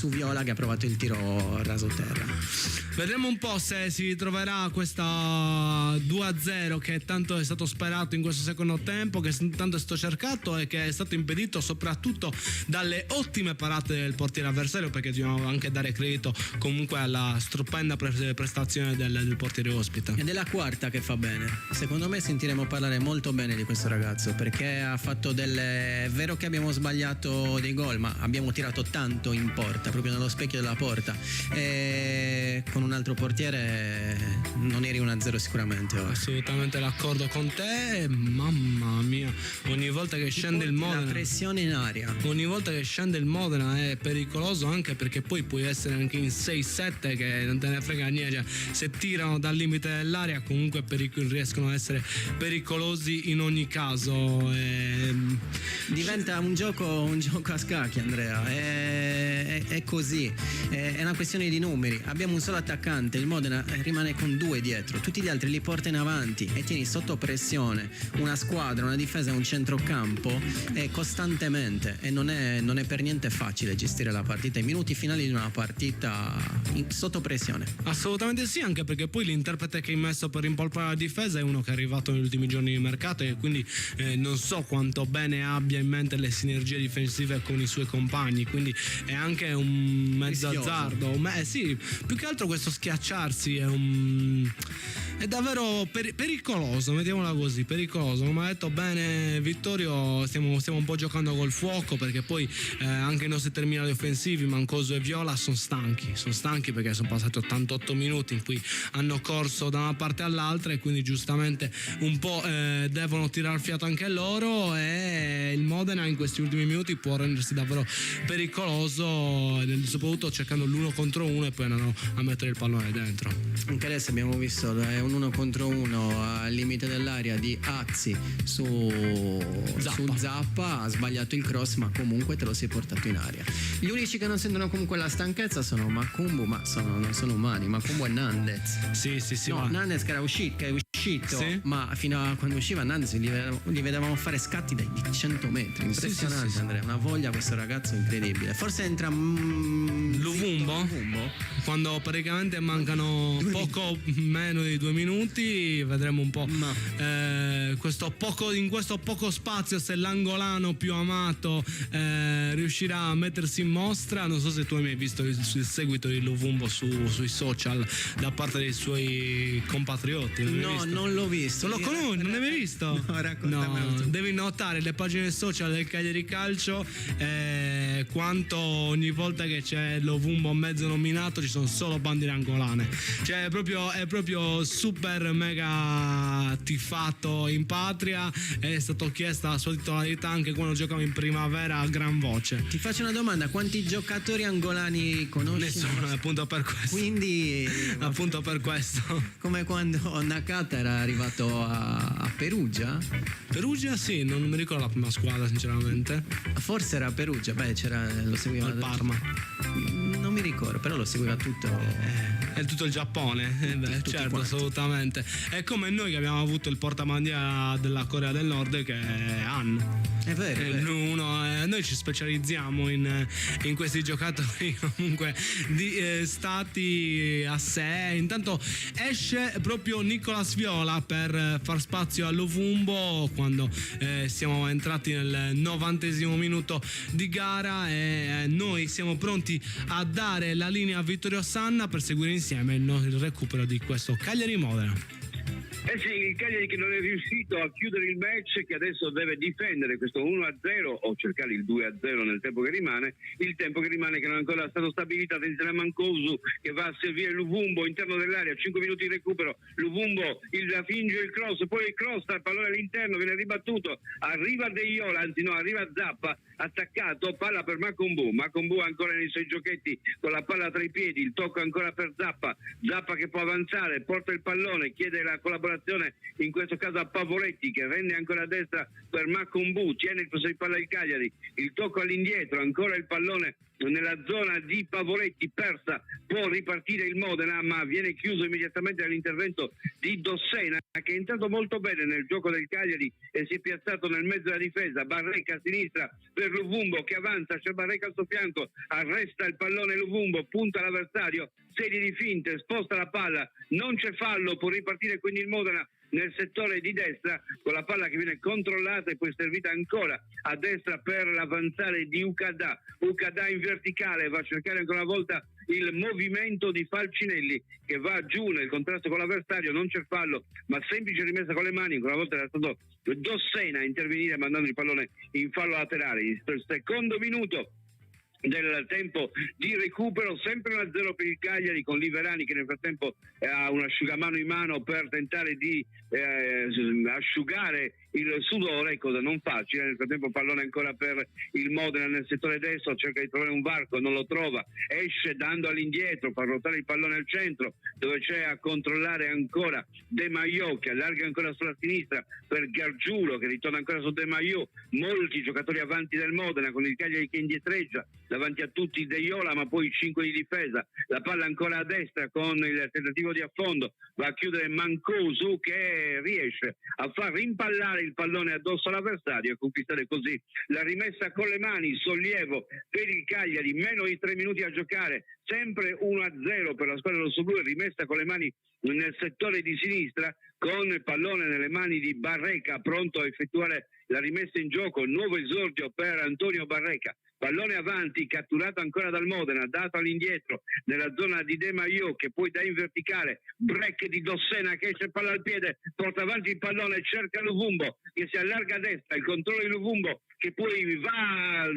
Viola, che ha provato il tiro raso terra. Vedremo un po' se si troverà questa 2-0 che tanto è stato sperato in questo secondo tempo, che tanto è stato cercato e che è stato impedito soprattutto dalle ottime parate del portiere avversario, perché dobbiamo anche dare credito comunque alla stupenda prestazione del portiere ospite. Ed è la quarta che fa bene. Secondo me sentiremo parlare molto bene di questo ragazzo, perché ha fatto è vero che abbiamo sbagliato dei gol, ma abbiamo tirato tanto in porta, proprio nello specchio della porta, e con un altro portiere non eri 1-0 sicuramente ora. Assolutamente d'accordo con te. Mamma mia, ogni volta che scende il Modena, la pressione in aria, ogni volta che scende il Modena è pericoloso, anche perché poi puoi essere anche in 6-7 che non te ne frega niente. Se tirano dal limite dell'area comunque riescono ad essere pericolosi in ogni caso. Diventa un gioco a scacchi, Andrea, è così, è una questione di numeri. Abbiamo un solo attaccante, il Modena rimane con 2 dietro, tutti gli altri li porta in avanti e tieni sotto pressione una squadra, una difesa, un centrocampo costantemente, e non è per niente facile gestire la partita, i minuti finali di una partita sotto pressione. Assolutamente sì, anche perché poi l'interprete che hai messo per rimpolpare la difesa è uno che è arrivato negli ultimi giorni di mercato, e quindi non so quanto bene abbia in mente le sinergie difensive con i suoi compagni, quindi è anche un mezzo azzardo. Sì, più che altro questo schiacciarsi è davvero pericoloso, mettiamola così, pericoloso. Come ha detto bene Vittorio, stiamo un po' giocando col fuoco, perché poi anche i nostri terminali offensivi, Mancoso e Viola, sono stanchi perché sono passati 88 minuti in cui hanno corso da una parte all'altra, e quindi giustamente un po' devono tirare fiato anche loro, e il Modena in questi ultimi minuti può rendersi davvero pericoloso, soprattutto cercando l'1 contro 1 e poi andando a mettere il pallone dentro. Anche adesso abbiamo visto è un 1 contro 1 al limite dell'area di Azzi su Zappa, ha sbagliato il cross, ma comunque te lo sei portato in aria. Gli unici che non sentono comunque la stanchezza sono Makumbu, ma non sono umani. Makumbu e Nandez. Sì. No, Nandez che è uscito, sì. Ma fino a quando usciva Nandez li vedevamo fare scatti di 100 metri. Impressionante, sì. Andrea, una voglia questo ragazzo incredibile. Forse entra Luvumbo, quando praticamente mancano poco meno di 2 minuti, vedremo un po' in questo poco spazio se l'angolano più amato riuscirà a mettersi in mostra. Non so se tu hai mai visto il seguito di Luvumbo sui social da parte dei suoi compatrioti. No, Non l'ho visto. Non lo conosci? Non l'hai mai visto? No, raccontamelo tu. Devi notare le pagine social del Cagliari Calcio, quanto ogni volta che c'è l'Ovumbo mezzo nominato ci sono solo bandiere angolane. Cioè è proprio super mega tifato in patria. È stato chiesta la sua titolarità anche quando giocava in primavera a gran voce. Ti faccio una domanda: quanti giocatori angolani conosci? Nessuno, appunto per questo. Quindi appunto per questo. come quando Nakata era arrivato a Perugia? Perugia sì, non mi ricordo la prima squadra sinceramente. Forse era a Perugia, lo seguiva Al Parma. Non mi ricordo, però lo seguiva tutto. È tutto il Giappone, tutti certo, quanti. Assolutamente. È come noi che abbiamo avuto il portabandiera della Corea del Nord che è Han. È vero. Noi ci specializziamo in questi giocatori comunque stati a sé. Intanto esce proprio Nicolas Viola per far spazio all'Ovumbo quando siamo entrati nel 90° minuto di gara e noi siamo pronti a dare la linea a Vittorio Sanna per seguire insieme il recupero di questo Cagliari Modena. Eh sì, il Cagliari che non è riuscito a chiudere il match, che adesso deve difendere questo 1-0 o cercare il 2-0 nel tempo che rimane, il tempo che rimane che non è ancora stato stabilito. Attenzione a Mancosu che va a servire l'Uvumbo interno dell'area, 5 minuti di recupero, l'Uvumbo finge il cross, poi il cross, il pallone all'interno, viene ribattuto, arriva De Iola, arriva Zappa, attaccato, palla per Macombu ancora nei suoi giochetti con la palla tra i piedi, il tocco ancora per Zappa che può avanzare, porta il pallone, chiede la collaborazione in questo caso a Pavoletti che rende ancora a destra per Macombu, tiene il possesso di palla il Cagliari, il tocco all'indietro, ancora il pallone nella zona di Pavoletti, persa, può ripartire il Modena ma viene chiuso immediatamente dall'intervento di Dossena che è entrato molto bene nel gioco del Cagliari e si è piazzato nel mezzo della difesa. Barreca a sinistra per l'Uvumbo che avanza, c'è Barreca al suo fianco, arresta il pallone l'Uvumbo, punta l'avversario, serie di finte, sposta la palla, non c'è fallo, può ripartire quindi il Modena nel settore di destra con la palla che viene controllata e poi servita ancora a destra per l'avanzare di Ukada in verticale, va a cercare ancora una volta il movimento di Falcinelli che va giù nel contrasto con l'avversario, non c'è fallo ma semplice rimessa con le mani, ancora una volta era stato Dossena a intervenire mandando il pallone in fallo laterale. Il secondo minuto del tempo di recupero, sempre 1-0 per il Cagliari con Liverani che nel frattempo ha un asciugamano in mano per tentare di asciugare il sudore, cosa non facile. Nel frattempo pallone ancora per il Modena nel settore destro, cerca di trovare un varco, non lo trova, esce dando all'indietro, fa ruotare il pallone al centro dove c'è a controllare ancora De Maio che allarga ancora sulla sinistra per Gargiulo che ritorna ancora su De Maio, molti giocatori avanti del Modena con il Cagliari che indietreggia davanti a tutti De Iola ma poi 5 di difesa, la palla ancora a destra con il tentativo di affondo, va a chiudere Mancosu che riesce a far rimpallare il pallone addosso all'avversario e conquistare così la rimessa con le mani. Sollievo per il Cagliari, meno di 3 minuti a giocare, sempre 1-0 per la squadra rossoblu, rimessa con le mani nel settore di sinistra con il pallone nelle mani di Barreca pronto a effettuare la rimessa in gioco, nuovo esordio per Antonio Barreca, pallone avanti, catturato ancora dal Modena, dato all'indietro nella zona di De Maio che poi dà in verticale, break di Dossena che esce palla al piede, porta avanti il pallone, cerca l'Uvumbo che si allarga a destra, il controllo di l'Uvumbo che poi va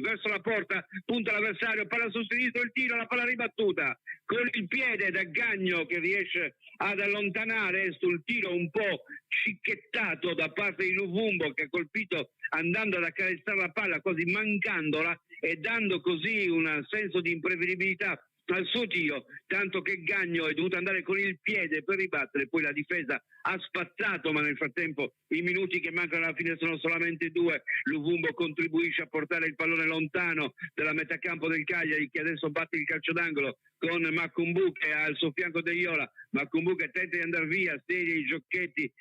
verso la porta, punta l'avversario, palla sul sinistro, il tiro, la palla ribattuta con il piede da Gagno che riesce ad allontanare sul tiro un po' cicchettato da parte di Luvumbo che ha colpito andando ad accarezzare la palla quasi mancandola e dando così un senso di imprevedibilità al suo tiro, tanto che Gagno è dovuto andare con il piede per ribattere, poi la difesa ha spazzato, ma nel frattempo i minuti che mancano alla fine sono solamente 2. Luvumbo contribuisce a portare il pallone lontano dalla metà campo del Cagliari che adesso batte il calcio d'angolo con Macumbu che ha al suo fianco De Iola. Macumbu che tenta di andare via, serie i giochetti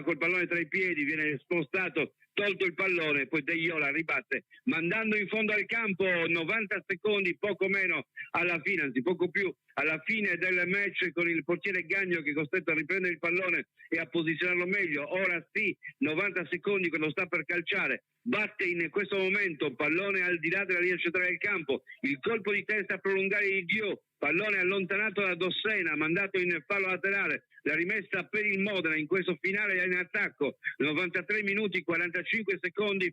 col pallone tra i piedi, viene spostato, tolto il pallone, poi De Iola ribatte mandando in fondo al campo, 90 secondi poco meno alla fine, anzi poco più alla fine del match, con il portiere Gagno che è costretto a riprendere il pallone e a posizionarlo meglio. Ora sì, 90 secondi quando sta per calciare, batte in questo momento pallone al di là della linea centrale del campo, il colpo di testa a prolungare di Dio pallone allontanato da Dossena, mandato in fallo laterale, la rimessa per il Modena in questo finale in attacco, 93 minuti 45 secondi.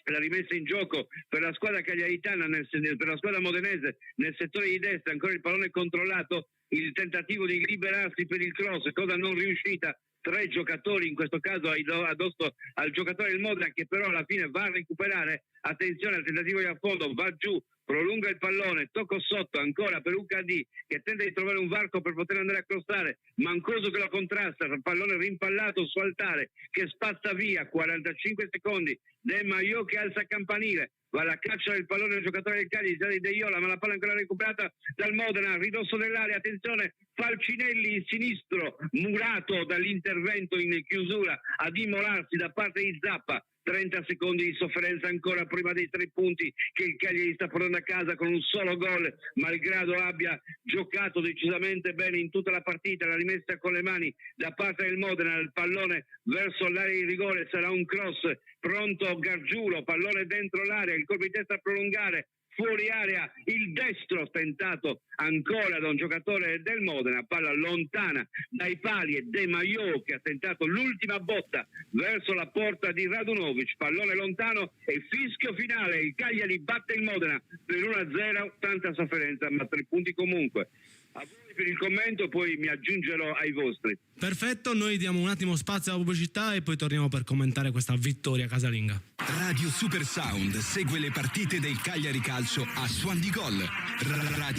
La rimessa in gioco per la squadra cagliaritana, per la squadra modenese nel settore di destra, ancora il pallone controllato, il tentativo di liberarsi per il cross, cosa non riuscita, 3 giocatori in questo caso addosso al giocatore del Modena, che però alla fine va a recuperare, attenzione al tentativo di affondo, va giù, prolunga il pallone, tocco sotto ancora per UKD che tenta di trovare un varco per poter andare a crossare, Mancoso che lo contrasta, pallone rimpallato su altare che spazza via, 45 secondi, De Maio che alza campanile, va alla caccia del pallone del giocatore del Cagliari, De Iola, ma la palla ancora recuperata dal Modena, ridosso dell'area, attenzione, Falcinelli sinistro, murato dall'intervento in chiusura ad immolarsi da parte di Zappa. 30 secondi di sofferenza ancora prima dei 3 punti che il Cagliari sta portando a casa con un solo gol, malgrado abbia giocato decisamente bene in tutta la partita. La rimessa con le mani da parte del Modena, il pallone verso l'area di rigore, sarà un cross, pronto Gargiulo, pallone dentro l'area, il colpo di testa a prolungare, fuori area, il destro tentato ancora da un giocatore del Modena, palla lontana dai pali e De Maio che ha tentato l'ultima botta verso la porta di Radunovic, pallone lontano e fischio finale, il Cagliari batte il Modena per 1-0, tanta sofferenza ma 3 punti comunque. A voi per il commento, poi mi aggiungerò ai vostri. Perfetto, noi diamo un attimo spazio alla pubblicità e poi torniamo per commentare questa vittoria casalinga. Radio Super Sound segue le partite del Cagliari Calcio a Suon di Gol.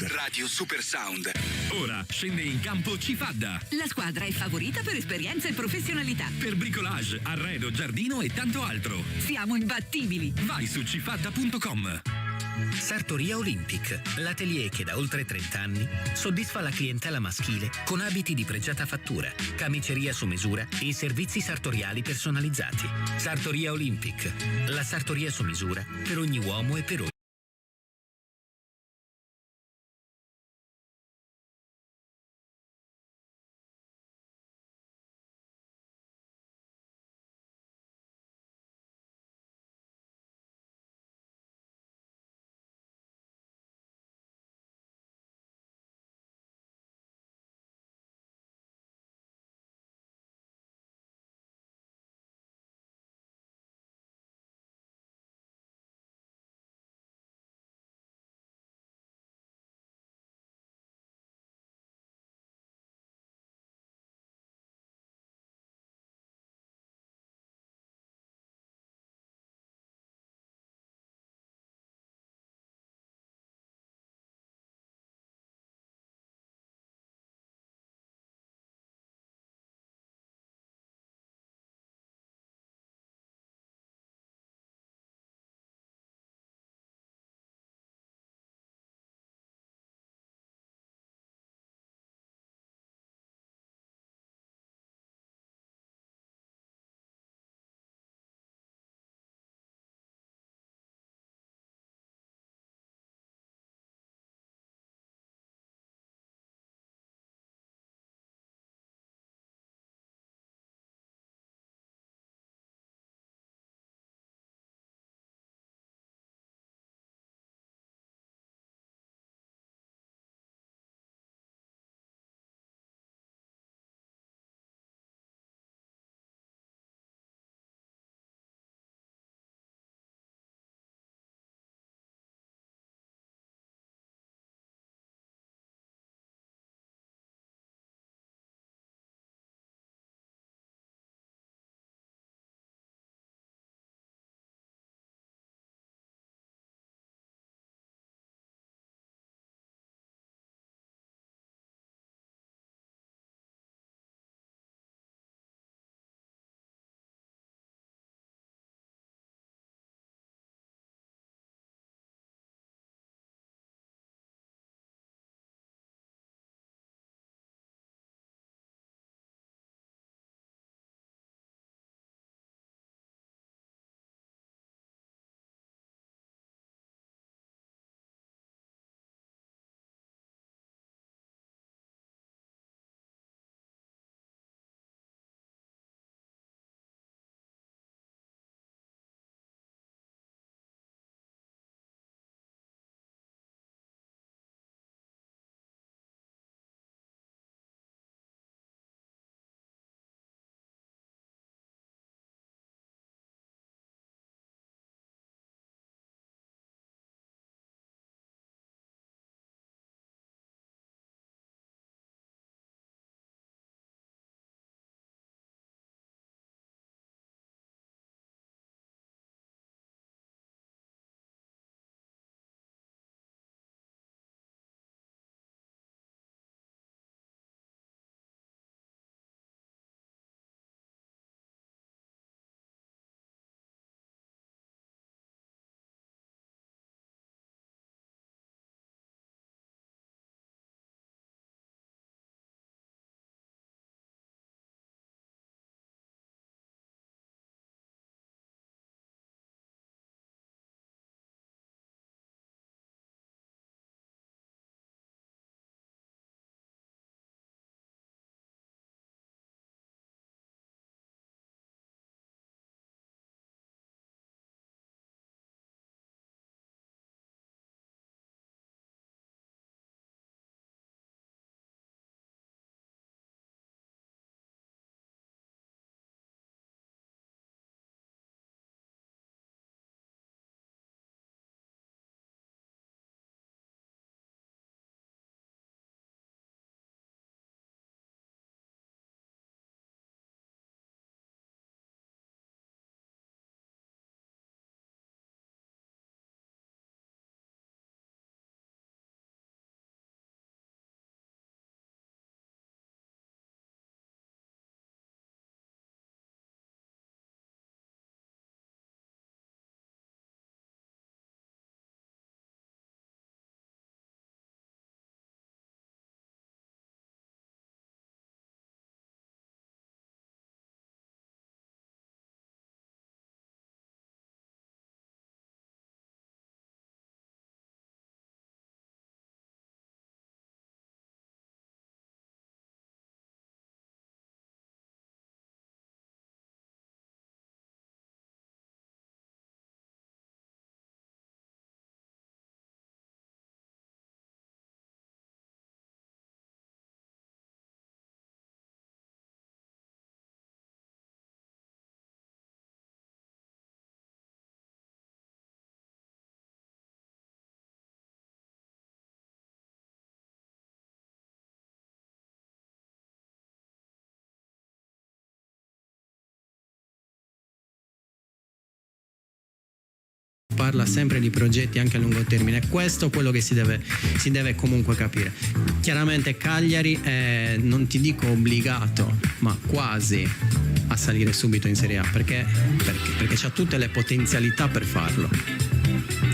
Radio Super Sound. Ora scende in campo Cifadda. La squadra è favorita per esperienza e professionalità. Per bricolage, arredo, giardino e tanto altro. Siamo imbattibili. Vai su cifadda.com. Sartoria Olympic, l'atelier che da oltre 30 anni soddisfa la clientela maschile con abiti di pregiata fattura, camiceria su misura e servizi sartoriali personalizzati. Sartoria Olympic, la sartoria su misura per ogni uomo e per ogni parla sempre di progetti anche a lungo termine. Questo è quello che si deve comunque capire. Chiaramente Cagliari è, non ti dico obbligato, ma quasi a salire subito in Serie A, perché c'ha tutte le potenzialità per farlo.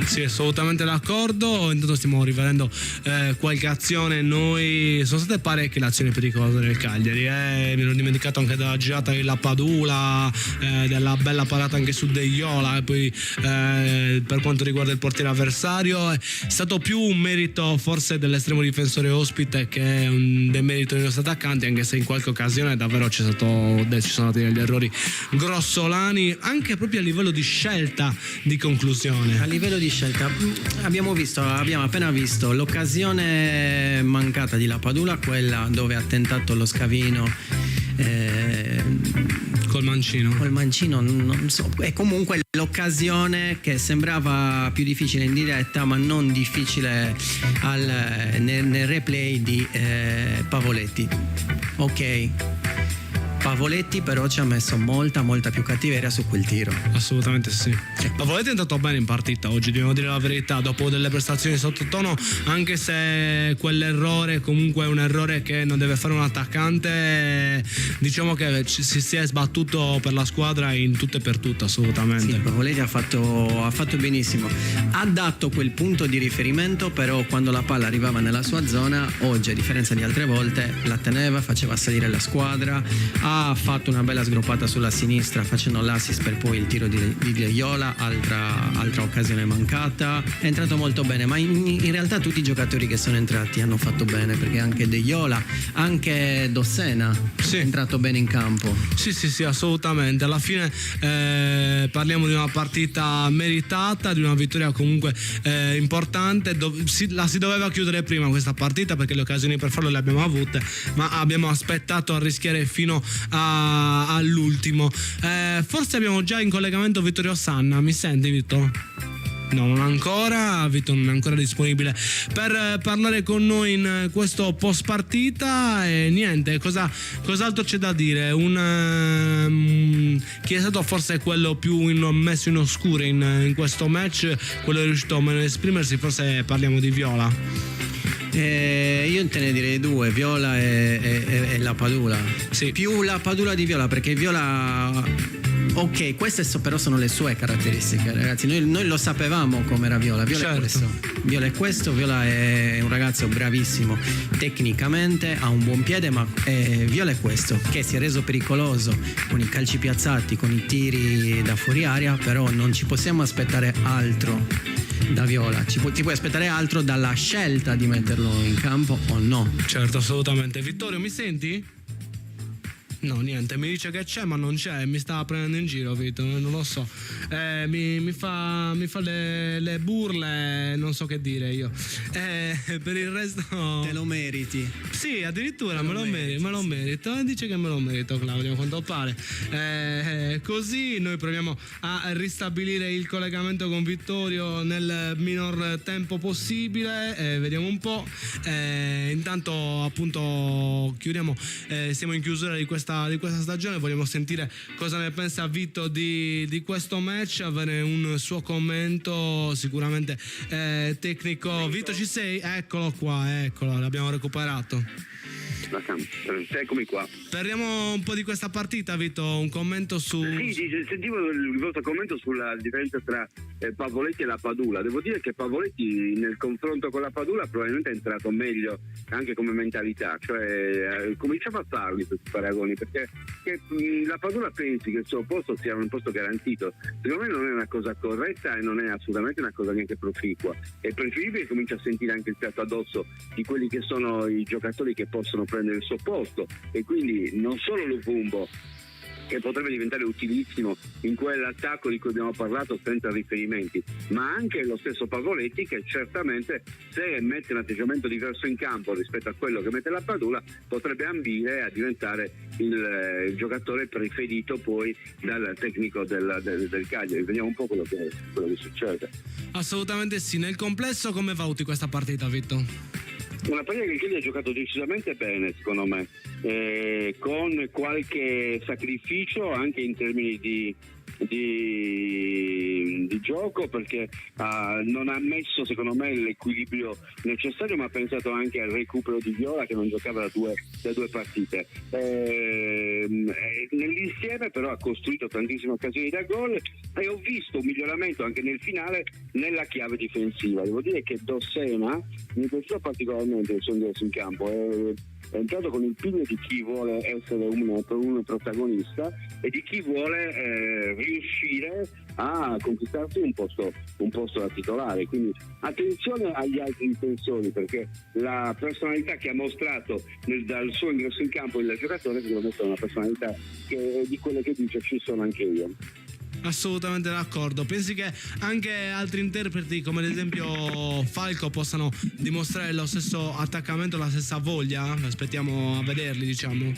Sì, assolutamente d'accordo. Intanto stiamo rivedendo qualche azione. Noi sono state parecchie le azioni pericolose del Cagliari. Mi ero dimenticato anche della girata della Padula, della bella parata anche su De Iola. E poi per quanto riguarda il portiere avversario, è stato più un merito forse dell'estremo difensore ospite che un demerito dei nostri attaccanti, anche se in qualche occasione davvero ci sono stati degli errori grossolani, anche proprio a livello di scelta di conclusione. A livello di scelta abbiamo appena visto l'occasione mancata di La Padula, quella dove ha tentato lo scavino col mancino, non so, è comunque l'occasione che sembrava più difficile in diretta, ma non difficile nel replay di Pavoletti. Ok, Pavoletti però ci ha messo molta più cattiveria su quel tiro. Assolutamente sì. Pavoletti è andato bene in partita oggi, dobbiamo dire la verità, dopo delle prestazioni sottotono, anche se quell'errore comunque è un errore che non deve fare un attaccante. Diciamo che si è sbattuto per la squadra in tutto e per tutto, assolutamente. Sì, Pavoletti ha fatto benissimo, ha dato quel punto di riferimento, però quando la palla arrivava nella sua zona, oggi a differenza di altre volte la teneva, faceva salire la squadra, ha fatto una bella sgroppata sulla sinistra facendo l'assist per poi il tiro di De Iola, altra occasione mancata. È entrato molto bene, ma in realtà tutti i giocatori che sono entrati hanno fatto bene, perché anche De Iola, anche Dossena è entrato bene in campo. Sì, assolutamente. Alla fine parliamo di una partita meritata, di una vittoria comunque importante. La si doveva chiudere prima questa partita, perché le occasioni per farlo le abbiamo avute, ma abbiamo aspettato a rischiare fino all'ultimo. Forse abbiamo già in collegamento Vittorio Sanna. Mi senti, Vittorio? No, non ancora. Vito non è ancora disponibile per parlare con noi in questo post partita. E niente, cos'altro c'è da dire? Chi è stato forse quello più messo in oscuro in questo match, quello è riuscito meno a esprimersi? Forse parliamo di Viola. Io te ne direi due, Viola e La Padula. Sì. Più La Padula di Viola, perché Viola, ok, queste però sono le sue caratteristiche, ragazzi. Noi lo sapevamo com'era Viola. Viola è questo. Viola è un ragazzo bravissimo tecnicamente, ha un buon piede, ma Viola è questo, che si è reso pericoloso con i calci piazzati, con i tiri da fuori aria, però non ci possiamo aspettare altro da Viola. Ti puoi aspettare altro dalla scelta di metterlo in campo o no? Certo, assolutamente. Vittorio, mi senti? No, niente, mi dice che c'è ma non c'è, mi sta prendendo in giro, Vito, non lo so. Mi fa le burle, non so che dire io. Per il resto te lo meriti. Sì, addirittura me lo merito. Dice che me lo merito, Claudio, a quanto pare. Così noi proviamo a ristabilire il collegamento con Vittorio nel minor tempo possibile. Vediamo un po'. Intanto appunto chiudiamo, siamo in chiusura di questa stagione. Vogliamo sentire cosa ne pensa Vito di questo match, avere un suo commento sicuramente tecnico. Vito, ci sei? Eccolo qua, l'abbiamo recuperato. Eccomi qua. Parliamo un po' di questa partita, Vito, un commento su... Sì, sentivo il vostro commento sulla differenza tra Pavoletti e La Padula. Devo dire che Pavoletti nel confronto con La Padula probabilmente è entrato meglio anche come mentalità, cioè cominciamo a farli questi paragoni, perché La Padula pensi che il suo posto sia un posto garantito. Secondo me non è una cosa corretta e non è assolutamente una cosa neanche proficua. È preferibile che cominci a sentire anche il fiato addosso di quelli che sono i giocatori che possono prendere il suo posto, e quindi non solo Luvumbo, che potrebbe diventare utilissimo in quell'attacco di cui abbiamo parlato senza riferimenti, ma anche lo stesso Pavoletti, che certamente, se mette un atteggiamento diverso in campo rispetto a quello che mette La Padula, potrebbe ambire a diventare il giocatore preferito poi dal tecnico del Cagliari. Vediamo un po' quello che succede. Assolutamente sì. Nel complesso come valuti questa partita, Vito? Una partita che il Cagliari ha giocato decisamente bene, secondo me, con qualche sacrificio anche in termini di di gioco, perché non ha messo secondo me l'equilibrio necessario, ma ha pensato anche al recupero di Viola che non giocava da due partite. Nell'insieme però ha costruito tantissime occasioni da gol e ho visto un miglioramento anche nel finale nella chiave difensiva. Devo dire che Dossena mi piaceva particolarmente il suo ingresso in campo, è entrato con il piglio di chi vuole essere un protagonista e di chi vuole riuscire a conquistarsi un posto da titolare. Quindi attenzione agli altri difensori, perché la personalità che ha mostrato dal suo ingresso in campo il giocatore secondo me è una personalità che di quelle che dice ci sono anche io. Assolutamente d'accordo. Pensi che anche altri interpreti come ad esempio Falco possano dimostrare lo stesso attaccamento, la stessa voglia? Aspettiamo a vederli, diciamo.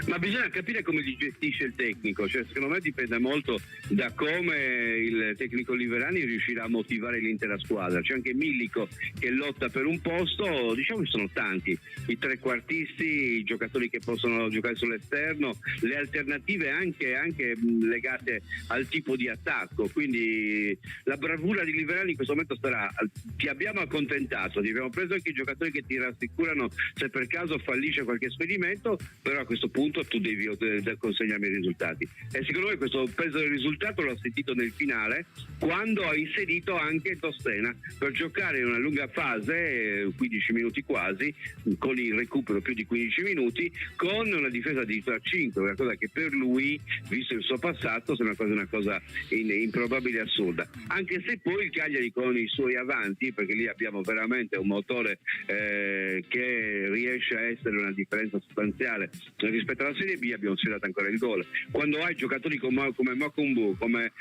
Ma bisogna capire come li gestisce il tecnico, cioè secondo me dipende molto da come il tecnico Liverani riuscirà a motivare l'intera squadra. C'è anche Milico che lotta per un posto, diciamo che sono tanti, i trequartisti, i giocatori che possono giocare sull'esterno, le alternative anche legate al tipo di attacco, quindi la bravura di Liverani in questo momento sarà: ti abbiamo accontentato, ti abbiamo preso anche i giocatori che ti rassicurano se per caso fallisce qualche esperimento, però a questo punto tu devi consegnarmi i risultati. E secondo me questo peso del risultato l'ho sentito nel finale, quando ha inserito anche Dossena per giocare in una lunga fase, 15 minuti quasi, con il recupero più di 15 minuti, con una difesa addirittura a 5, una cosa che per lui, visto il suo passato, sembra quasi una cosa improbabile e assurda. Anche se poi il Cagliari con i suoi avanti, perché lì abbiamo veramente un motore che riesce a essere una differenza sostanziale rispetto alla Serie B, abbiamo sfilato ancora il gol. Quando hai giocatori come Mokumbu, come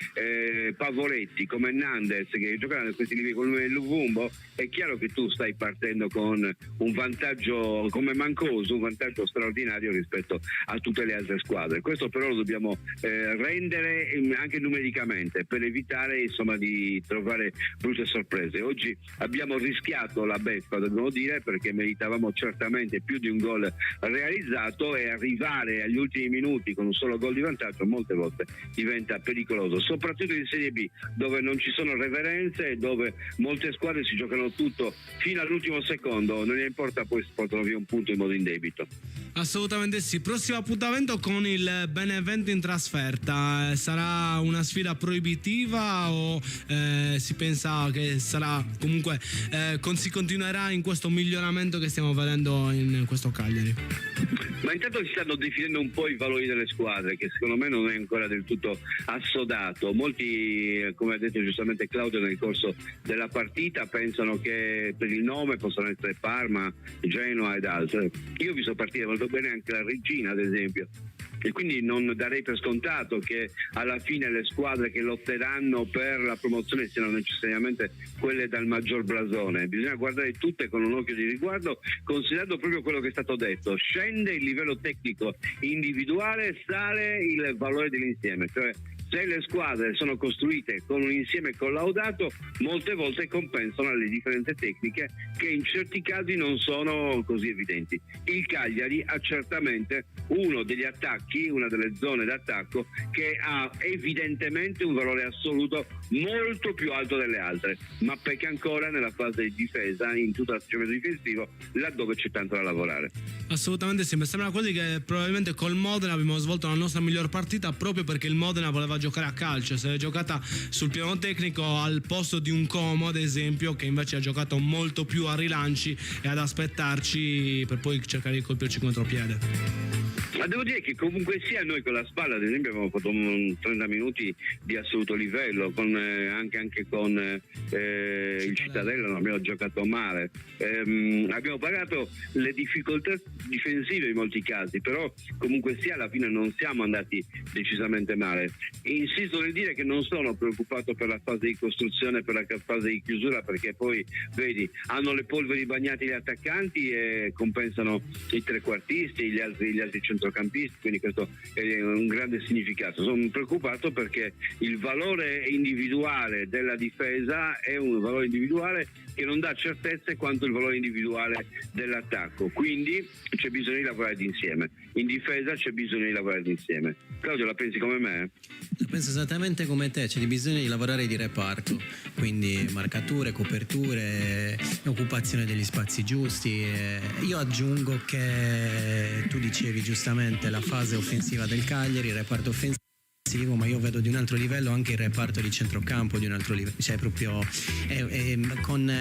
Pavoletti, come Nandez che giocano a questi livelli, come Luvumbo, è chiaro che tu stai partendo con un vantaggio, come Mancosu, un vantaggio straordinario rispetto a tutte le altre squadre. Questo però lo dobbiamo rendere anche numericamente, per evitare insomma di trovare brutte sorprese. Oggi abbiamo rischiato la beffa, dobbiamo dire, perché meritavamo certamente più di un gol realizzato, e arrivare agli ultimi minuti con un solo gol di vantaggio molte volte diventa pericoloso, soprattutto in Serie B, dove non ci sono reverenze e dove molte squadre si giocano tutto fino all'ultimo secondo, non gli importa, poi si portano via un punto in modo indebito. Assolutamente sì. Prossimo appuntamento con il Benevento in trasferta. Sarà una sfida proibitiva o si pensa che sarà comunque si continuerà in questo miglioramento che stiamo vedendo in questo Cagliari? Ma intanto si stanno definendo un po' i valori delle squadre, che secondo me non è ancora del tutto assodato. Molti, come ha detto giustamente Claudio nel corso della partita, pensano che per il nome possano essere Parma, Genoa ed altre. Io ho visto partire molto bene anche la Regina, ad esempio, e quindi non darei per scontato che alla fine le squadre che lotteranno per la promozione siano necessariamente quelle dal maggior blasone. Bisogna guardare tutte con un occhio di riguardo, considerando proprio quello che è stato detto: scende il livello tecnico individuale, sale il valore dell'insieme, cioè se le squadre sono costruite con un insieme collaudato, molte volte compensano le differenze tecniche che in certi casi non sono così evidenti. Il Cagliari ha certamente uno degli attacchi, una delle zone d'attacco che ha evidentemente un valore assoluto molto più alto delle altre, ma pecca ancora nella fase di difesa, in tutto l'atteggiamento difensivo, laddove c'è tanto da lavorare. Assolutamente sì, mi sembra quasi che probabilmente col Modena abbiamo svolto la nostra miglior partita, proprio perché il Modena voleva giocare a calcio, si è giocata sul piano tecnico al posto di un Como ad esempio, che invece ha giocato molto più a rilanci e ad aspettarci per poi cercare di colpirci contropiede. Ma devo dire che comunque sia noi con la Spalla ad esempio abbiamo fatto 30 minuti di assoluto livello, con, anche con il Cittadella non abbiamo giocato male, abbiamo pagato le difficoltà difensive in molti casi, però comunque sia alla fine non siamo andati decisamente male. Insisto nel dire che non sono preoccupato per la fase di costruzione, per la fase di chiusura, perché poi vedi, hanno le polveri bagnate gli attaccanti e compensano i trequartisti, gli altri centrocampisti. centrocampisti, quindi questo è un grande significato. Sono preoccupato perché il valore individuale della difesa è un valore individuale che non dà certezze quanto il valore individuale dell'attacco, quindi c'è bisogno di lavorare insieme. In difesa c'è bisogno di lavorare insieme. Claudio, la pensi come me? La penso esattamente come te, c'è bisogno di lavorare di reparto, quindi marcature, coperture, occupazione degli spazi giusti. Io aggiungo che tu dicevi giustamente la fase offensiva del Cagliari, il reparto offensivo, ma io vedo di un altro livello anche il reparto di centrocampo, di un altro livello, cioè proprio con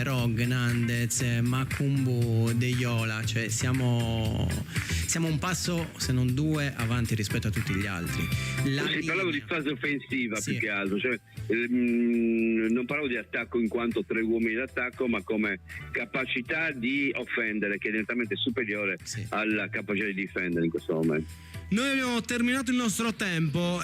Rog, Nandez, Makumbu, De Iola, cioè siamo un passo se non due avanti rispetto a tutti gli altri. Parlavo di fase offensiva, sì, più che altro, cioè, non parlavo di attacco in quanto 3 uomini d'attacco, ma come capacità di offendere, che è nettamente superiore alla capacità di difendere in questo momento. Noi abbiamo terminato il nostro tempo,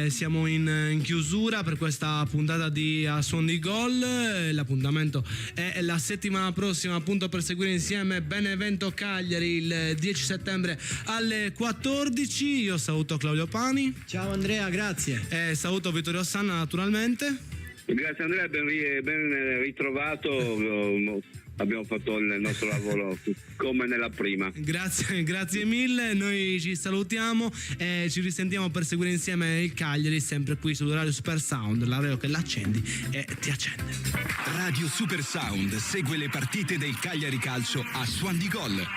siamo in chiusura per questa puntata di A Suon di Gol. L'appuntamento è la settimana prossima, appunto, per seguire insieme Benevento Cagliari il 10 settembre alle 14. Io saluto Claudio Pani. Ciao Andrea, grazie. Saluto Vittorio Sanna naturalmente. Grazie Andrea, ben ritrovato. Abbiamo fatto il nostro lavoro come nella prima. Grazie mille, noi ci salutiamo e ci risentiamo per seguire insieme il Cagliari, sempre qui su Radio Super Sound, la radio che l'accendi e ti accende. Radio Super Sound segue le partite del Cagliari Calcio a Suon di Gol.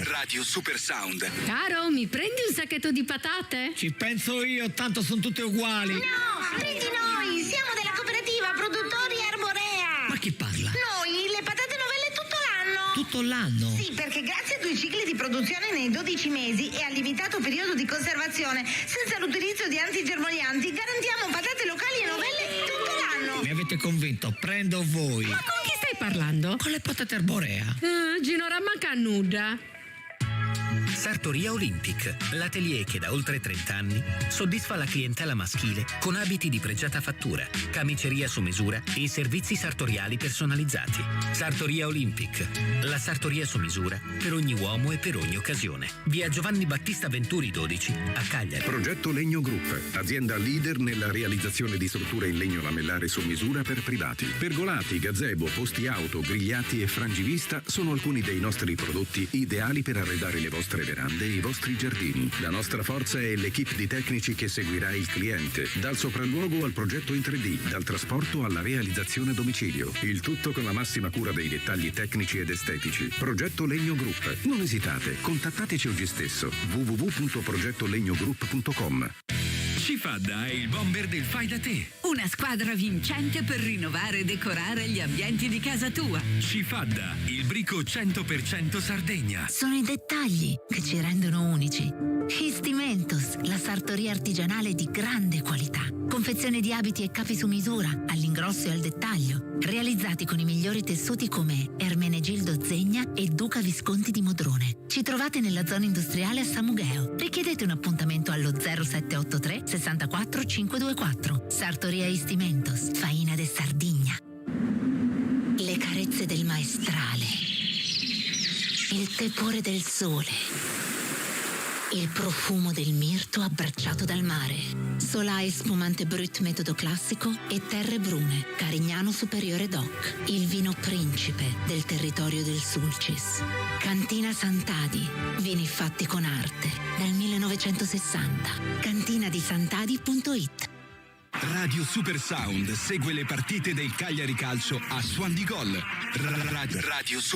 Radio Super Sound. Caro, mi prendi un sacchetto di patate? Ci penso io, tanto sono tutte uguali. No, prendi noi, siamo della cooperativa Produttori Arborea. Ma chi parla? Noi, le patate novelle tutto l'anno. Tutto l'anno? Sì, perché grazie a 2 cicli di produzione nei 12 mesi e al limitato periodo di conservazione, senza l'utilizzo di antigermoglianti, garantiamo patate locali e novelle tutto l'anno. Mi avete convinto, prendo voi. Ma con chi stai parlando? Con le patate arborea. Gino Rammacannuda. Sartoria Olympic, l'atelier che da oltre 30 anni soddisfa la clientela maschile con abiti di pregiata fattura, camiceria su misura e servizi sartoriali personalizzati. Sartoria Olympic, la sartoria su misura per ogni uomo e per ogni occasione. Via Giovanni Battista Venturi 12 a Cagliari. Progetto Legno Group, azienda leader nella realizzazione di strutture in legno lamellare su misura per privati. Pergolati, gazebo, posti auto, grigliati e frangivista sono alcuni dei nostri prodotti ideali per arredare le vostre verande e i vostri giardini. La nostra forza è l'equipe di tecnici che seguirà il cliente, dal sopralluogo al progetto in 3D, dal trasporto alla realizzazione a domicilio. Il tutto con la massima cura dei dettagli tecnici ed estetici. Progetto Legno Group. Non esitate, contattateci oggi stesso. www.progettolegnogroup.com. Cifadda è il bomber del fai da te. Una squadra vincente per rinnovare e decorare gli ambienti di casa tua. Cifadda, il brico 100% Sardegna. Sono i dettagli che ci rendono unici. Istimentos, la sartoria artigianale di grande qualità. Confezione di abiti e capi su misura, all'ingrosso e al dettaglio, realizzati con i migliori tessuti come Ermenegildo Zegna e Duca Visconti di Modrone. Ci trovate nella zona industriale a Samugheo. Richiedete un appuntamento allo 0783 64 524. Sartoria Istimentos, Faina de Sardigna. Le carezze del maestrale, il tepore del sole, il profumo del mirto abbracciato dal mare. Solai spumante brut metodo classico e terre brune, Carignano Superiore DOC. Il vino principe del territorio del Sulcis. Cantina Sant'Adi, vini fatti con arte dal 1960. Cantinadisantadi.it. Radio Super Sound segue le partite del Cagliari Calcio a Suon di Gol. Radio Super